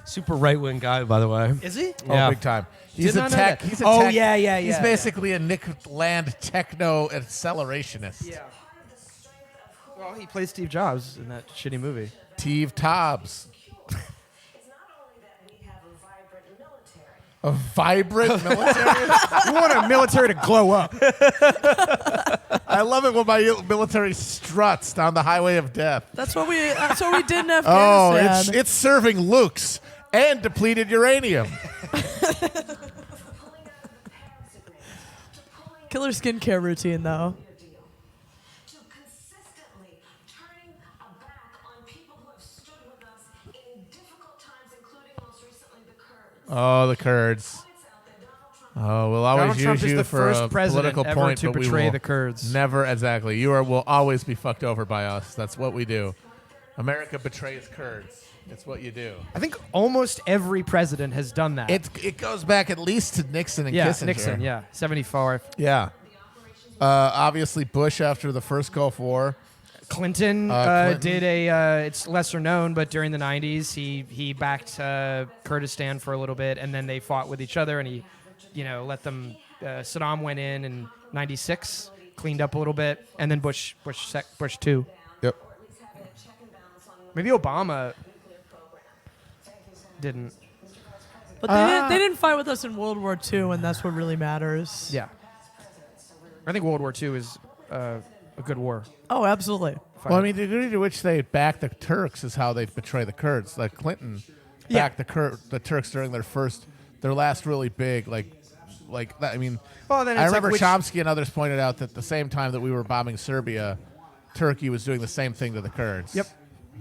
Super right-wing guy, by the way. Is he? Oh, Yeah. big time. He's Did a not know tech. that. He's a Oh, tech. yeah. He's basically a Nick Land techno accelerationist. Yeah. Well, he played Steve Jobs in that shitty movie. Steve Tobbs. A vibrant military? We want our military to glow up. I love it when my military struts down the highway of death. That's what we did in Oh, Afghanistan. it's serving Lukes and depleted uranium. Killer skincare routine, though. Oh, the Kurds. Oh, we'll always Donald Trump use is you the for first a president political ever point, to but we betray will the Kurds. never exactly. Will always be fucked over by us. That's what we do. America betrays Kurds. It's what you do. I think almost every president has done that. It goes back at least to Nixon and Kissinger. Nixon, 74. Yeah. Obviously, Bush after the first Gulf War. Clinton, Clinton. did a, it's lesser known, but during the 90s, he backed Kurdistan for a little bit, and then they fought with each other, and he, let them, Saddam went in 96, cleaned up a little bit, and then Bush 2. Yep. Maybe Obama didn't. But they didn't fight with us in World War II, and that's what really matters. Yeah. I think World War II is a good war. Oh, absolutely. Well, I mean, the degree to which they back the Turks is how they betray the Kurds. Like Clinton backed the Turks during their last really big, like that. I mean, Well, then I it's like remember which- Chomsky and others pointed out that the same time that we were bombing Serbia, Turkey was doing the same thing to the Kurds. Yep.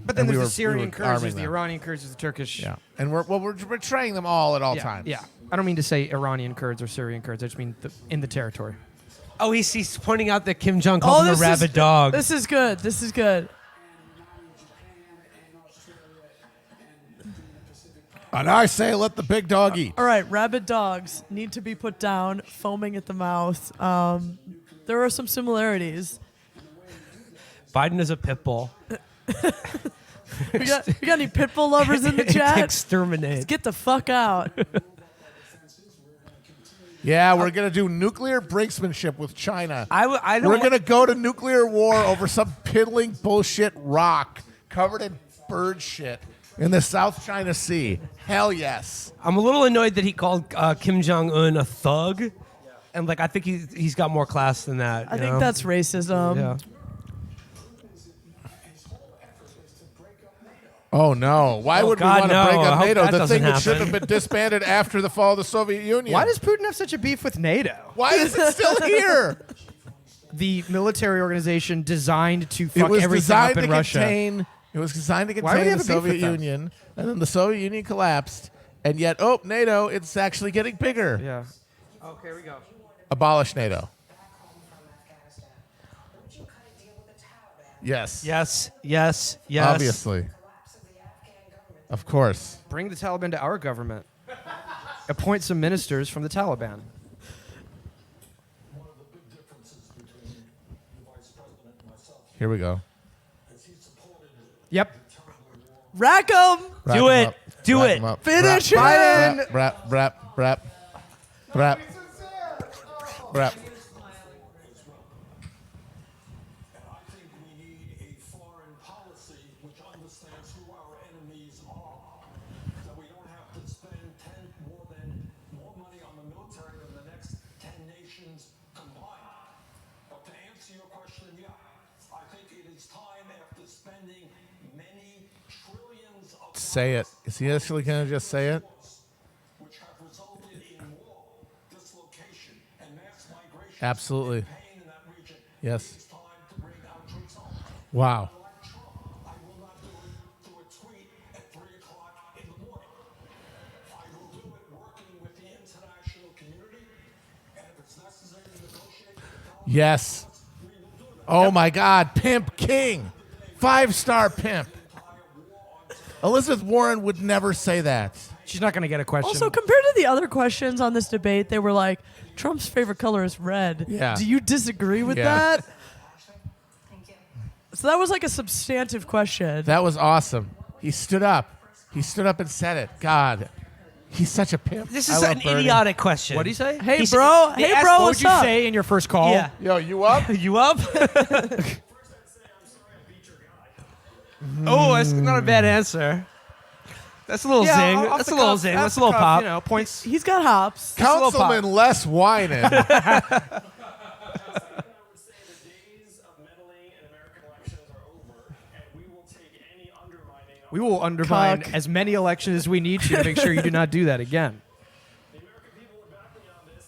But then And we there's were- the Syrian we were Kurds, arming there's the them. Iranian Kurds, there's the Turkish. Yeah, and we're betraying them all at all yeah, times. Yeah. I don't mean to say Iranian Kurds or Syrian Kurds. I just mean in the territory. Oh, he's pointing out that Kim Jong called him a rabid dog. This is good. This is good. And I say, let the big dog eat. All right, rabid dogs need to be put down, foaming at the mouth. There are some similarities. Biden is a pit bull. We got any pit bull lovers in the chat? Exterminate. Let's get the fuck out. Yeah, we're gonna do nuclear brinksmanship with China. I don't We're gonna go to nuclear war over some piddling bullshit rock covered in bird shit in the South China Sea. Hell yes. I'm a little annoyed that he called Kim Jong Un a thug, and I think he's got more class than that. I think that's racism. Yeah. Oh no! Why would God, we want to no. break I up hope NATO? that The doesn't thing that should happen. have been disbanded after the fall of the Soviet Union. Why does Putin have such a beef with NATO? Why is it still here? The military organization designed to It fuck was everything designed up in to Russia. contain. It was designed to Why would contain he the have a beef with Soviet them? Union, and then the Soviet Union collapsed. And yet, NATO! It's actually getting bigger. Yeah. Okay, here we go. Abolish NATO. Yes. Yes, yes, yes. Obviously. Of course. Bring the Taliban to our government. Appoint some ministers from the Taliban. Here we go. Yep. Rack 'em. Wrap Do 'em it. up. Do Wrap it. 'em up. Finish Wrap- it. Wrap. Wrap. Wrap. I think we need a foreign policy which understands who our enemies are. That we don't have to spend more money on the military than the next 10 nations combined. But to answer your question, yeah, I think it is time after spending many trillions of Say it. Is he actually going to just say it? which have resulted in war, dislocation, and mass migration. Absolutely. Pain in that region. Yes. It's time to bring our troops home. Wow. Like Trump, I will not do it through a tweet at 3 o'clock in the morning. I will do it working with the international community, and if it's necessary to negotiate with the Taliban, Yes. Oh my God. Pimp King. 5-star pimp. Elizabeth Warren would never say that. She's not going to get a question. Also, compared to the other questions on this debate, they were like, Trump's favorite color is red. Yeah. Do you disagree with Yeah. that? So that was like a substantive question. That was awesome. He stood up. He stood up and said it. God. He's such a pimp. This I is love an Bernie. idiotic question. What do you say? Hey, He's- bro. they Hey, asked- bro. what What's would you up? say in your first call? Yeah. Yo, you up? You up? First, I'd say I'm sorry I'm being Oh, that's not a bad answer. That's a little zing. That's a little zing. That's a little pop. You know, points. He's got hops. Councilman less whining. We will undermine Cock. as many elections as we need to make sure you do not do that again. The American people are backing me on this.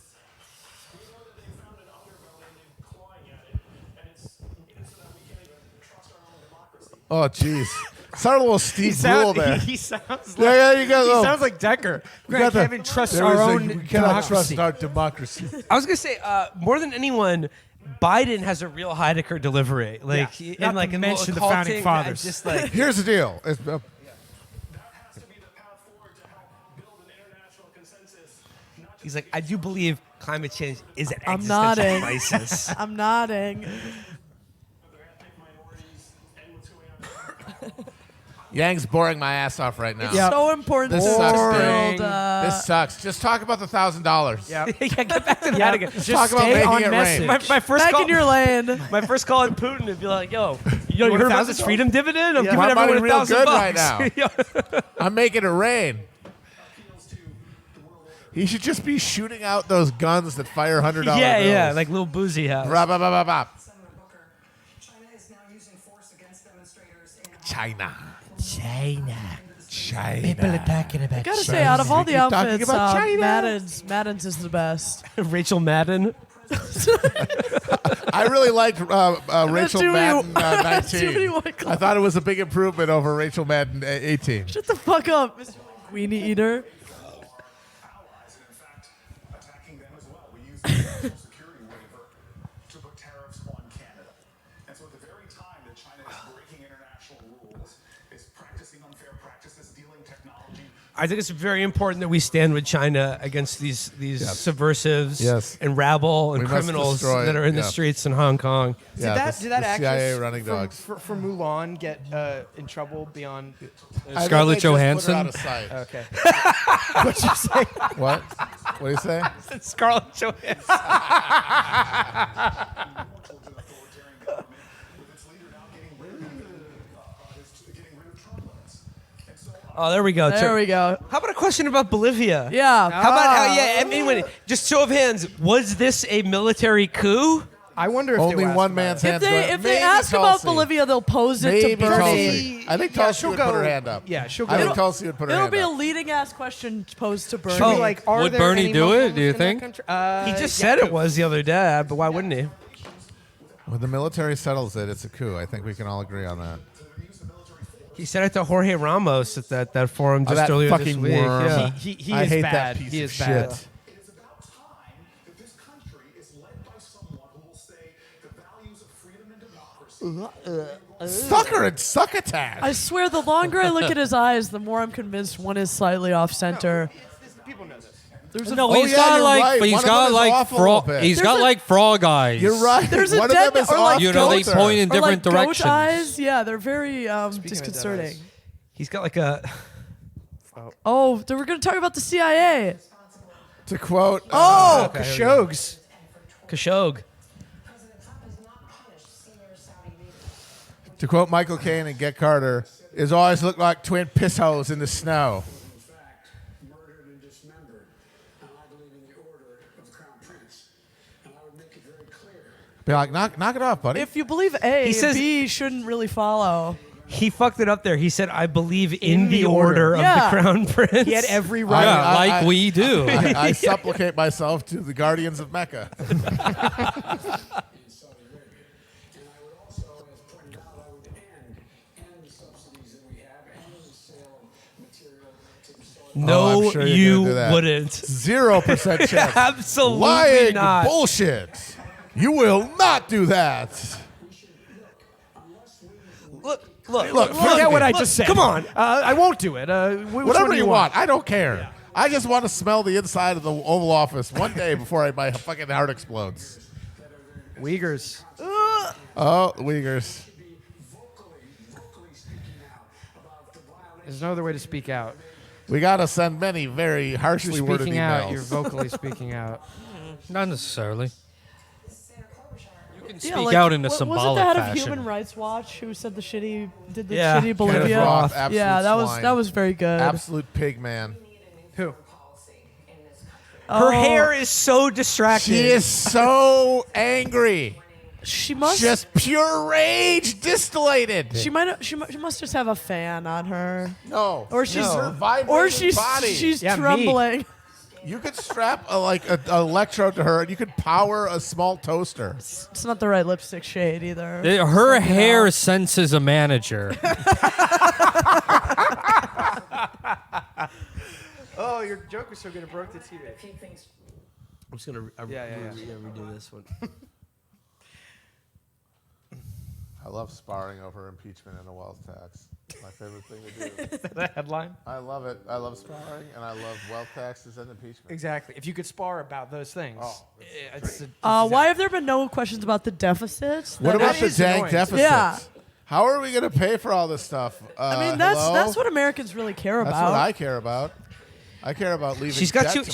We know that they found an underbelly and they're clawing at it, and it's so that we can't even trust our own democracy. Oh, jeez. Sounded a little Steve Brule there. He sounds like, Yeah, you got. he sounds like Decker. We got the- can't even trust there our was a- own we cannot democracy. trust our democracy. I was gonna say, more than anyone, Biden has a real Heidegger delivery. Like, Yeah. and Not like to a mention little the founding occulting, fathers. Just like Here's the deal. It's, That has to be the path forward to help build an international consensus. Not just he's like, I do believe climate change is an I'm existential nodding. crisis. I'm nodding. other ethnic minorities and what's going on. Yang's boring my ass off right now. It's so important This to sucks, build. This sucks. Just talk about the $1,000. Yeah. yeah, get back to Heidegger. Just talk about stay making on it rain. message. My first Back call, in your lane. my first call at Putin would be like, yo, you want heard about this $1,000? freedom dividend? I'm Yeah. giving My everyone money real good right $1,000 now. I'm making it rain. He should just be shooting out those guns that fire $100 yeah, bills. like little boozy house. Blah, blah, blah, blah, blah. Senator Booker, China is now using force against demonstrators in China. China. China. People are talking about I gotta say, out of all the Keep talking outfits, about China. Madden's is the best. Rachel Madden. I really liked Rachel too many- Madden too many 19. white I claws. thought it was a big improvement over Rachel Madden 18. Shut the fuck up, Mr. Weenie Eater. Allies, and in fact, attacking them as well. We use the national security waiver to put tariffs on Canada. And so at the very time that China is breaking international rules, is practicing unfair practices, stealing technology, I think it's very important that we stand with China against these subversives Yes. and rabble and We must criminals destroy that are in the yeah. streets in Hong Kong. Did Yeah, that, the- did that the actress CIA running from, dogs. For Mulan get in trouble beyond? I think Scarlett they just put her Johansson? out of sight. Okay. What'd you say? What? What do you say? Scarlett Johansson. authoritarian government with its leader now getting rid of Trump limits. And so Oh, there we go. There we go. How about a question about Bolivia? Yeah. How about, anyway, just show of hands, was this a military coup? I wonder if Only they will one ask man's about hands. If they Maybe ask about Tulsi. Bolivia, they'll pose it Maybe to Bernie. Tulsi. I think Tulsi she'll would put her go- hand up. yeah, she'll I go- think Tulsi would put her It'll hand be a up. leading ass question posed to Bernie. Should we, like, are Would there Bernie any do it, Muslims do you in that think? country? He just said it was the other day, but why wouldn't he? When the military settles it, it's a coup. I think we can all agree on that. He said it to Jorge Ramos at that forum just that earlier this fucking week. worm. Yeah. He I is hate bad. that piece he of is bad. shit. it is about time that this country is led by someone who will say the values of freedom and democracy. Sucker and succotash. I swear, the longer I look at his eyes, the more I'm convinced one is slightly off center. People know this. There's a No, Oh, he's yeah, got you're like right. he's One of got them is like off a little bit. he's There's got a- like frog eyes. You're right. There's a One of dead- them is or like off You know, they kilter. point in or different like directions. goat eyes. Yeah, they're very dead disconcerting. eyes. He's got like a. Oh, we're gonna talk about the CIA. To quote, Oh, Okay, here we go. Khashoggs. Khashogg. President Trump has not punished senior Saudi leaders. to quote Michael Caine and Get Carter, is always look like twin piss holes in the snow. in fact, murdered and dismembered. And I believe in the order of the Crown Prince. And I would make it very clear. Be like, knock it off, buddy. if you believe A, He says- B shouldn't really follow. He fucked it up there. He said, "I believe in the order of Yeah. the Crown Prince." He had every right. Yeah, like I- we do. I supplicate myself to the guardians of Mecca. in Saudi Arabia. And I would also, as pointed out, I would end the subsidies that we have and the sale of material to the Saudi No, I'm sure you're you gonna do that. wouldn't. 0% chance. Absolutely Lying not. bullshit. You will not do that. Look, Forget what I just said. Come on. I won't do it. Whatever you want. I don't care. I just want to smell the inside of the Oval Office one day before my fucking heart explodes. Uyghurs. Oh, Uyghurs. vocally speaking out about the violation. There's no other way to speak out. We got to send many very You're harshly worded speaking out. emails. You're vocally speaking out. Not necessarily. Senator Klobuchar. You can speak out in a wasn't symbolic the head of fashion. Human Rights Watch who said the shitty Yeah. shitty Bolivia? Roth, absolute Yeah, swine. that was very good. Absolute pig man. Who? Oh, Her hair is so distracting. She is so angry. She must Just pure rage distillated. She must just have a fan on her, No. or she's her vibrating or she's body. she's Yeah, me. trembling. You could strap an electrode to her, and you could power a small toaster. It's not the right lipstick shade either. Her hair senses a manager. Oh, your joke was so good it broke the TV. I'm just gonna redo this one. I love sparring over impeachment and a wealth tax. My favorite thing to do. Is that a headline? I love it. I love sparring, and I love wealth taxes and impeachment. Exactly. If you could spar about those things. Why have there been no questions about the deficits? What about the dang annoying. deficits? Yeah. How are we going to pay for all this stuff? I mean, that's hello? what Americans really care That's about. what I care about. I care about leaving. She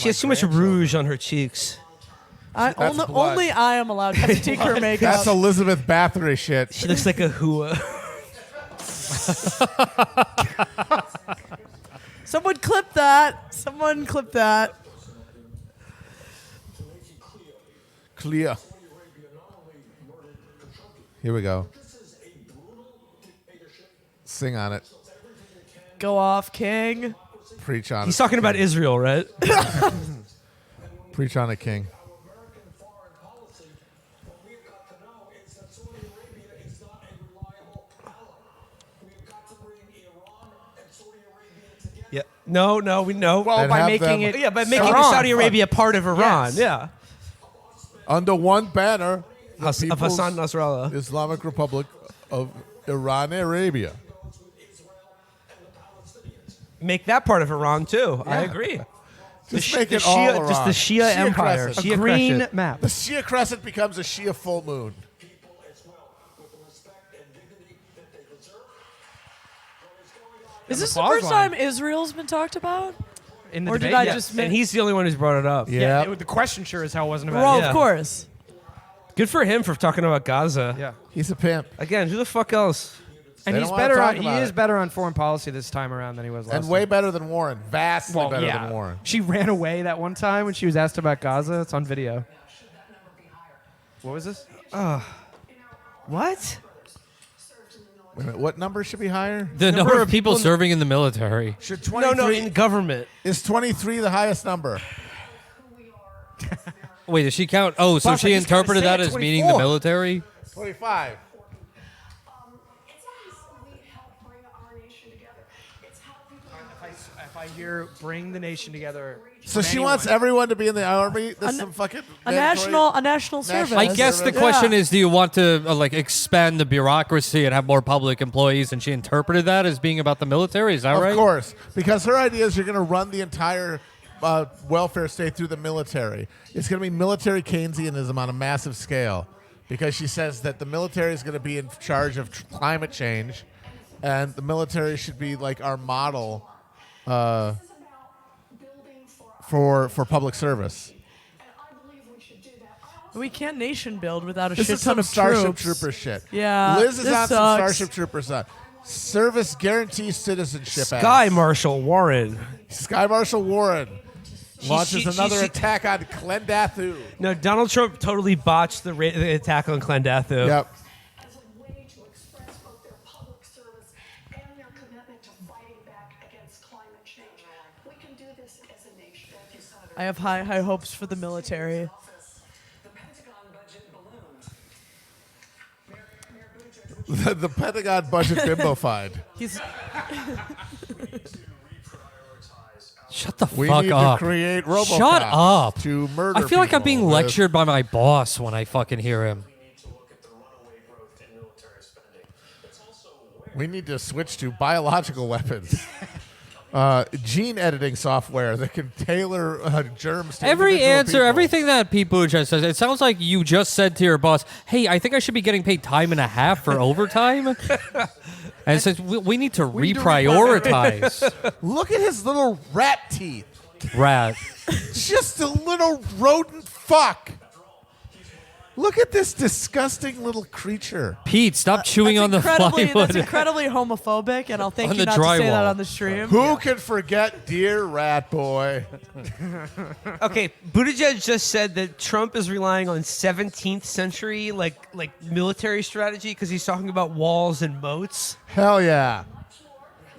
has too much rouge on her cheeks. Only I am allowed to take her makeup. That's Elizabeth Bathory shit. She looks like a hua. Someone clip that. Someone clip that. Clear. Here we go. Sing on it. Go off, King. Preach on He's it. talking about Israel, right? Preach on it, King. Yeah. No, we know. Well, And by have making them- it. Yeah, by making Iran. Saudi Arabia part of Iran. Yes. Yeah. Under one banner, the Of People's Hassan Nasrallah. Islamic Republic of Iran, Arabia. Make that part of Iran too. I agree. Just make the it all Shia, Iran. just the Shia Empire. Crescent. Shia Green Crescent. map. The Shia Crescent becomes a Shia full moon. Is this the applause first line. time Israel's been talked about? In the Or did debate, I yes. just And he's the only one who's brought it up. Yeah. The question sure as hell wasn't about Well, it. Yeah. of course. Good for him for talking about Gaza. Yeah. He's a pimp. Again, who the fuck else? And They he's don't wanna better. talk He about is it. better on foreign policy this time around than he was last And time. way better than Warren. Vastly Well, better yeah. than Warren. She ran away that one time when she was asked about Gaza. It's on video. What was this? What? Wait a minute, what number should be higher? The number of people serving in the military. Should 23 No, in government. is 23 the highest number? Wait, does she count? Oh, so Boss, I she just gotta interpreted say that it, as meaning the 24. military? 25. If I hear "bring the nation together," So from she anyone- wants everyone to be in the army? This is some fucking A mandatory- national service. I guess the Yeah. question is, do you want to like expand the bureaucracy and have more public employees? And she interpreted that as being about the military. Is that right? Of course, because her idea is you're going to run the entire welfare state through the military. It's going to be military Keynesianism on a massive scale, because she says that the military is going to be in charge of climate change, and the military should be like our model for public service. We can't nation build without a This shit is ton some of Starship troops. Trooper shit. Yeah, Liz is this on some sucks. Starship Troopers. Service guarantees citizenship. Sky ads. Marshal Warren. Sky Marshal Warren launches she- another she- attack on Clendathu. No, Donald Trump totally botched the attack on Clendathu. Yep. as a way to express both their public service and their commitment to fighting back against climate change. We can do this as a nation. Thank you, Senator. I have high hopes for the military. The Pentagon budget ballooned. The Pentagon budget bimbofied. He's Shut the We fuck need up. to create RoboCop Shut up. to murder I feel like I'm people being with- lectured by my boss when I fucking hear him. We need to switch to biological weapons. Gene editing software that can tailor germs to Every individual answer, people. everything that Pete Buttigieg says, it sounds like you just said to your boss, "Hey, I think I should be getting paid time and a half for overtime." And it says we need to reprioritize. Look at his little rat teeth. Rat. Just a little rodent fuck. Look at this disgusting little creature. Pete, stop chewing on the plywood. That's incredibly homophobic, and I'll thank On you the not to say that drywall. on the stream. Who can forget Dear Rat Boy? Okay, Buttigieg just said that Trump is relying on 17th century like military strategy because he's talking about walls and moats. Hell yeah.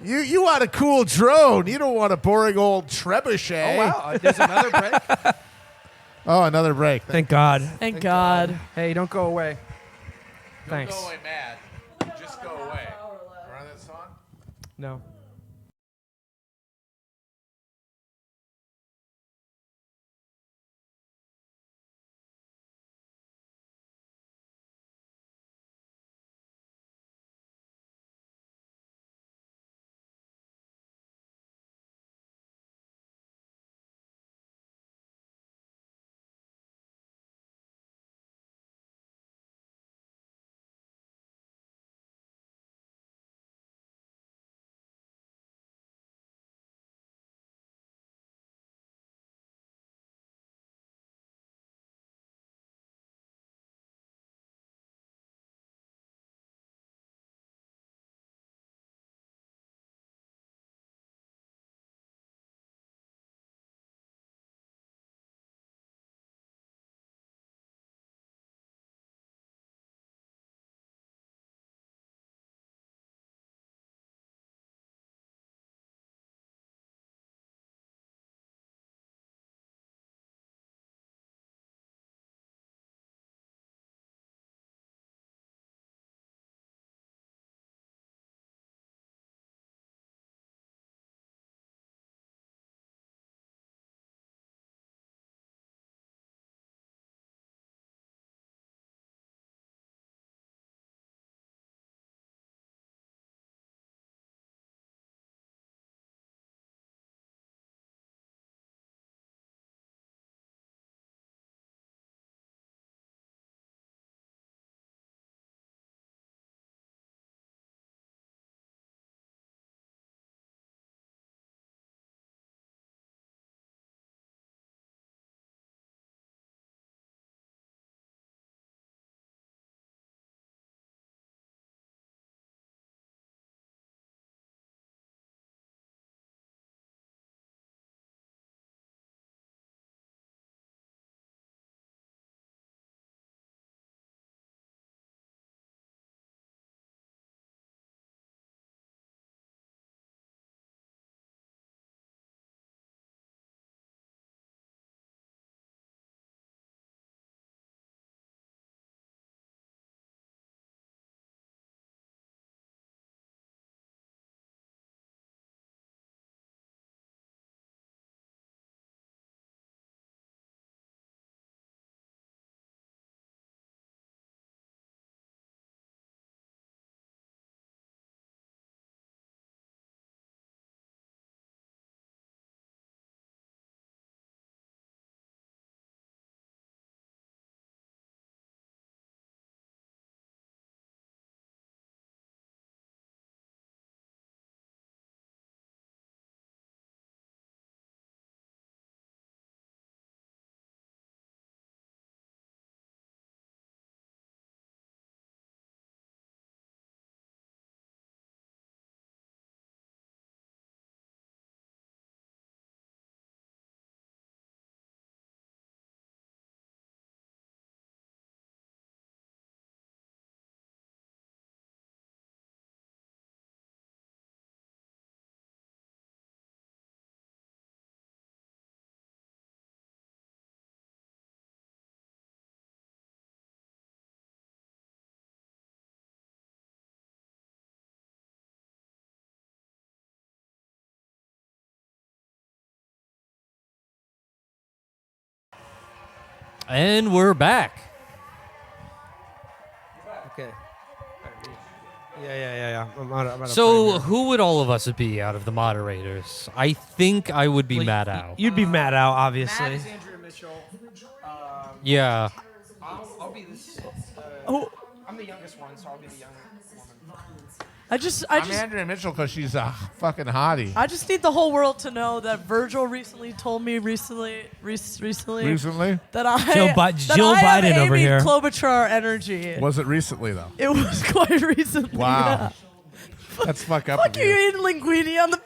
You want a cool drone. You don't want a boring old trebuchet. Oh wow, there's another break. Oh, another break. Thank God. Thank God. Hey, don't go away. Thanks. Don't go away mad. Just go away. Remember that song? No. And we're back. Okay. Yeah. I'm out of So, frame here. who would all of us be out of the moderators? I think I would be Matt Al. You'd be Matt Al, obviously. Matt is Andrea Mitchell. Yeah. I'll be this. Oh. I'm the youngest one, so I'll be the young woman. I'm Andrea Mitchell because she's a fucking hottie. I just need the whole world to know that Virgil recently told me recently that I Jill have Biden over Amy here. Klobuchar energy. Was it recently though? It was quite recently. Wow. Yeah. That's fuck up. Fuck you eating linguine on the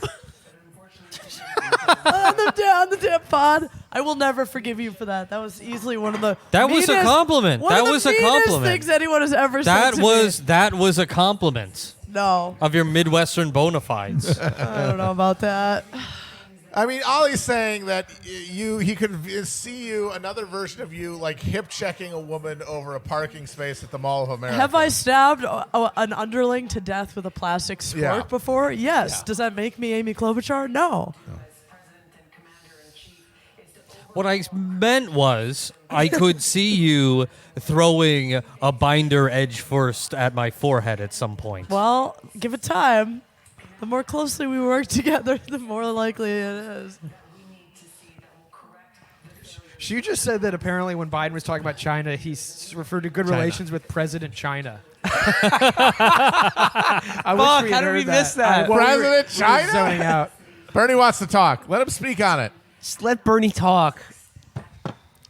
on the damn pod. I will never forgive you for that. That was easily one of the That was a compliment. One That of the was a meanest compliment. things anyone has ever said to me. That was a compliment No, of your Midwestern bona fides. I don't know about that. I mean, Ollie's saying that he could see you, another version of you, like hip checking a woman over a parking space at the Mall of America. Have I stabbed an underling to death with a plastic spork before? Yes. Yeah. Does that make me Amy Klobuchar? No. What I meant was I could see you throwing a binder edge first at my forehead at some point. Well, give it time. The more closely we work together, the more likely it is. She just said that apparently when Biden was talking about China, he referred to good relations with President China. I wish we how had did heard we miss that? President China? Zoning out. Bernie wants to talk. Let him speak on it. Just let Bernie talk.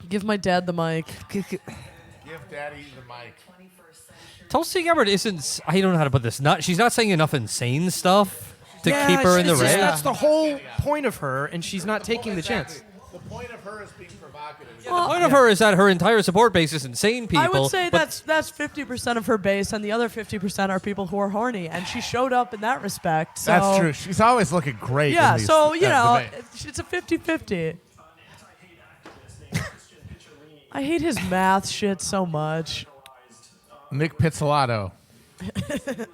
Give my dad the mic. Give Daddy the mic. Tulsi Gabbard isn't. I don't know how to put this. She's not saying enough insane stuff to keep her in the race. That's the whole point of her, and she's not taking the chance. The point of her is being provocative. The point of her is that her entire support base is insane people. I would say that's 50% of her base, and the other 50% are people who are horny, and she showed up in that respect. So. That's true. She's always looking great. Yeah, in these, so, you know, debates. it's a 50-50. I hate his math shit so much. Nick Pizzolatto,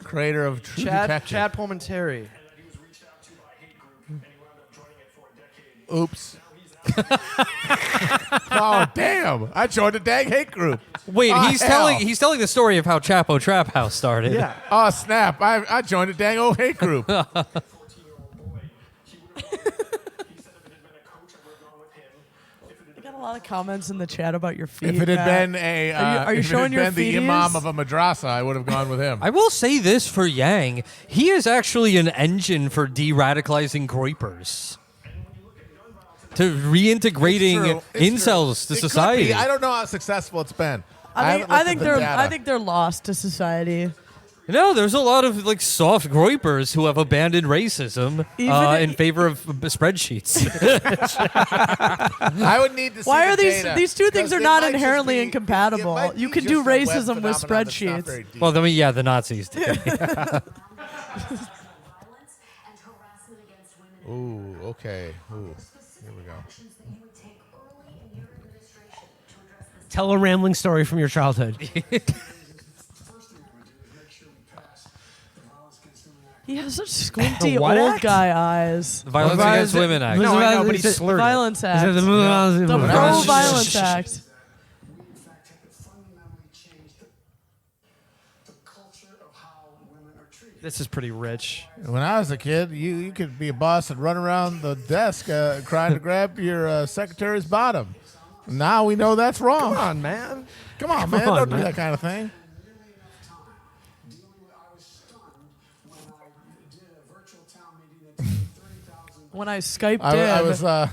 creator of True Detective. Chad Palminteri. Oops. Oh damn! I joined a dang hate group. Wait, he's hell. telling the story of how Chapo Trap House started. Yeah. Oh snap! I joined a dang old hate group. I got a lot of comments in the chat about your feet. If it had Matt. been a, are you if showing it your had been the feeties? imam of a madrasa, I would have gone with him. I will say this for Yang. He is actually an engine for de-radicalizing groypers. To reintegrating incels to It could society. be. I don't know how successful it's been. I think they're lost to society. No, there's a lot of like soft groypers who have abandoned racism in favor of spreadsheets. I would need to see Why the are data, these two things because are it not might just inherently be- incompatible? it might You be can just do a web racism with phenomenon that's not spreadsheets. very deep. Well, I mean, yeah, the Nazis did. Ooh, okay. Ooh, here we go. Tell a rambling story from your childhood. He has such squinty what old act? guy eyes. The Violence Against Women Act. No, I know, but he The slurred it. violence act. The The pro-violence act. This is pretty rich. When I was a kid, you could be a boss and run around the desk trying to grab your secretary's bottom. Now we know that's wrong. Come on, man. Come on, man. Don't do that kind of thing. When I Skyped I in. was. I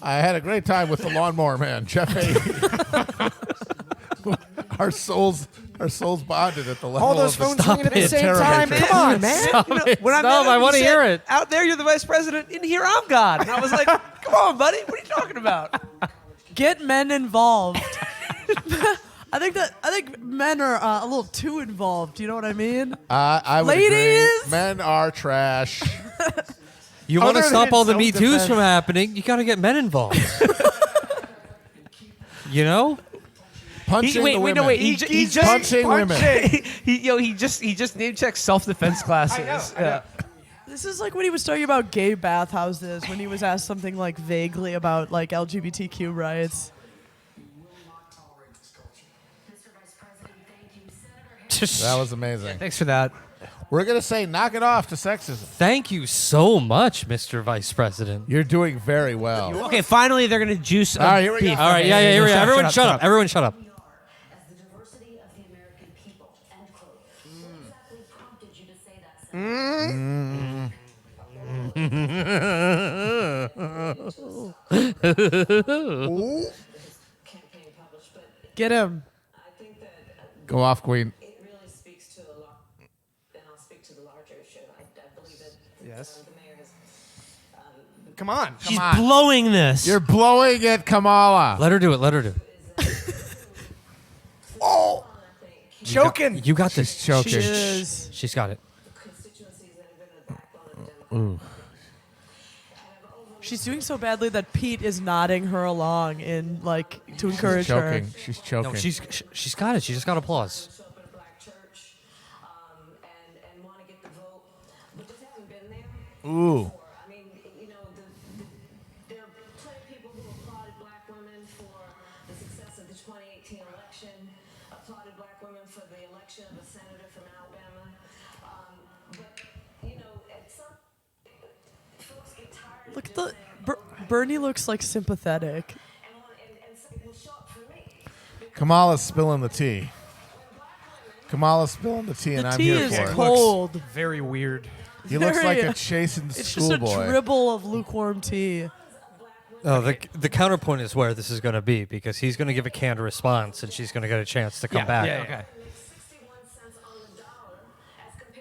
had a great time with the lawnmower man, Jeff A. Our souls bonded at the level All those of the phones ringing at the same terrible time. picture. Come on, man. When I'm Stop, I want to hear it. Out there, you're the vice president. In here, I'm God. And I was like, come on, buddy. What are you talking about? Get men involved. I think men are a little too involved. You know what I mean? I would Ladies? agree. Men are trash. You want to Other stop than all the Me Too's self-defense. from happening, you got to get men involved. You know? Punching the women. He just punching women. he just name checked self-defense classes. Yeah. This is like when he was talking about gay bathhouses, when he was asked something like vaguely about like LGBTQ rights. That was amazing. Thanks for that. We're going to say knock it off to sexism. Thank you so much, Mr. Vice President. You're doing very well. Okay, finally they're gonna juice. All right, here we go. beef. All right, Okay, yeah, here we go. shut Everyone up, shut up. Everyone shut up. As the diversity of the American people, end quote. What exactly prompted you to say that Get him. Go off, Queen. It really speaks to a lot, and I'll speak to the larger issue. I believe that Yes. the mayor has. Come on. She's blowing this. You're blowing it, Kamala. Let her do it. Let her do it. Oh, Choking. You got this. she's choking. She is. She's got it. Constituencies that have been the backbone of the Democratic She's doing so badly that Pete is nodding her along in like to encourage her. Choking. She's choking. No, she's got it. She just got applause. show up at a black church and want to get the vote, but just haven't been there. Ooh. I mean, you know, there are plenty of people who applauded black women for the success of the 2018 election, applauded black women for the election of a senator from Alabama. But, you know, at some folks get tired of Look at just the saying, Bernie looks like sympathetic. and some will show up for me. Kamala's spilling the tea. Kamala's spilling the tea, and The I'm tea here is for it. cold. Very weird. He looks like Very- a chastened It's just a schoolboy. dribble of lukewarm tea. Oh, the counterpoint is where this is going to be because he's going to give a canned response and she's going to get a chance to come back. Yeah. Okay.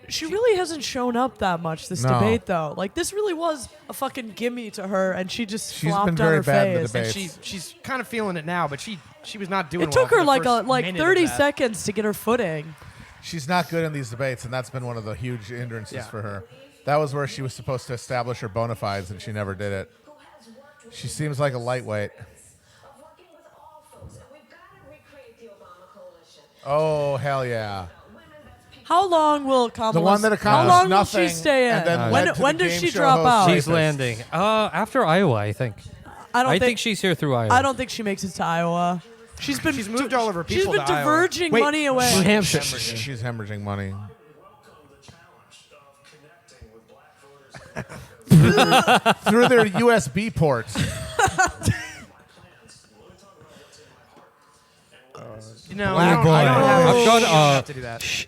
She really hasn't shown up that much this No. debate, though. Like, this really was a fucking gimme to her, and she just She's flopped been on very her bad in the face. debate. And she's kind of feeling it now, but she was not doing. It well took for her the like first 30 minute of that. seconds to get her footing. She's not good in these debates, and that's been one of the huge hindrances Yeah. for her. That was where she was supposed to establish her bona fides, and she never did it. She seems like a lightweight. Of working with all folks, and we've got to recreate the Obama coalition. Oh, hell yeah. How long will Kamala? The one that How accomplished long nothing will she stay in? and then when led to when the does game she show drop host out? She's rapist. landing after Iowa, I think. I think she's here through Iowa. I don't think she makes it to Iowa. She's moved all of her She's people been to Iowa. diverging Wait, money away. New Hampshire. She's hemorrhaging money. Through their USB ports. No, Black I boy. don't have, I've got, you don't have to do that.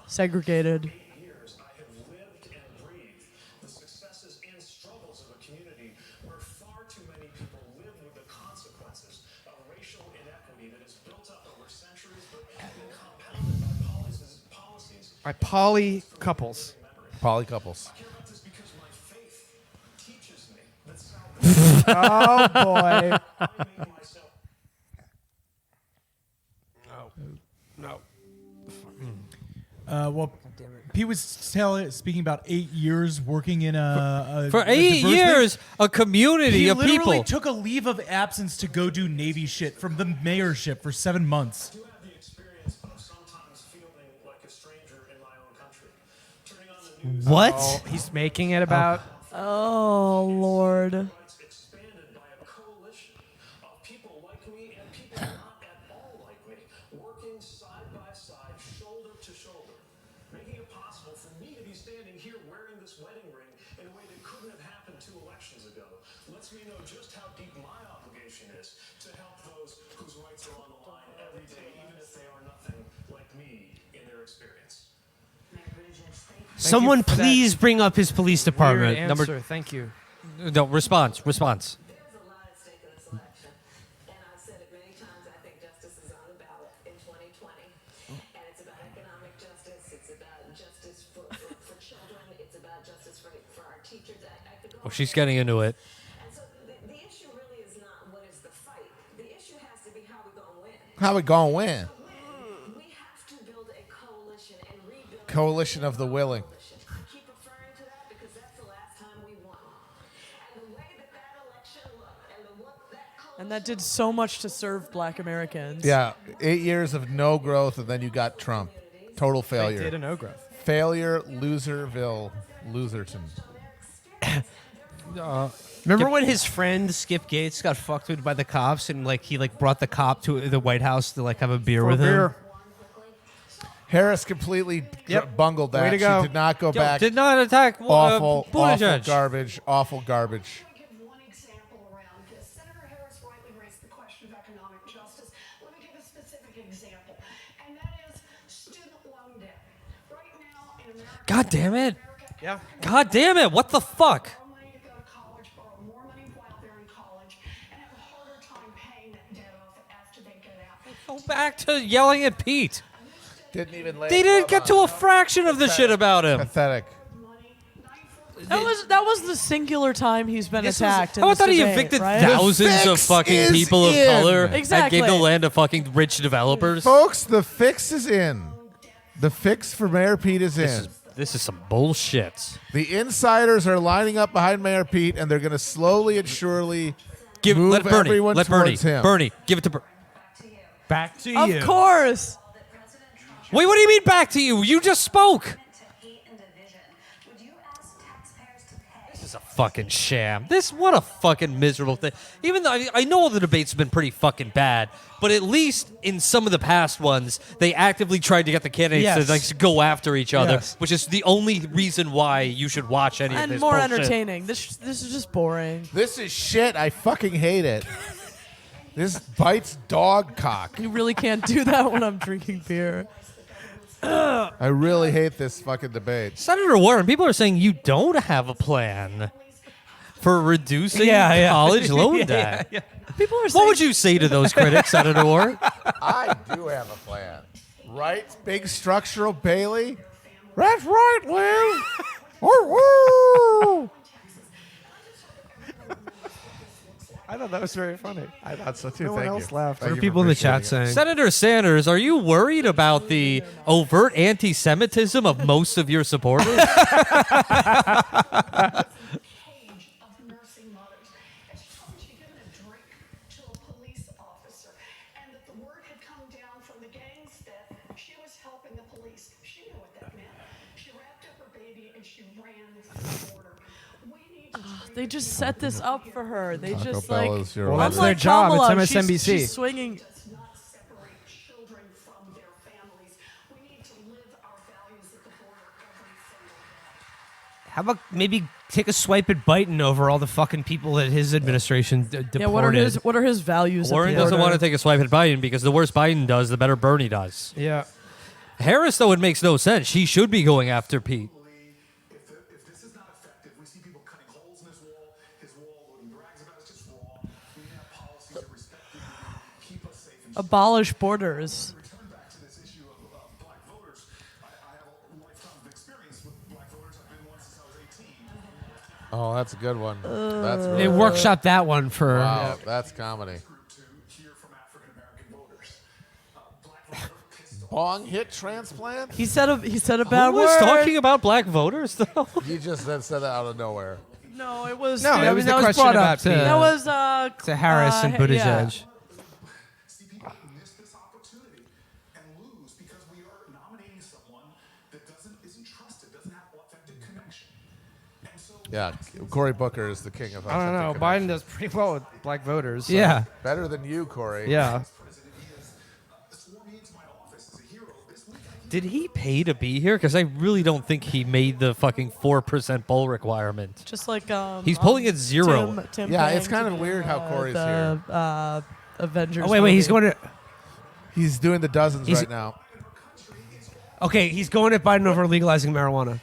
Segregated. years, I have lived and breathed the successes and struggles of a community where far too many people live with the consequences of racial inequity that is built up over centuries but been compounded by policies. By poly couples. Poly couples. I care about this because my faith teaches me that salvation Oh boy. I made myself. Well, Pete was speaking about 8 years working in a For a 8 diverse thing. years, a community He of literally people. took a leave of absence to go do Navy shit from the mayorship for 7 months. I do have the experience of sometimes feeling like a stranger in my own country. Turning on the news. What? He's making it about. Oh Lord. Rights expanded by a coalition of people like me and people not at all like me, working side by side, shoulder to shoulder, making it possible for me to be standing here wearing this wedding ring in a way that couldn't have happened 2 elections ago. Lets me know just how deep my obligation is to help those whose rights are on the line every day, even if they are nothing like me in their experience. Someone for that please bring up his police Weird department. answer. Thank you. No, response. There's a lot at stake in this election, and I've said it many times. I think justice is on the ballot in 2020, and it's about economic justice. It's about justice for children. It's about justice for our teachers. I could go Well, she's getting into it. And so the issue really is not what is the fight. The issue has to be how we gonna win. How we gonna win? We have to build a coalition and rebuild. Coalition of the willing. I keep referring to that because that's the last time we won. And the way that election looked and what that And that did so much to serve Black Americans. Yeah, 8 years of no growth, and then you got Trump. Total failure. Data no growth. Failure, Loserville, Loserton. Remember when his friend Skip Gates got fucked with by the cops and like he like brought the cop to the White House to like have a beer with him? Harris completely Yep. bungled that. Way to go. She did not go Yo, back. did not attack awful, awful Buttigieg. garbage. Awful garbage. Let me give one example around this. Senator Harris rightly raised the question of economic justice. Let me give a specific example, and that is student loan debt. God damn it. Yeah. God damn it. What the fuck? More money to go to college, borrow more money while they're in college, and have a harder time paying that debt off after they get out. Go back to yelling at Pete. Didn't even lay They a didn't glove get on. to a fraction of the shit about him. Pathetic. That was the singular time he's been attacked. How in about that this he debate, evicted right? thousands of fix fucking is people of in. color Exactly. and gave the land to fucking rich developers? Folks, the fix is in. The fix for Mayor Pete is in. This is some bullshit. The insiders are lining up behind Mayor Pete, and they're going to slowly and surely move Let Bernie. everyone Let Bernie. towards him. Bernie, give it to Bernie. Back to you. Of course. Wait, what do you mean back to you? You just spoke. This is a fucking sham. What a fucking miserable thing. Even though I know the debates have been pretty fucking bad, but at least in some of the past ones, they actively tried to get the candidates to like go after each other, which is the only reason why you should watch any of And this more bullshit. entertaining. This is just boring. This is shit. I fucking hate it. This bites dog cock. You really can't do that when I'm drinking beer. I really hate this fucking debate. Senator Warren, people are saying you don't have a plan for reducing college loan debt. People are saying, What would you say to those critics, Senator Warren? I do have a plan. Right? Big structural Bailey? That's right, Liz. Woo! I thought that was very funny. I thought so too. No one Thank else you. laughed. Thank There are you people for in the chat appreciating saying. Senator Sanders, are you worried about the overt anti-Semitism of most of your supporters? Page of nursing mothers. And she told me she'd given a drink to a police officer, and that the word had come down from the gangs that she was helping the police. She knew what that meant. She wrapped up her baby and she ran to the border. We need to they just set this up for her. They Taco just Bell like. is your Well, that's right. their job. It's Kamala, MSNBC. She's swinging. does not separate children from their families. We need to live our values at the border every single day. How about maybe take a swipe at Biden over all the fucking people that his administration deported? Yeah, what are his values? at Warren the doesn't border? want to take a swipe at Biden because the worse Biden does, the better Bernie does. Yeah. Harris, though, it makes no sense. She should be going after Pete. If this is not effective, we see people cutting holes in his wall loading brags about it's just wrong. We need to have policies that respect dignity, keep us safe and Abolish borders. return back to this issue of black voters. I have a lifetime of experience with black voters. I've been one since I was 18. Oh, that's a good one. That's They really workshopped that one for. wow. That's comedy. Group to hear from African American voters. Black voters are pissed off. Bong hit transplant? He said a bad Who word. was talking about black voters, though? He just then said that out of nowhere. No, it was. No, dude, it was the that question brought about up the- that was to Harris and Buttigieg. yeah. See people who miss this opportunity and lose because we are nominating someone that isn't trusted, doesn't have authentic connection. And so Yeah, Cory Booker is the king of I don't know. authentic Biden connection. does pretty well with black voters. so- Yeah. Better than you, Corey. Yeah. president is swore me into my office as a hero. This week I Did he pay to be here? Because I really don't think he made the fucking 4% poll requirement. Just like He's polling at 0. Tim Yeah, Payne it's kind to of do, weird how Corey's the, here. Avengers. Oh wait, he's movie. going to. He's doing the dozens He's- right now. Okay, he's going at Biden over legalizing marijuana.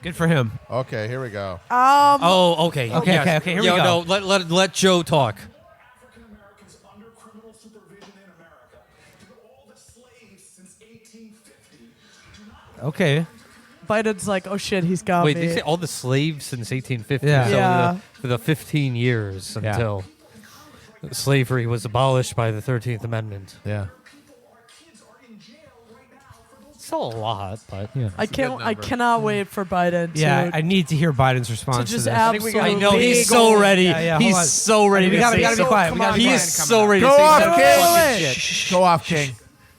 Good for him. Okay, here we go. Oh, okay. Okay, Yes. okay, here we Yo, go. No, let Joe talk. African Americans under criminal supervision in America. All the slaves since 1850 do not Okay. Biden's like, oh shit, he's got Wait, me. they say all the slaves since 1850. Yeah. So Yeah. for the 15 years Yeah. until slavery was abolished by the 13th Amendment. Yeah. It's still a lot, but yeah. I can't. good I number. cannot wait for Biden to. Yeah, I need to hear Biden's response to just this. absolutely. I know he's big so old- ready. Yeah, hold on. He's so ready. We to gotta say be some- quiet. We gotta be He quiet. is so ready Go to say off, some King. fucking shit. Go off, King.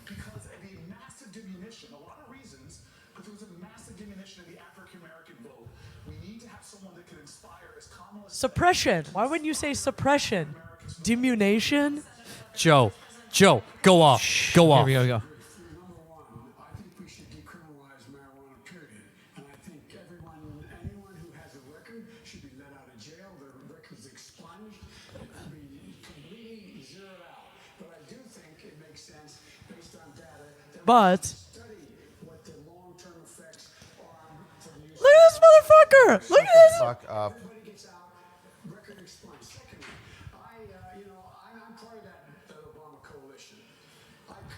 because of a massive diminution, a lot of reasons, but there was a massive diminution in the African American vote. We need to have someone that can inspire, as Kamala said, Suppression. Why wouldn't you say suppression? Diminution. Joe, go off. Go Here off. we go. Number one, I think we should decriminalize marijuana, period. And I think anyone who has a record should be let out of jail. Their record's expunged. It could be completely zeroed out. But I do think it makes sense, based on data, that But study what motherfucker. Look at this. Fuck up. Everybody gets out, record explains. Secondly, I'm part of that Obama coalition.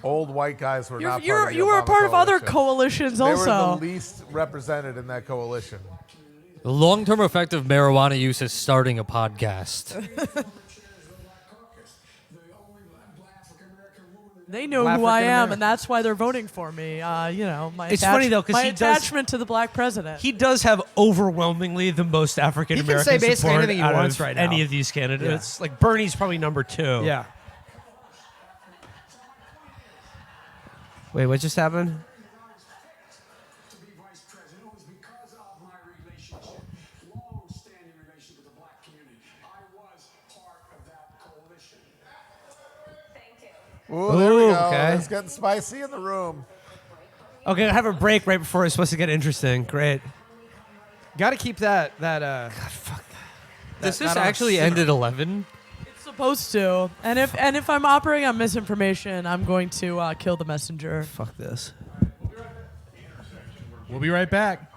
Old white guys were not part of the You were a Obama part of other coalition. coalitions They were also. the least represented in that coalition. The long-term effect of marijuana use is starting a podcast. They know who I am, and that's why they're voting for me. My It's funny, though, 'cause my he does- attachment to the black president. He does have overwhelmingly the most African He American can say basically support anything he out wants of right now. any of these candidates. Like Bernie's probably number 2. Yeah. Wait, what just happened? To be vice president was because of my relationship, long-standing relationship with the black community. I was part of that coalition. Thank you. Ooh, there we Ooh, go. okay. It's getting spicy in the room. Okay, I have a break right before it's supposed to get interesting. Great. Got to keep that. Does this that on actually simmer. end at 11? It's supposed to. And if I'm operating on misinformation, I'm going to kill the messenger. Fuck this. We'll be right back.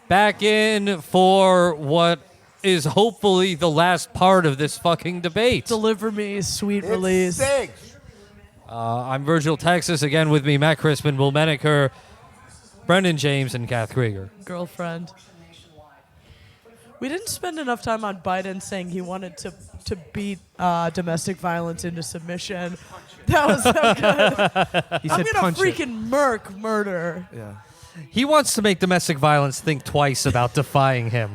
back in for what is hopefully the last part of this fucking debate. Deliver me, sweet release. I'm Virgil Texas, again with me, Matt Crispin, Will Menaker, Brendan James, and Kath Krieger. Girlfriend. We didn't spend enough time on Biden saying he wanted to beat domestic violence into submission. That was so good. He I'm said gonna punch it. freaking murder. Yeah. He wants to make domestic violence think twice about defying him.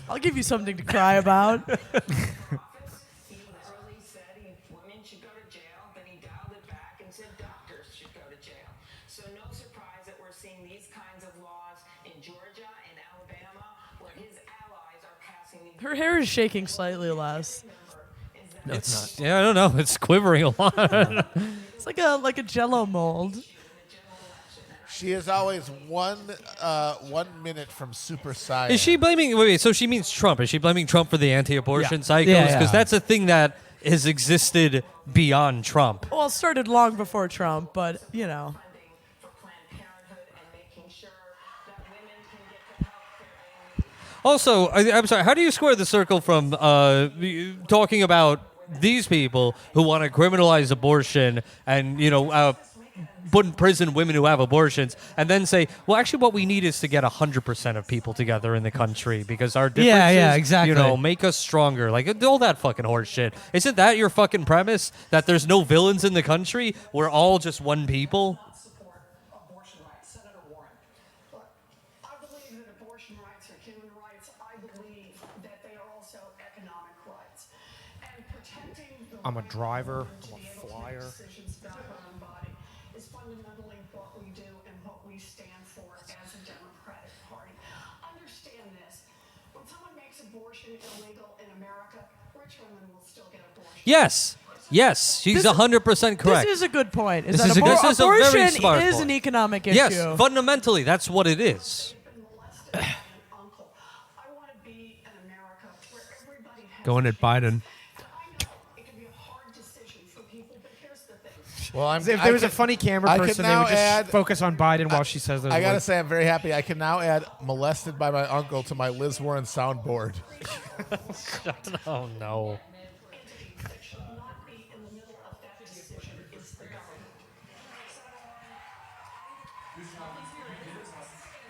I'll give you something to cry about. He early said women should go to jail, then he dialed it back and said doctors should go to jail. So no surprise that we're seeing these kinds of laws in Georgia and Alabama, where his allies are passing these. Her hair is shaking slightly less. No, it's not. Yeah, I don't know. It's quivering a lot. It's like a Jello mold. She is always 1 minute from super saiyan. Is she blaming? Wait, so she means Trump? Is she blaming Trump for the anti-abortion Yeah. psychos? Yeah, Because yeah. that's a thing that has existed beyond Trump. Well, it started long before Trump, but you know. For Planned Parenthood and making sure that women can get the health care they need. Also, I'm sorry. How do you square the circle from talking about these people who want to criminalize abortion and put in prison women who have abortions, and then say, well, actually, what we need is to get 100% of people together in the country because our differences, Yeah, exactly. make us stronger. Like all that fucking horse shit. Isn't that your fucking premise? That there's no villains in the country? We're all just one people? Support abortion rights. Senator Warren. Look, I believe that abortion rights are human rights. I believe that they are also economic rights. And protecting the I'm a right driver. of a woman to I'm a be able to make flyer. decisions about her own body is fundamentally what we do and what we stand for as a Democratic Party. Understand this. When someone makes abortion illegal in America, rich women will still get abortions. Yes, she's 100% correct. This is a good point. This is a very abortion smart is point. an economic issue. Yes, fundamentally, that's what it is. Been molested by an uncle. I want to be an America where everybody has Going a at Biden. chance. I know it can be a hard decision for people, but here's the thing. Well, If there was a funny camera I person, can they now would just add- focus on Biden while she says those I gotta words. say, I'm very happy. I can now add "molested by my uncle" to my Liz Warren soundboard. Oh, no. Entity that should not be in the middle of that decision is the government.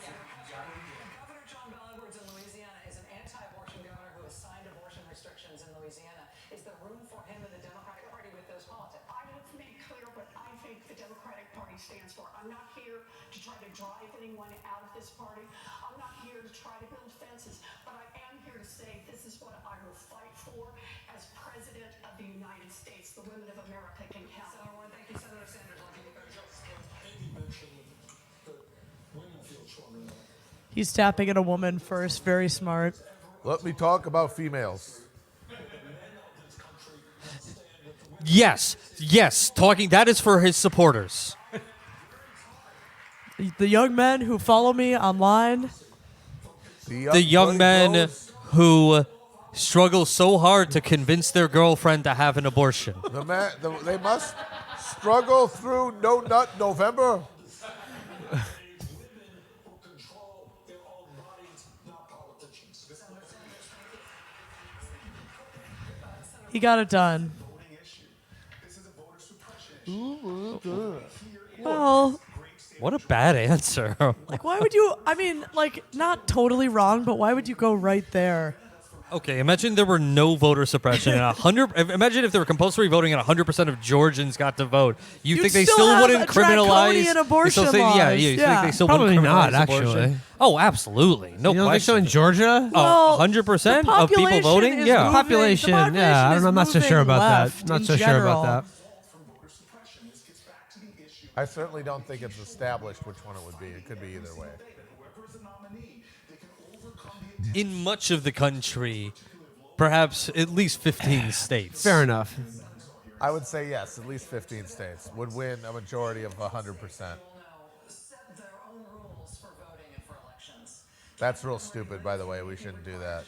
Governor John Bel Edwards in Louisiana is an anti-abortion governor who has signed abortion restrictions in Louisiana. Is there room for him in the Democratic Party with those politics? I have made clear what I think the Democratic Party stands for. I'm not here to try to drive anyone out of this party. I'm not here to try to build fences, but I am here to say this is what I will fight for as President of the United States. The women of America can count. Senator Warren, thank you, Senator Sanders. I'll give you back. Andy mentioned that women feel stronger now. He's tapping at a woman first. Very smart. Let me talk about females. Yes, talking, that is for his supporters. The young men who follow me online. The young men who struggle so hard to convince their girlfriend to have an abortion. They must struggle through No Nut November. He got it done. Well, What a bad answer. like, why would you? I mean, like, not totally wrong, but why would you go right there? Okay, imagine there were no voter suppression and 100. Imagine if there were compulsory voting and 100% of Georgians got to vote. You You'd think they still still have wouldn't a draconian criminalize? You abortion still think, yeah, laws. you Yeah. think they still Probably wouldn't criminalize not, abortion? actually. Oh, absolutely, no You don't think so question. in Georgia? Well, 100% the of people population voting. is Yeah, moving- Population, the population yeah, is I'm not so sure moving about left that. Not in so sure general. about that. I certainly don't think it's established which one it would be. It could be either way. in much of the country, perhaps at least 15 states. Fair enough. I would say yes, at least 15 states would win a majority of 100%. Set their own rules for voting and for elections. That's real stupid, by the way. We shouldn't do that.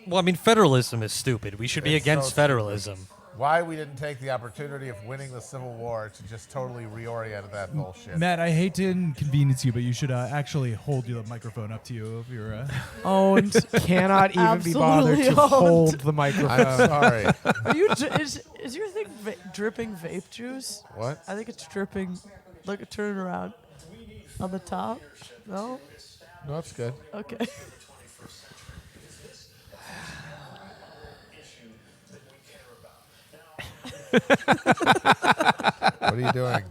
Well, I mean, federalism is stupid. We should be It's against so federalism. why we didn't take the opportunity of winning the Civil War to just totally reorient that bullshit. Matt, I hate to inconvenience you, but you should actually hold the microphone up to you if you're. Owned. Cannot even be bothered Absolutely to owned. hold the microphone. I'm sorry. Are you? Is your thing dripping vape juice? What? I think it's dripping. Look, turn it around. On the top? No. No, that's good. Okay. What are you doing?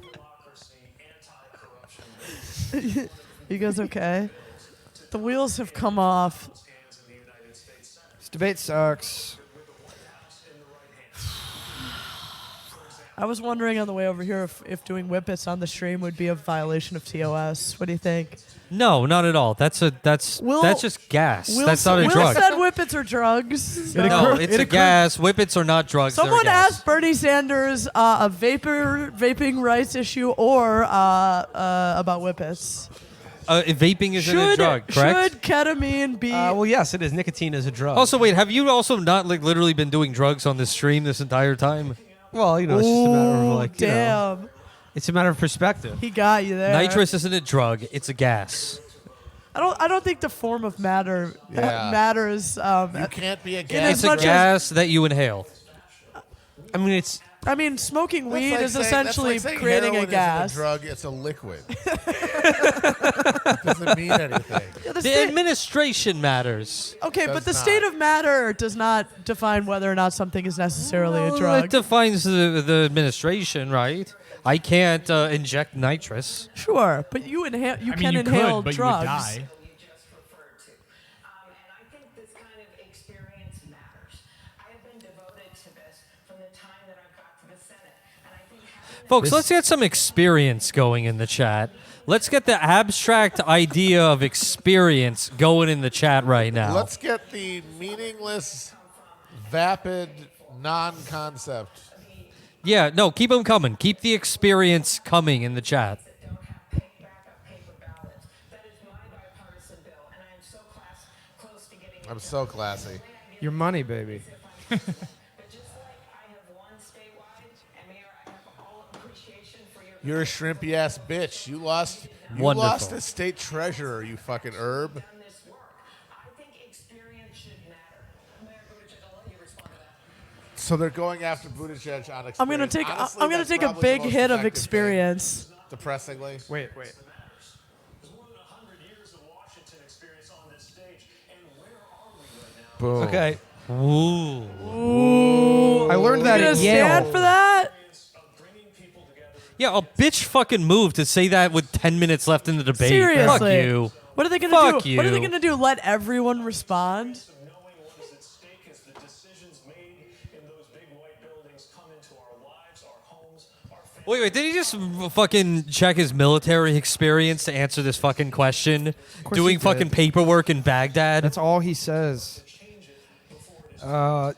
You guys okay? The wheels have come off. This debate sucks. I was wondering on the way over here if doing whippets on the stream would be a violation of TOS. What do you think? No, not at all. That's just gas. That's not a Will drug. said whippets are drugs. So. No, it's a gas. Whippets are not drugs. they're Someone gas. asked Bernie Sanders a vaping rights issue or about whippets. Vaping isn't a drug, correct? Should ketamine be? Well, yes, it is. Nicotine is a drug. Also, wait, have you also not literally been doing drugs on this stream this entire time? Well, it's just a matter of like, damn. It's a matter of perspective. He got you there. Nitrous isn't a drug; it's a gas. I don't think the form of matter matters. You can't be a gas. It's a gas that you inhale. I mean, it's. I mean, smoking weed like is saying- essentially that's like saying creating a heroin gas. Isn't a drug, it's a liquid. It doesn't mean anything. Yeah, The administration matters. Okay, but Does the not. state of matter does not define whether or not something is necessarily a drug. It defines the administration, right? I can't inject nitrous. Sure, but you inhale. You I can mean, you inhale could, but drugs. you would die. you just referred to. And I think this kind of experience matters. I have been devoted to this from the time that I've got to the Senate. And I think having Folks, let's get some experience going in the chat. Let's get the abstract idea of experience going in the chat right now. Let's get the meaningless, vapid non-concept. Yeah, no, keep them coming. Keep the experience coming in the chat. don't have backup paper ballots. That is my bipartisan bill, and I am so close to getting it I'm so classy. Your money, baby. But just like I have one statewide, and Mayor, I have all appreciation for your You're a shrimpy ass bitch. You lost Wonderful. a state treasurer, you fucking herb. done this work. I think experience should matter. Mayor Buttigieg, I'll let you respond to that. So they're going after Buttigieg on experience. I'm gonna take. Honestly, I'm gonna that's take a probably big the most hit of effective experience. thing, depressingly. Wait. There's more than 100 years of Washington experience on this stage, and where are we right now? Boom. Okay. Ooh. I learned that You gonna at Yale. stand for that? Of bringing people together. Yeah, a bitch fucking move to say that with 10 minutes left in the debate. Seriously. Fuck you. What are they gonna Fuck do? What are they you. gonna do? Let everyone respond? Knowing what is at stake as the decisions made in those big white buildings come into our lives, our homes, our families. Wait, did he just fucking check his military experience to answer this fucking question? Doing he fucking did. paperwork in Baghdad? That's all he says.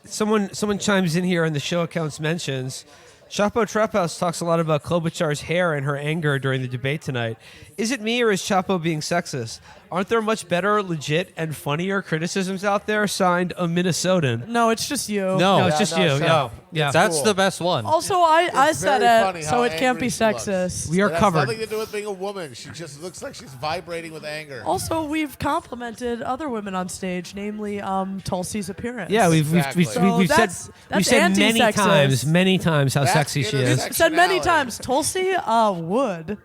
Someone chimes in here, and the show accounts mentions Chapo Trap House talks a lot about Klobuchar's hair and her anger during the debate tonight. Is it me or is Chapo being sexist? Aren't there much better, legit, and funnier criticisms out there? Signed, a Minnesotan. No, it's just you. No, it's just no, you. shut Yeah, up. yeah. That's Cool. the best one. Also, I said very funny it, how so it can't be angry she looks. sexist. We are It has covered. nothing to do with being a woman. She just looks like she's vibrating with anger. Also, we've complimented other women on stage, namely Tulsi's appearance. Yeah, we've Exactly. said So we've that's said many anti-sexist. times how That's sexy she is. intersex- said many Intersectionality. times. Tulsi would.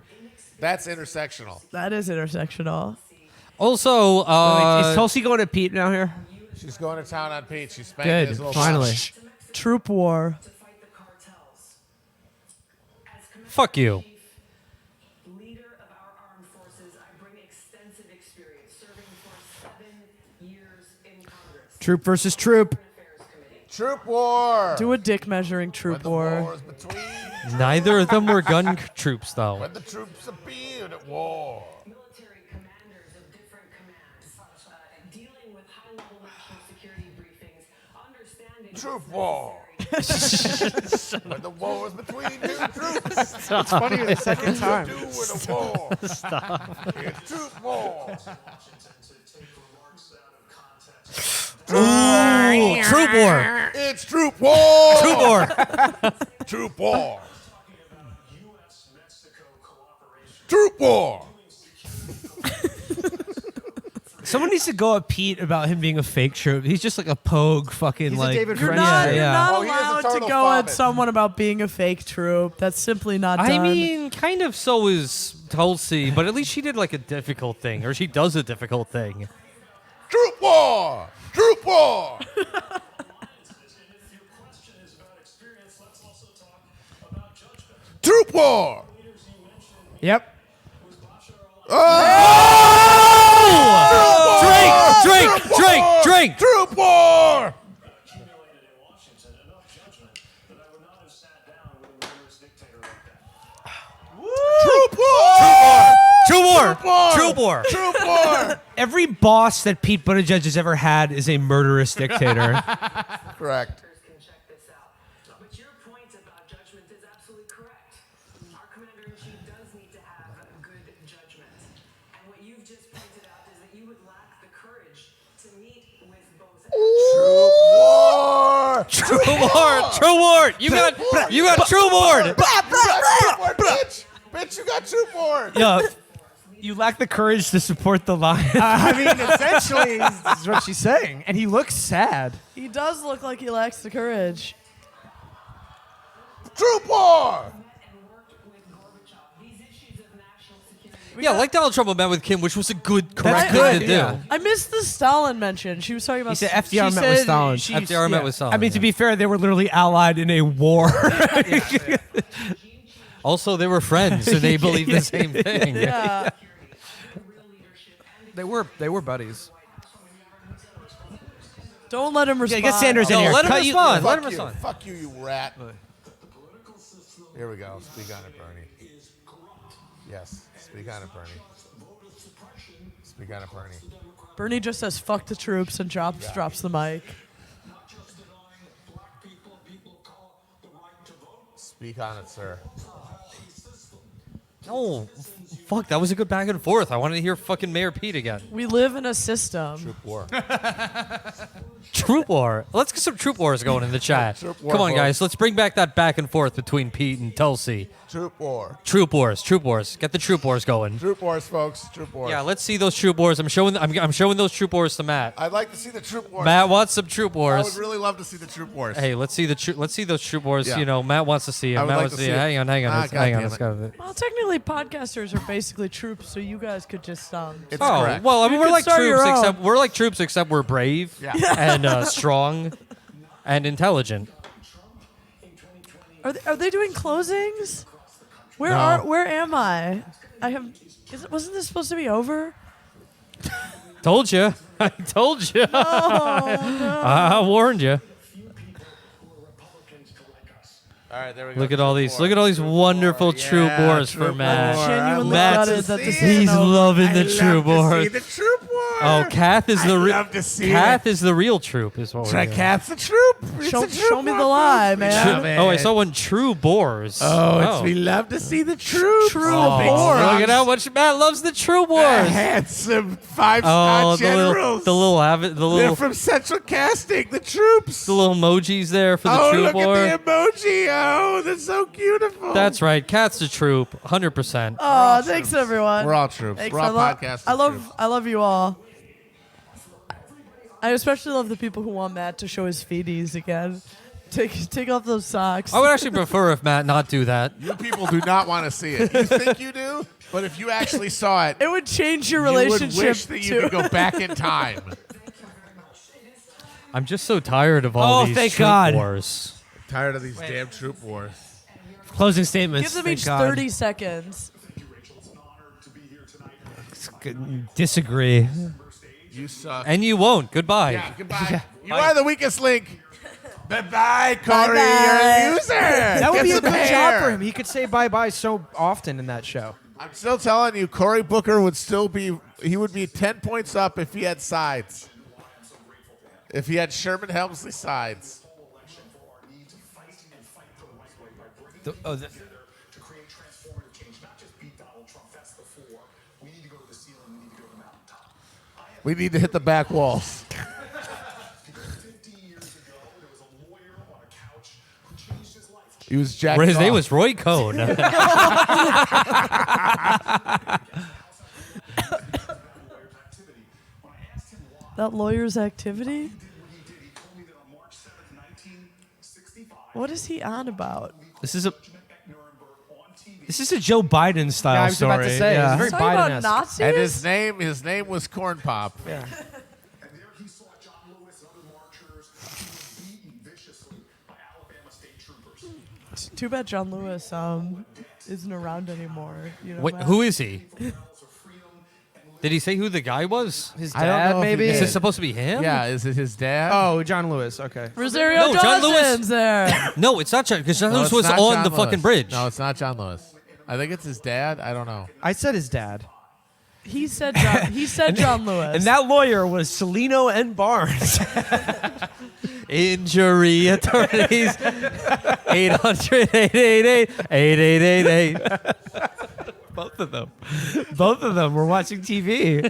That's intersectional. That is intersectional. Also, Is Tulsi going to Pete now here? She's going to town on Pete. She's spanking Good, his little finally. Troop war. To fight the cartels. As Commander fuck you. Leader of our armed forces, I bring extensive experience serving for 7 years in Congress. Troop versus troop. Affairs Committee. Troop war. Do a dick measuring When troop the war. war is between. Neither of them were gun troops, though. When the troops appeared at war. Military commanders of different commands, dealing with high-level national security briefings, understanding Troop what's war. necessary. When the war was between two troops. It's funnier the second time. Do with a war. It's troop war. Ooh, troop war. It's troop war. Troop war. Troop war. Troop war. Someone needs to go at Pete about him being a fake troop. He's just like a pogue fucking He's a like. David You're French not, guy. you're not Oh, he is a allowed to total go at vomit. someone about being a fake troop. That's simply not done. I mean, kind of so is Tulsi, but at least she did like a difficult thing, or she does a difficult thing. Troop war. Troop war. Troop war. Yep. Drink. Troop war. Troop war. Troop war. Troop war. Every boss that Pete Buttigieg has ever had is a murderous dictator. Correct. Can check this out. But your point about judgment is absolutely correct. Our commander-in-chief does need to have good judgment. And what you've just pointed out is that you would lack the courage to meet with both. Troop war. True ward. You got true ward. Bitch, you got troop war. Yeah. You lack the courage to support the line. I mean, essentially, this is what she's saying. And he looks sad. He does look like he lacks the courage. Troop war. Yeah, like Donald Trump met with Kim, which was a good, correct good, thing to do. yeah. I missed the Stalin mention. She was talking about. He said FDR she met with said Stalin. she- FDR met yeah. with Stalin. I mean, to be fair, they were literally allied in a war. Also, they were friends, and they believed the same thing. Yeah. They were buddies. Don't let him respond. get Sanders in No, here. let him Cut you- respond. Let Fuck him you. respond. Fuck you, you rat. Here we go. Speak on it, Bernie. Yes. Speak on it, Bernie. Speak on it, Bernie. Bernie just says "fuck the troops" and drops the mic. Speak on it, sir. No, fuck, that was a good back and forth. I wanted to hear fucking Mayor Pete again. We live in a system. Troop war. Troop war. Let's get some troop wars going in the chat. Troop war, Come on, folks. guys. Let's bring back that back and forth between Pete and Tulsi. Troop war. Troop wars. Troop wars. Get the troop wars going. Troop wars, folks. Troop wars. Yeah, let's see those troop wars. I'm showing those troop wars to Matt. I'd like to see the troop wars. Matt wants some troop I wars. would really love to see the troop wars. Hey, let's see those troop wars. Yeah. You know, Matt wants to see it. I would Matt like wants to to see see it. it. Hang on. Ah, Hang on. goddamn Let's it. go. Well, technically, podcasters are basically troops, so you guys could just It's Oh, correct. well, I mean, You we're could like start troops, your own. except we're brave Yeah. and strong and intelligent. Are they doing closings? Where am I? Wasn't this supposed to be over? Told you. I told you. I warned you. All right, there we go. Look at all these. Look at all these wonderful troop wars for troop Matt. war. Genuinely Matt's- gutted that this He's isn't over. loving the troop wars. the troop war. Oh, Kath is the love to see Kath is the real troop. Is what we're doing. Kath's the troop. It's Show, a troop show me war, the lie, folks. We man. love it. Oh, I saw one. True boars. We love to see the troops. True Oh, boars. look at how much Matt loves the troop wars. Handsome five-star Oh, generals. the little They're little from Central Casting. The troops. the little emojis there for the Oh, troop look war. at the emoji. Oh, that's so beautiful. That's right. Cat's the troop. 100%. Oh, thanks everyone. We're all troops. Thanks. We're all I podcasters. I love you all. I especially love the people who want Matt to show his feeties again. Take off those socks. I would actually prefer if Matt not do that. You people do not want to see it. You think you do, but if you actually saw it, It would change your you would relationship. wish that you could go back in time. I'm just so tired of all Oh, these thank troop God. wars. Tired of these damn troop wars. Closing statements. Give them thank each God. 30 seconds. Disagree. You suck. And you won't. Goodbye. Yeah, goodbye. You are the weakest link. Bye-bye, Corey. Bye-bye. You're a loser. That would Get be a some good hair. job for him. He could say bye-bye so often in that show. I'm still telling you, Cory Booker would still be, he would be 10 points up if he had sides. If he had Sherman Helmsley sides. to create transformative change, not just beat Donald Trump. That's the four. We need to go to the ceiling. We need to go to the mountaintop. We need to hit the back walls. 50 years ago, there was a lawyer He was Jack. His name was Roy Cohn. That lawyer's activity? What is he on about? This is a Joe Biden style Yeah, I was story. about to say, Yeah. it's very Talking about Biden-esque. Nazis? And his name was Corn Pop. Yeah. And there he saw John Lewis and other marchers who were beaten viciously by Alabama state troopers. It's too bad John Lewis isn't around anymore. You know, Wait, Matt? who is he? Did he say who the guy was? His I don't know dad, if he maybe? did. Is it supposed to be him? Yeah, is it his dad? Oh, John Lewis. Okay. Rosario No, John Lewis- Dawson's there. No, it's not John, because John No, Lewis it's was not on John the Lewis. fucking bridge. No, it's not John Lewis. I think it's his dad. I don't know. I said his dad. He said John Lewis. And that lawyer was Celino and Barnes. Injury attorneys. 800-888-8888. Both of them. Both of them were watching TV.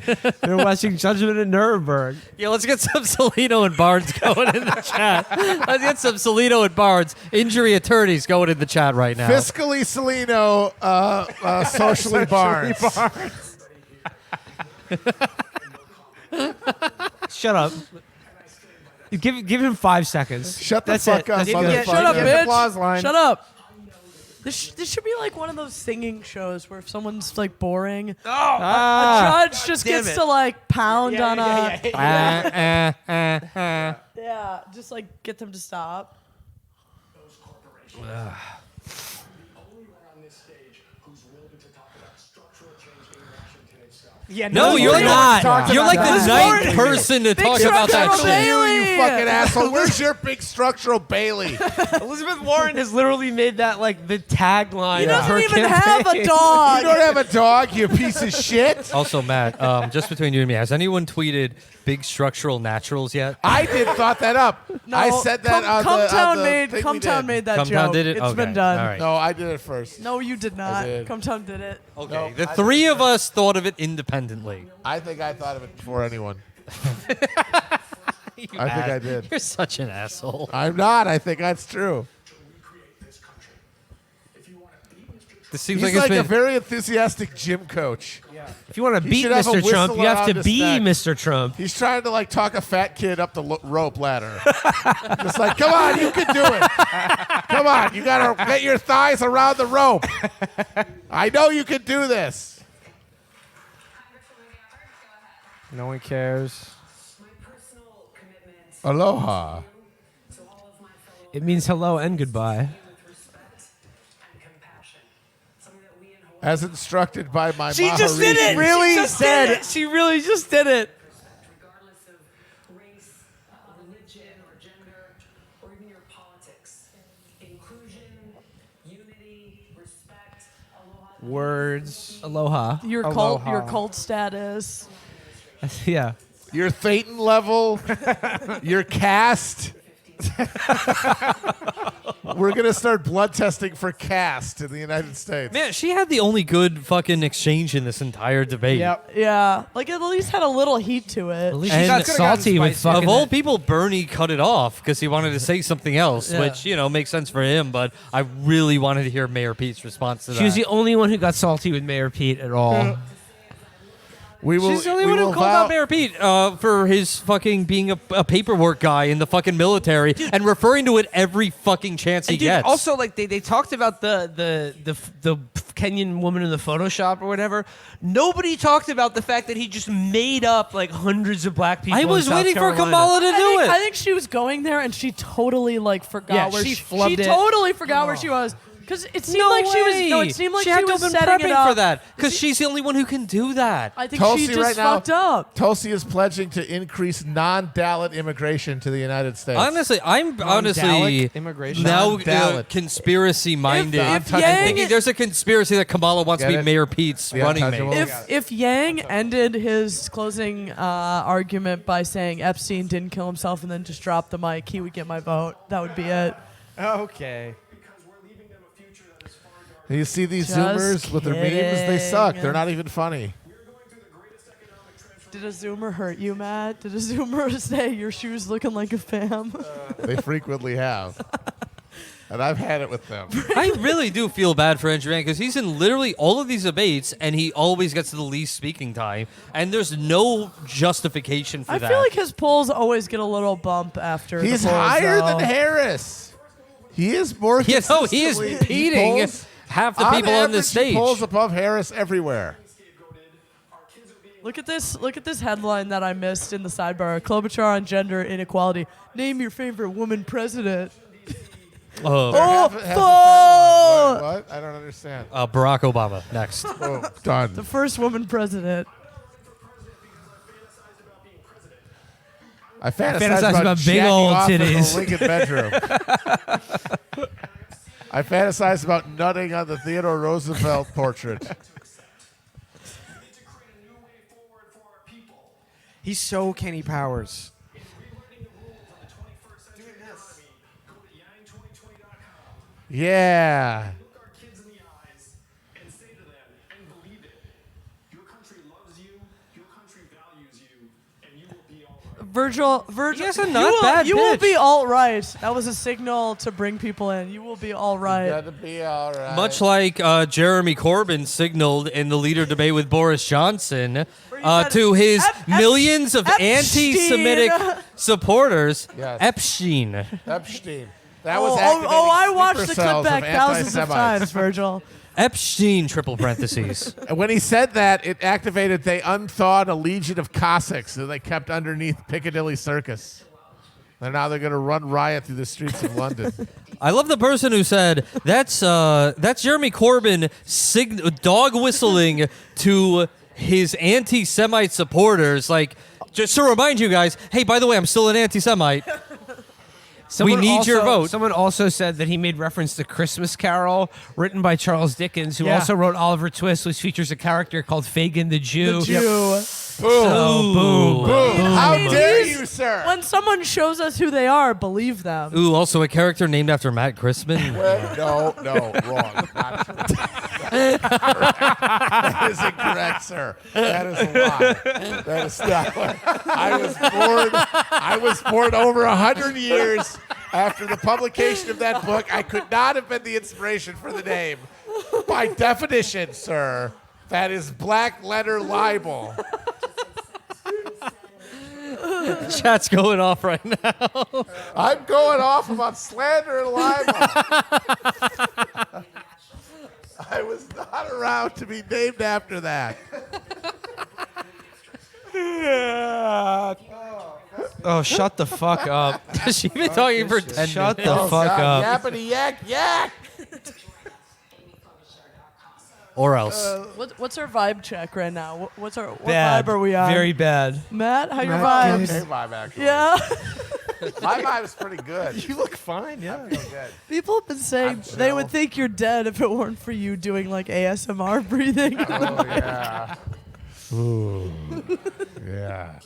They were watching Judgment in Nuremberg. Yeah, let's get some Celino and Barnes going in the chat. Let's get some Celino and Barnes injury attorneys going in the chat right now. Fiscally Celino, socially Barnes. Shut up. Give him 5 seconds. Shut the That's fuck it. up, That's good. motherfucker. Shut up, Get the bitch. applause line. Shut up. This should be like one of those singing shows where if someone's like boring, a judge just damn gets it. to like pound on a Yeah. yeah, just like get them to stop. Those corporations. The only one on this stage who's willing to talk about structural change in Washington itself. Yeah, No, you're one not. talks You're about like that. the ninth person to talk about that structural shit. Bailey. You fucking asshole. Where's your big structural Bailey? Elizabeth Warren has literally made that like the tagline. He of doesn't her even campaign. have a You dog. don't have a dog, you piece of shit. Also, Matt, just between you and me, has anyone tweeted big structural naturals yet? I thought that up. No, I said that on Cumtown the made thing we Cumtown did. made that Cumtown joke. did it? It's Okay. been done. All right. No, I did it first. No, you did not. did. Cumtown did it. Okay, No, the I three of us thought of it independently. I think I thought of it before anyone. You I think ass- I did. You're such an asshole. I'm not. I think that's true. This seems He's like like it's a been. very enthusitic gym coach. If you want to He beat should have a Mr. Trump, whistle you have around to his be neck. Mr. Trump. He's trying to like talk a fat kid up the rope ladder. Just like, come on, you can do it. Come on, you gotta get your thighs around the rope. I know you can do this. No one cares. My personal commitment Aloha. to all of my fellow It means hello and goodbye. with respect and compassion. Something that we in Hawaii As instructed by my She just did it. Maharishi. She just did it. She really just did it. regardless of race, religion, or gender, or even your politics. Inclusion, unity, respect, aloha. Words. Aloha. Your Aloha. cult status. Yeah. Your Thetan level, your caste. We're gonna start blood testing for caste in the United States. Man, she had the only good fucking exchange in this entire debate. Yep. Yeah, like it at least had a little heat to it. At least And she got could've gotten salty with spicy. fucking. Of all people, Bernie cut it off because he wanted to say something else, Yeah. which, makes sense for him, but I really wanted to hear Mayor Pete's response to that. She was the only one who got salty with Mayor Pete at all. We will. She's the only we one who will called vow- out Mayor Pete for his fucking being a paperwork guy in the fucking military and referring to it every fucking chance he And dude, gets. also, like they talked about the Kenyan woman in the Photoshop or whatever. Nobody talked about the fact that he just made up like hundreds of black people. I was in South waiting for Carolina. Kamala to do it. I think she was going there and she totally like forgot Yeah, where she she flubbed it. totally forgot where she was because it seemed No like she was. No, way. it seemed like she she, had to was have been setting it prepping up for that because she's the only one who can do that. I think Tulsi she just right now- fucked up. Tulsi is pledging to increase non-Dalit immigration to the United States. Honestly, I'm honestly Non-Dalek immigration. now Non-Dalit. conspiracy minded. If I'm Yang- thinking there's a conspiracy that Kamala wants to Get be it? Mayor Pete's The running untouchable. mate. If Yang ended his closing argument by saying Epstein didn't kill himself and then just dropped the mic, he would get my vote. That would be it. Okay. You see these Just Zoomers with their memes? They suck. kidding. They're not even funny. Did a Zoomer hurt you, Matt? Did a Zoomer say your shoes looking like a fam? They frequently have. And I've had it with them. I really do feel bad for Andrew Yang because he's in literally all of these debates and he always gets the least speaking time, and there's no justification for I that. feel like his polls always get a little bump after. He's the polls, higher though. than Harris. He is more. Yeah, no, he is consistently- beating polls- half the on people on this average, he stage. polls above Harris everywhere. Look at this! Look at this headline that I missed in the sidebar. Klobuchar on gender inequality. Name your favorite woman president. Oh, what? I don't understand. Barack Obama next. Oh, done. The first woman president. I fantasize about big jacking old off in the titties. Lincoln bedroom. I fantasize about nutting on the Theodore Roosevelt portrait. He's so Kenny Powers. Yeah. Virgil, Yes, a you not will, bad you will pitch. be all right. That was a signal to bring people in. You will be all right. Gotta be all right. Much like Jeremy Corbyn signaled in the leader debate with Boris Johnson said to his millions of Epstein. anti-Semitic supporters, Yes. Epstein. Epstein. That was I watched the sleeper clip cells back of thousands of anti-Semites. times, Virgil. Epstein, triple parentheses. And when he said that, it activated, they unthawed a legion of Cossacks that they kept underneath Piccadilly Circus. And now they're going to run riot through the streets of London. I love the person who said that's Jeremy Corbyn dog whistling to his anti-Semite supporters. Like, just to remind you guys, hey, by the way, I'm still an anti-Semite. We need your vote. Someone also said that he made reference to Christmas Carol, written by Charles Dickens, who also wrote Oliver Twist, which features a character called Fagin the Jew. The Jew. So, boom. Boom. How dare you, sir? When someone shows us who they are, believe them. Ooh, also a character named after Matt Christman. No, wrong. Not true. That is incorrect, sir. That is a lie. That is not what I was born over 100 years after the publication of that book. I could not have been the inspiration for the name. By definition, sir, that is black letter libel. Chat's going off right now. I'm going off about slander and libel. I was not around to be named after that. Oh, shut the fuck up. She's been talking for 10 Shut minutes. the fuck up. Yappity yak yak. Or else. What's our vibe check right now? What Bad. vibe are we on? Very bad. Matt, how your Okay vibes? vibe, actually. Yeah. My vibe is pretty good. You look fine, yeah. I feel good. People have been saying I'm they chill. would think you're dead if it weren't for you doing like ASMR breathing. Oh, yeah. Ooh. Yeah.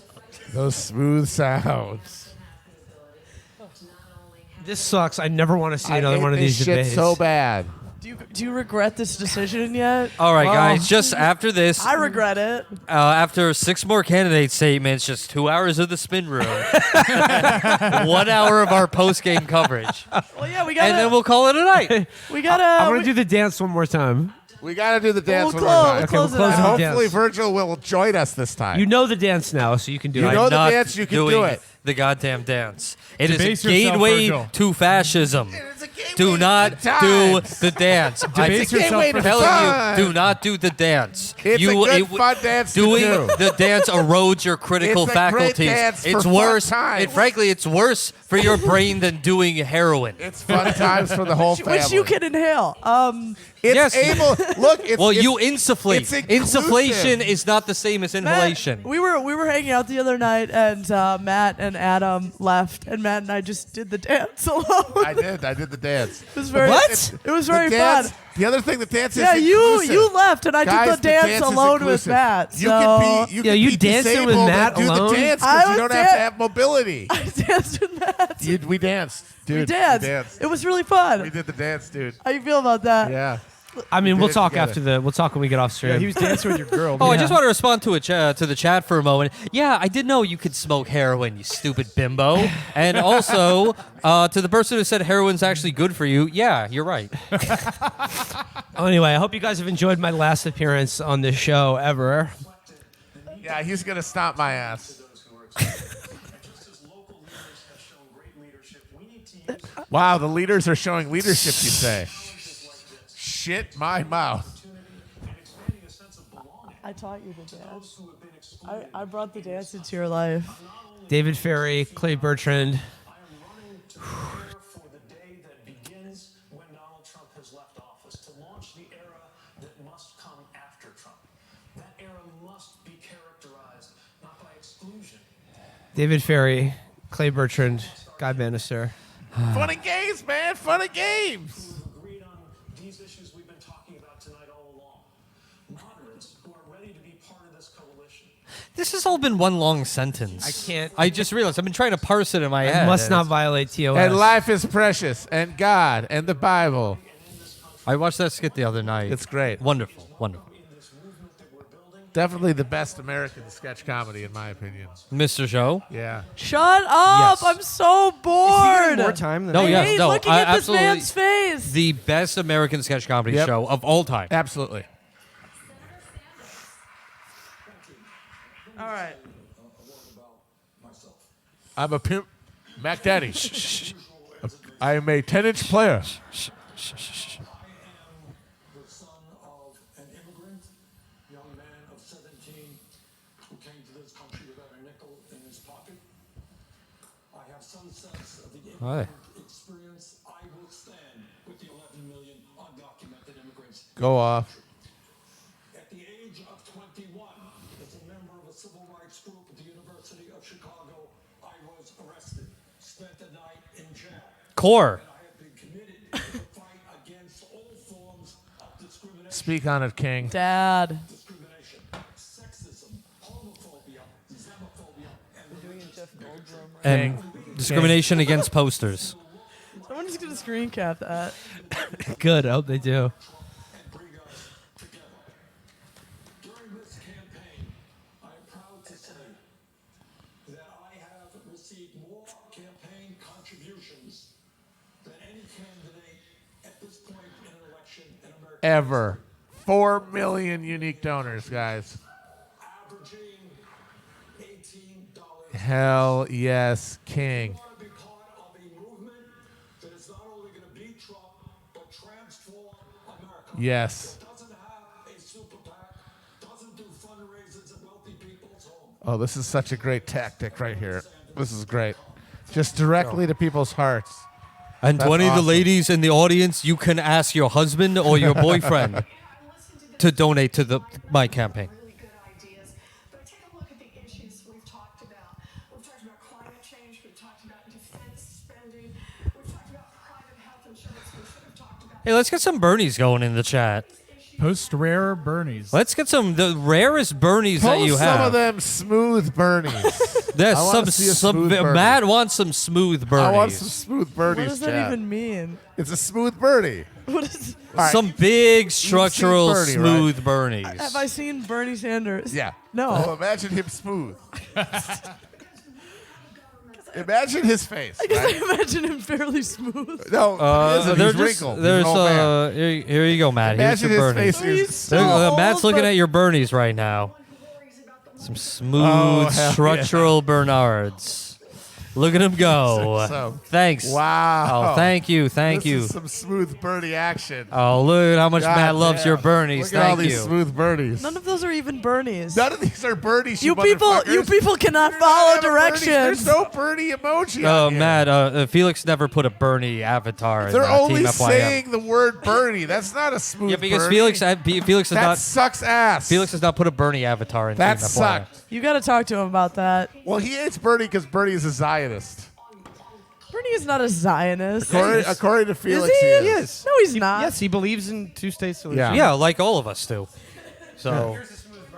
Those smooth sounds. This sucks. I never want to see I another hate one of this these shit debates. so bad. Do you regret this decision yet? All right, guys, just after this, I regret it. after 6 more candidate statements, just 2 hours of the spin room, 1 hour of our post-game coverage, Well, yeah, we gotta. and then we'll call it a night. we gotta. I'm going to do the dance one more time. We got to do the dance We'll one more time. close- close we'll it close out. with And the hopefully dance. Virgil will join us this time. You know the dance now, so you can do You it. know I'm the not dance, you can do doing it. The goddamn dance. It is Debase a yourself, gateway Virgil. to fascism. It's a gateway Do to not good do times. the dance. Debase yourself gateway for to telling fun. you, do not do the dance. It's a good fun dance to Doing do. the dance erodes your critical It's a great faculties. dance for It's fun worse. times. Frankly, it's worse for your brain than doing heroin. It's fun times for the whole family. Which you can inhale. It's Yes. able. Look, it's Well, it's, you insufflate. it's inclusive. Insufflation is not the same as Matt, inhalation. we were hanging out the other night, and Matt and Adam left, and Matt and I just did the dance alone. I did the dance. It was very. What? It was The very dance, fun. The other thing, the dance Yeah, is you inclusive. left, and I Guys, did the dance is alone with inclusive. Matt. You so can be, you Yeah, can you be dancing with disabled Matt and do alone? the dance I because you was don't have to dan- have mobility. I danced with Matt. We danced, dude. We danced. We danced. It was really fun. We did the dance, dude. How you feel about that? Yeah. I mean, Did we'll it talk together. We'll talk when we get off stream. Yeah, he was dancing with your girl. Oh, I Yeah. just want to respond to to the chat for a moment. Yeah, I did know you could smoke heroin, you stupid bimbo. And also, to the person who said heroin's actually good for you, yeah, you're right. Anyway, I hope you guys have enjoyed my last appearance on this show ever. Yeah, he's gonna stomp my ass. Wow, the leaders are showing leadership, you say? Shit my mouth. I taught you to dance. I brought the dance into your life. David Ferry, Clay Bertrand. For the day that begins when Donald Trump has left office, to launch the era that must come after Trump. That era must be characterized not by exclusion. David Ferry, Clay Bertrand, Guy Bannister. Fun and games, man. Fun and games. Agreed on these issues we've been talking about tonight all along. Moderates who are ready to be part of this coalition. This has all been one long sentence. I can't. I just realized I've been trying to parse it in my I head. must and not it's- violate TOS. And life is precious, and God, and the Bible. I watched that skit the other night. It's great. Wonderful. Wonderful. Definitely the best American sketch comedy, in my opinion. Mr. Show? Yeah. Shut up! Yes. I'm so bored. More time than No, I yes, hate no. looking I at this absolutely- man's face. The best American sketch comedy Yep. show of all time. Absolutely. All right. I'm a pimp. Mac Daddy. I am a 10-inch player. The son of an immigrant, young man of 17 who came to this country without a nickel in his pocket. I have some sense of the immigrant experience. I will stand with the 11 million undocumented immigrants. Go off. At the age of 21, as a member of a civil rights group at the University of Chicago, I was arrested, spent the night in jail. Core. I have been committed to the fight against all forms of discrimination. Speak on it, King. Dad. Discrimination, sexism, homophobia, xenophobia, and And discrimination against posters. Someone's gonna screen cap that. Good. I hope they do. bring us together. During this campaign, I am proud to say that I have received more campaign contributions than any candidate at this point in an election in America. Ever. 4 million unique donors, guys. Averaging $18. Hell yes, King. I want to be part of a movement that is not only going to beat Trump, but transform America. Yes. Doesn't have a super PAC, doesn't do fundraisers at wealthy people's homes. Oh, this is such a great tactic right here. This is great. Just directly to people's hearts. And That's to any of the awesome. ladies in the audience, you can ask your husband or your boyfriend to donate to my campaign. Really good ideas. But take a look at the issues we've talked about. We've talked about climate change. We've talked about defense spending. We've talked about private health insurance. We should have talked about Hey, let's get some Bernies going in the chat. Post rare Bernies. Let's get the rarest Bernies that you Post have. some of them smooth Bernies. There's I wanna see a smooth Bernie. Matt wants some smooth Bernies. I want some smooth birdies, What does that Chad. even mean? It's a smooth birdie. What is? All right. Some big structural Bernie, smooth Bernies. Have I seen Bernie Sanders? Yeah. No. Oh, imagine him smooth. Imagine his face. I guess right? I imagine him fairly smooth. No, There's he's wrinkled. He's an old man. here you go, Matt. Imagine Here's his your Bernies. face. Is He's so Matt's old, looking but- at your Bernies right now. Some smooth Oh, hell structural Bernards. Look at him go. So- Thanks. Wow. Oh, thank you. Thank This you. is some smooth birdie action. Oh, look at how much God Matt loves damn. your Bernies. Look at all Thank these you. smooth birdies. None of those are even Bernies. None of these are birdies. you motherfuckers. people cannot You're not follow having birdies. directions. There's no birdie emoji. Oh, on here. Matt, Felix never put a Bernie avatar in They're only Team FYM. saying the word Bernie. That's not a smooth Yeah, because birdie. Felix has that not sucks ass. Felix has not put a Bernie avatar in That Team FYM. sucked. You got to talk to him about that. Well, he hates Bernie because Bernie is a Zionist. Bernie is not a Zionist. According to Felix, is he? is. Yes. No, he's not. Yes, he believes in two-state solution. Yeah. Yeah, like all of us do. So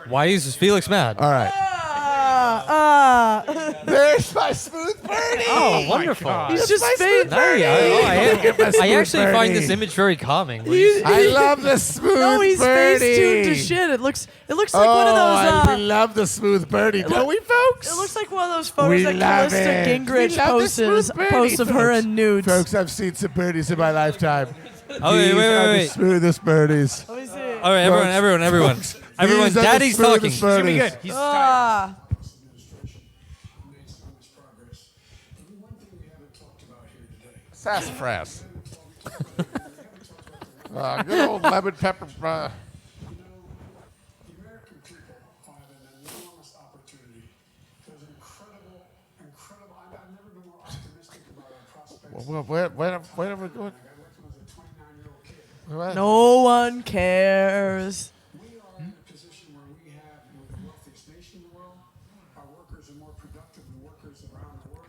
why is Felix mad? All right. Ah. There's my smooth birdie. Bernie. Oh, wonderful. He's just face. I actually find this image very calming. I love the smooth No, he's birdie. face tuned to shit. It looks like one of those. we love the smooth birdie, don't we, folks? It looks like one of those photos We that love Callista it. Gingrich We love the smooth birdie, posts of her folks. in nudes. Folks, I've seen some birdies in my lifetime. Oh, wait, These wait, are the wait. smoothest birdies. Let me see. All right, everyone. Everyone, These are the Daddy's talking. smoothest birdies. Good. He's Ah. made so much progress. And one thing we haven't talked about here today. Sassafras. Good old lemon pepper. The American people have an enormous opportunity. There's incredible. I've never been more optimistic about our prospects. Where are we going? I worked when I was a 29-year-old kid. No one cares. We are in a position where we have the wealthiest nation in the world. Our workers are more productive than workers around the world.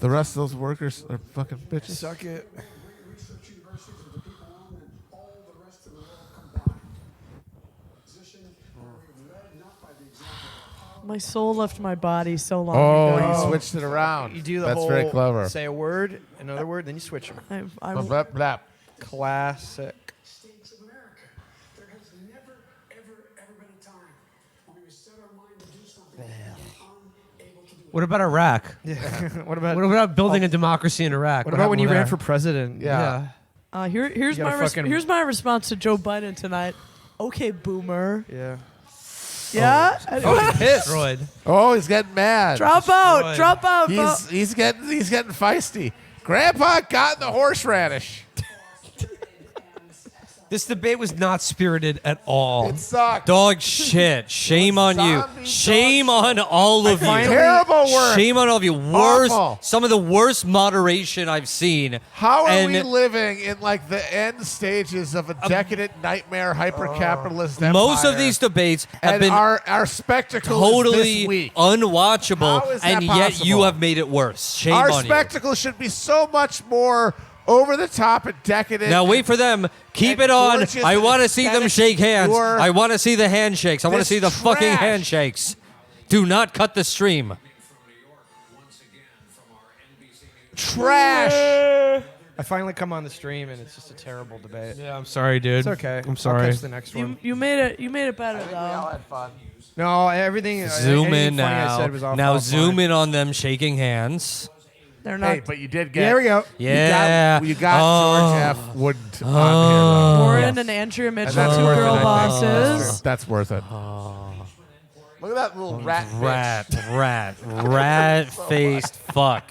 The rest of those workers are fucking bitches. Suck it. Great research universities with the people on and all the rest of the world combined. Position where we've led not by the example of our My soul left my body so long Oh, ago. you switched it around. You do the That's whole very clever. say a word, another word, then you switch them. I'm Blap, blap. Classic. States of America. There has never, ever been a time when we set our mind to do something and unable to do it. What about Iraq? What about What about building a democracy in Iraq? what about when you happened ran for there? president? Yeah. here's You gotta here's my response to Joe Biden tonight. Okay, boomer. Yeah. Yeah. Destroyed. Oh, he's getting mad. Drop out. Destroyed. Drop out. He's getting feisty. Grandpa got in the horseradish. This debate was not spirited at all. It sucked. Dog shit. Shame on you. Zombie Shame dog on all of you. Terrible work. Shame on all of you. Worst, Awful. some of the worst moderation I've seen. How are And we living in like the end stages of a decadent nightmare hyper-capitalist empire? most of these debates have and been our spectacle is totally this weak. unwatchable, How is that and yet you possible? have made it worse. Shame Our on you. spectacle should be so much more over the top and decadent. Now wait for them. Keep and it on. gorgeous I want to and see them aesthetic shake hands. pure. I want to see the handshakes. I want to This see the fucking trash. handshakes. Do not cut the stream. Trash. I finally come on the stream and it's just a terrible debate. Yeah, I'm sorry, dude. It's okay. I'm sorry. I'll catch the next one. You made it better though. had fun. No, everything. Zoom anything in funny I now. said was off Now offline. zoom in on them shaking hands. They're not. Hey, but you did get. There we go. Yeah. You got Oh. George F. Wood on here. Though. Warren and Andrea Mitchell, And that's two worth it, girl I think. bosses. That's worth it. Look at that little rat. Rat-faced fuck.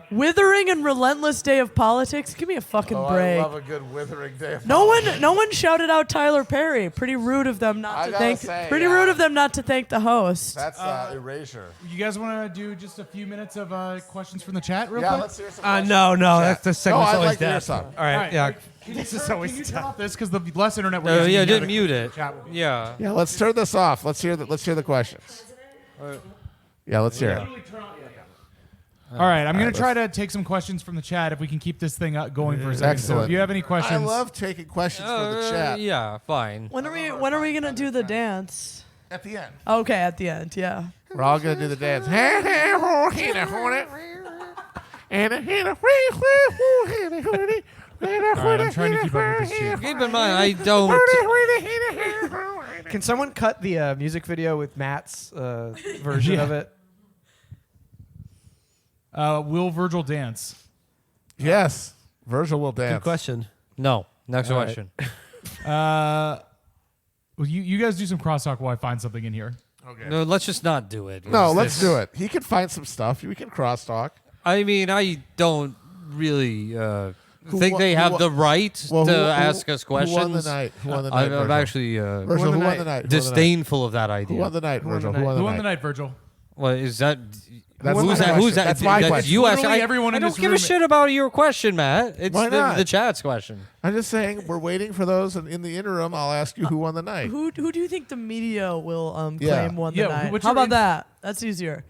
Withering and relentless day of politics. Give me a fucking Oh, break. I love a good withering day. Of No one shouted out Tyler Perry. Pretty rude of them not I to gotta thank. say, Pretty yeah. rude of them not to thank the host. That's erasure. You guys want to do just a few minutes of questions from the chat, real Yeah, quick? let's hear some. No, that's the No, segment's I'd always like to hear dead. some. All right, All right. yeah. This is always can you turn off this because the less internet we're using, Yeah, the didn't other mute it. chat will be- Yeah. Yeah, let's turn this off. Let's hear the questions. Yeah, let's hear it. All right, I'm going to try to take some questions from the chat if we can keep this thing going for a second. So Excellent. if you have any questions, I love taking questions from the chat. Yeah, fine. When are we gonna do the dance? At the end. Okay, at the end. Yeah. We're all gonna do the dance. All right, I'm trying to keep up with this too. Keep in mind, I don't. Can someone cut the music video with Matt's version Yeah. of it? Will Virgil dance? Yes, Virgil will dance. Good question. No. Next All right. question. Well, you guys do some crosstalk while I find something in here. Okay. No, let's just not do it. No, let's do it. He can find some stuff. We can crosstalk. I mean, I don't really think won- they who have won- the right Well, to who ask us questions. Who won the night? Who won the night? I'm Virgil? actually Virgil, who won the night? disdainful of that idea. Who won the night, Who won the Virgil? night? Who won the night, Virgil? Well, is that? That's who's my that? question. Who's that? That's my question. You ask. Literally everyone I in don't this give a room- shit about your question, Matt. It's Why not? the chat's question. I'm just saying we're waiting for those, and in the interim, I'll ask you who won the night. Who do you think the media will Yeah. claim won Yeah, the night? what's How your about ins- that? That's easier.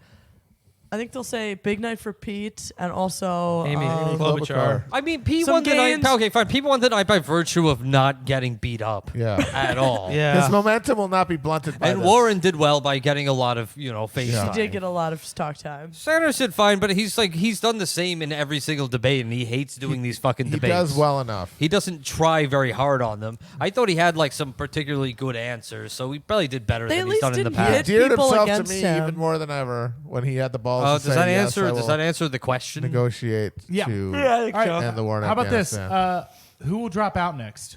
I think they'll say big night for Pete and also Amy Klobuchar. I mean, Pete Some won the night. games- Okay, fine. Pete won the night by virtue of not getting beat up. Yeah. At all. Yeah. His momentum will not be blunted by And this. Warren did well by getting a lot of face Yeah. He time. did get a lot of talk time. Sanders did fine, but he's done the same in every single debate, and he hates doing these fucking He debates. does well enough. He doesn't try very hard on them. I thought he had some particularly good answers, so he probably did better They than at he's least done in the didn't past. hit He endeared people himself to against me him. even more than ever when he had the balls to Does say, that yes, answer? I Does will that answer the question? negotiate Yeah. to All right. end the war in How about this? Afghanistan. Who will drop out next?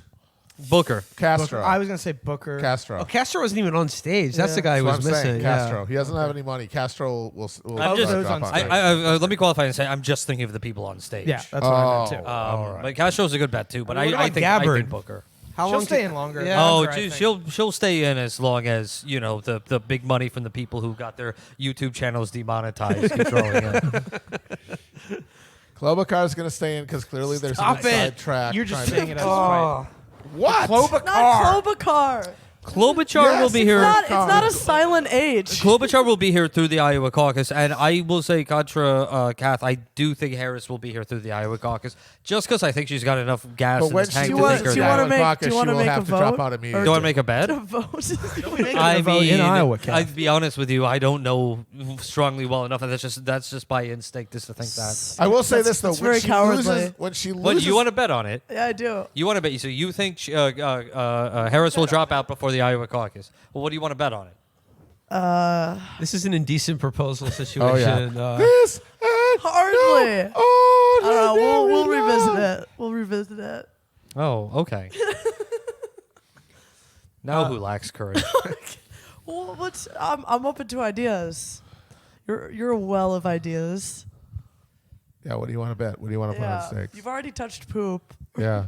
Booker. Castro. I was gonna say Booker. Castro. Oh, Castro wasn't even on stage. That's Yeah. the guy who That's was what I'm saying. missing. Yeah. Castro. He doesn't have any money. Castro will I'm just- drop on out. stage. Let me qualify and say I'm just thinking of the people on stage. Yeah, that's what I meant too. all right. But Castro's a good bet too. But What I about think Gabbard? Booker. How She'll long stay can- in longer. Yeah. Oh, Booker, I geez, think. she'll stay in as long as the big money from the people who got their YouTube channels demonetized keep rolling in. Klobuchar's going to stay in because clearly there's Stop an inside it. track. You're just trying saying to- it as a spite. What? Not Klobuchar. Klobuchar Yes, will be it's here. It's not a silent age. Klobuchar will be here through the Iowa caucus, and I will say, contra Kath, I do think Harris will be here through the Iowa caucus, just because I think she's got enough gas But in when the she tank Do to you want- take her do you down. wanna make- caucus, do you wanna she will make have a to drop vote? out Or immediately. Do you want to make a bet? To vote. I vote in mean, Iowa, Kath. I'd be honest with you, I don't know strongly well enough, and that's just by instinct just to think that. I will say That's- this though: that's when very she cowardly. loses, when she loses, What, you want to bet on it? Yeah, I do. You want to bet? So you think Harris will drop out before the Iowa caucus? Well, what do you want to bet on it? This is an indecent proposal situation. Oh yeah. Uh, Hardly. Oh, I don't know. We'll no. revisit it. We'll revisit it. Oh, okay. Now who lacks courage? Well, I'm open to ideas. You're a well of ideas. Yeah. What do you want to bet? What do you want to put on Yeah. stakes? You've already touched poop. Yeah.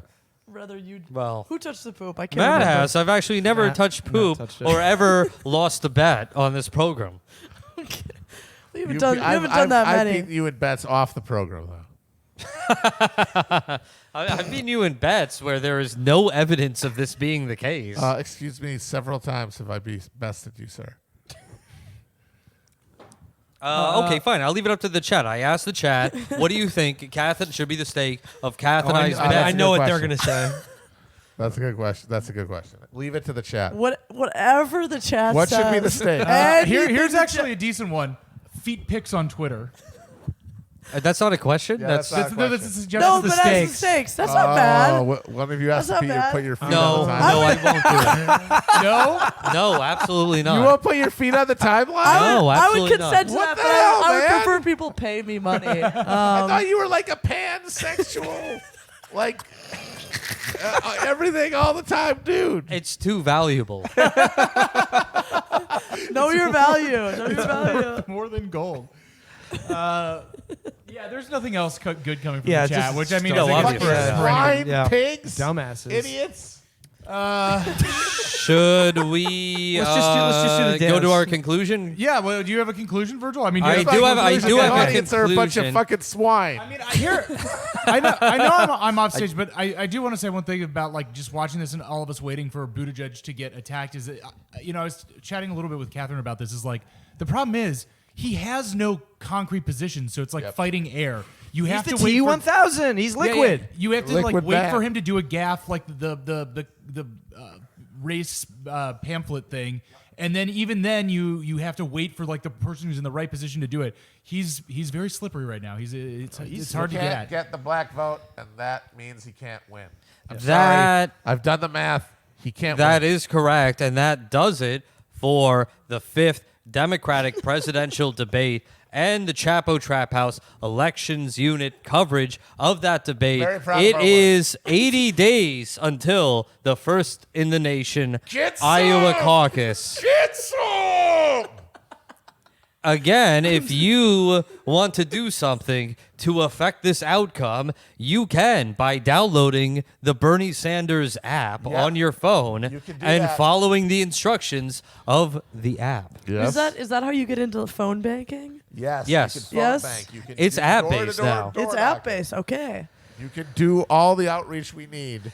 Rather you. Well, Who touched the poop? I can't Matt remember. has. I've actually never Matt- touched Matt poop touched it. or ever lost a bet on this program. We haven't done I've that many. beaten you in bets off the program though. I've beaten you in bets where there is no evidence of this being the case. Excuse me, several times have I bested you, sir. Okay, fine. I'll leave it up to the chat. I asked the chat, what do you think Kath should be the stake of Kath and I's I- bet? I know good what they're question. gonna say. That's a good question. That's a good question. Leave it to the chat. Whatever the chat What says. should be the stake? Here's actually a decent one. Feet pics on Twitter. That's not a question? Yeah, that's that's not a That's question. just No, the but stakes. as the stakes. That's not bad. One of you asked That's to not bad. put your feet no, on the no, timeline. I won't do it. No? No, absolutely not. You won't put your feet on the timeline? No, I would absolutely not. consent to What that, the but hell, I would man? prefer people pay me money. I thought you were like a pansexual, like everything all the time, dude. It's too valuable. Know your value. Know your value. More than gold. Yeah, there's nothing else good coming from Yeah, the chat, just which I mean, no, is obviously, yeah. Swine, Yeah. pigs, Dumbasses. idiots. Should we Let's just do the go to dance. our conclusion? Yeah, well, do you have a conclusion, Virgil? I mean, I you do have a The audience are a bunch of conclusion. fucking swine. I mean, I know I'm off stage, but I do want to say one thing about like just watching this and all of us waiting for Buttigieg to get attacked. Is that, I was chatting a little bit with Catherine about this. Is like the problem is he has no concrete position, so it's like fighting air. You He's have the to wait for T1000. He's Yeah, yeah. liquid. You have to Liquid like wait bat. for him to do a gaff like the race pamphlet thing, and then even then you have to wait for like the person who's in the right position to do it. He's very slippery right now. It's hard to He get can't at. get the black vote, and that means he can't win. I'm That- sorry. I've done the math. He can't That win. is correct, and that does it for the 5th Democratic presidential debate and the Chapo Trap House elections unit coverage of that debate. Very proud It of our is 80 days until the first in the nation Get Iowa some! caucus. Get some! Again, if you want to do something to affect this outcome, you can by downloading the Bernie Sanders app Yeah. on your phone You can do and that. following the instructions of the app. Yes. Is that how you get into phone banking? Yes. Yes. You can phone Yes. bank. You can It's do app-based door-to-door now. door It's knocking. app based. Okay. You can do all the outreach we need.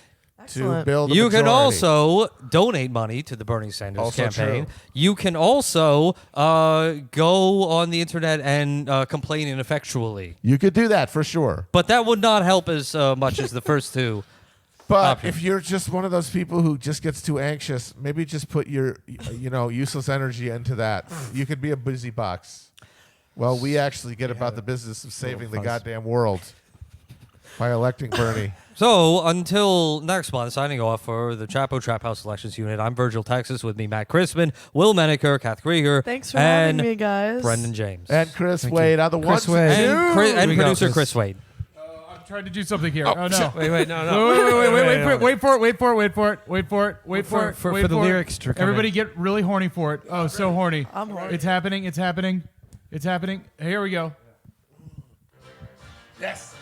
to build a You can majority. also donate money to the Bernie Sanders Also campaign. true. You can also go on the internet and complain ineffectually. You could do that for sure. But that would not help as much as the first two. But options. if you're just one of those people who just gets too anxious, maybe just put your useless energy into that. You could be a busy box. Well, we actually get about the business of saving the goddamn world by electing Bernie. So until next month, signing off for the Chapo Trap House Elections Unit, I'm Virgil Texas. With me, Matt Crispin, Will Menaker, Kath Krieger, Thanks for and having me, guys. Brendan James. And Chris Wade on the Chris ones Wade. and twos. And we go, producer Chris. Chris Wade. I'm trying to do something here. Oh, no. Wait, no. Wait for it. For the lyrics to come Everybody in. get really horny for it. Oh, so horny. I'm horny. It's happening. Here we go. Yes.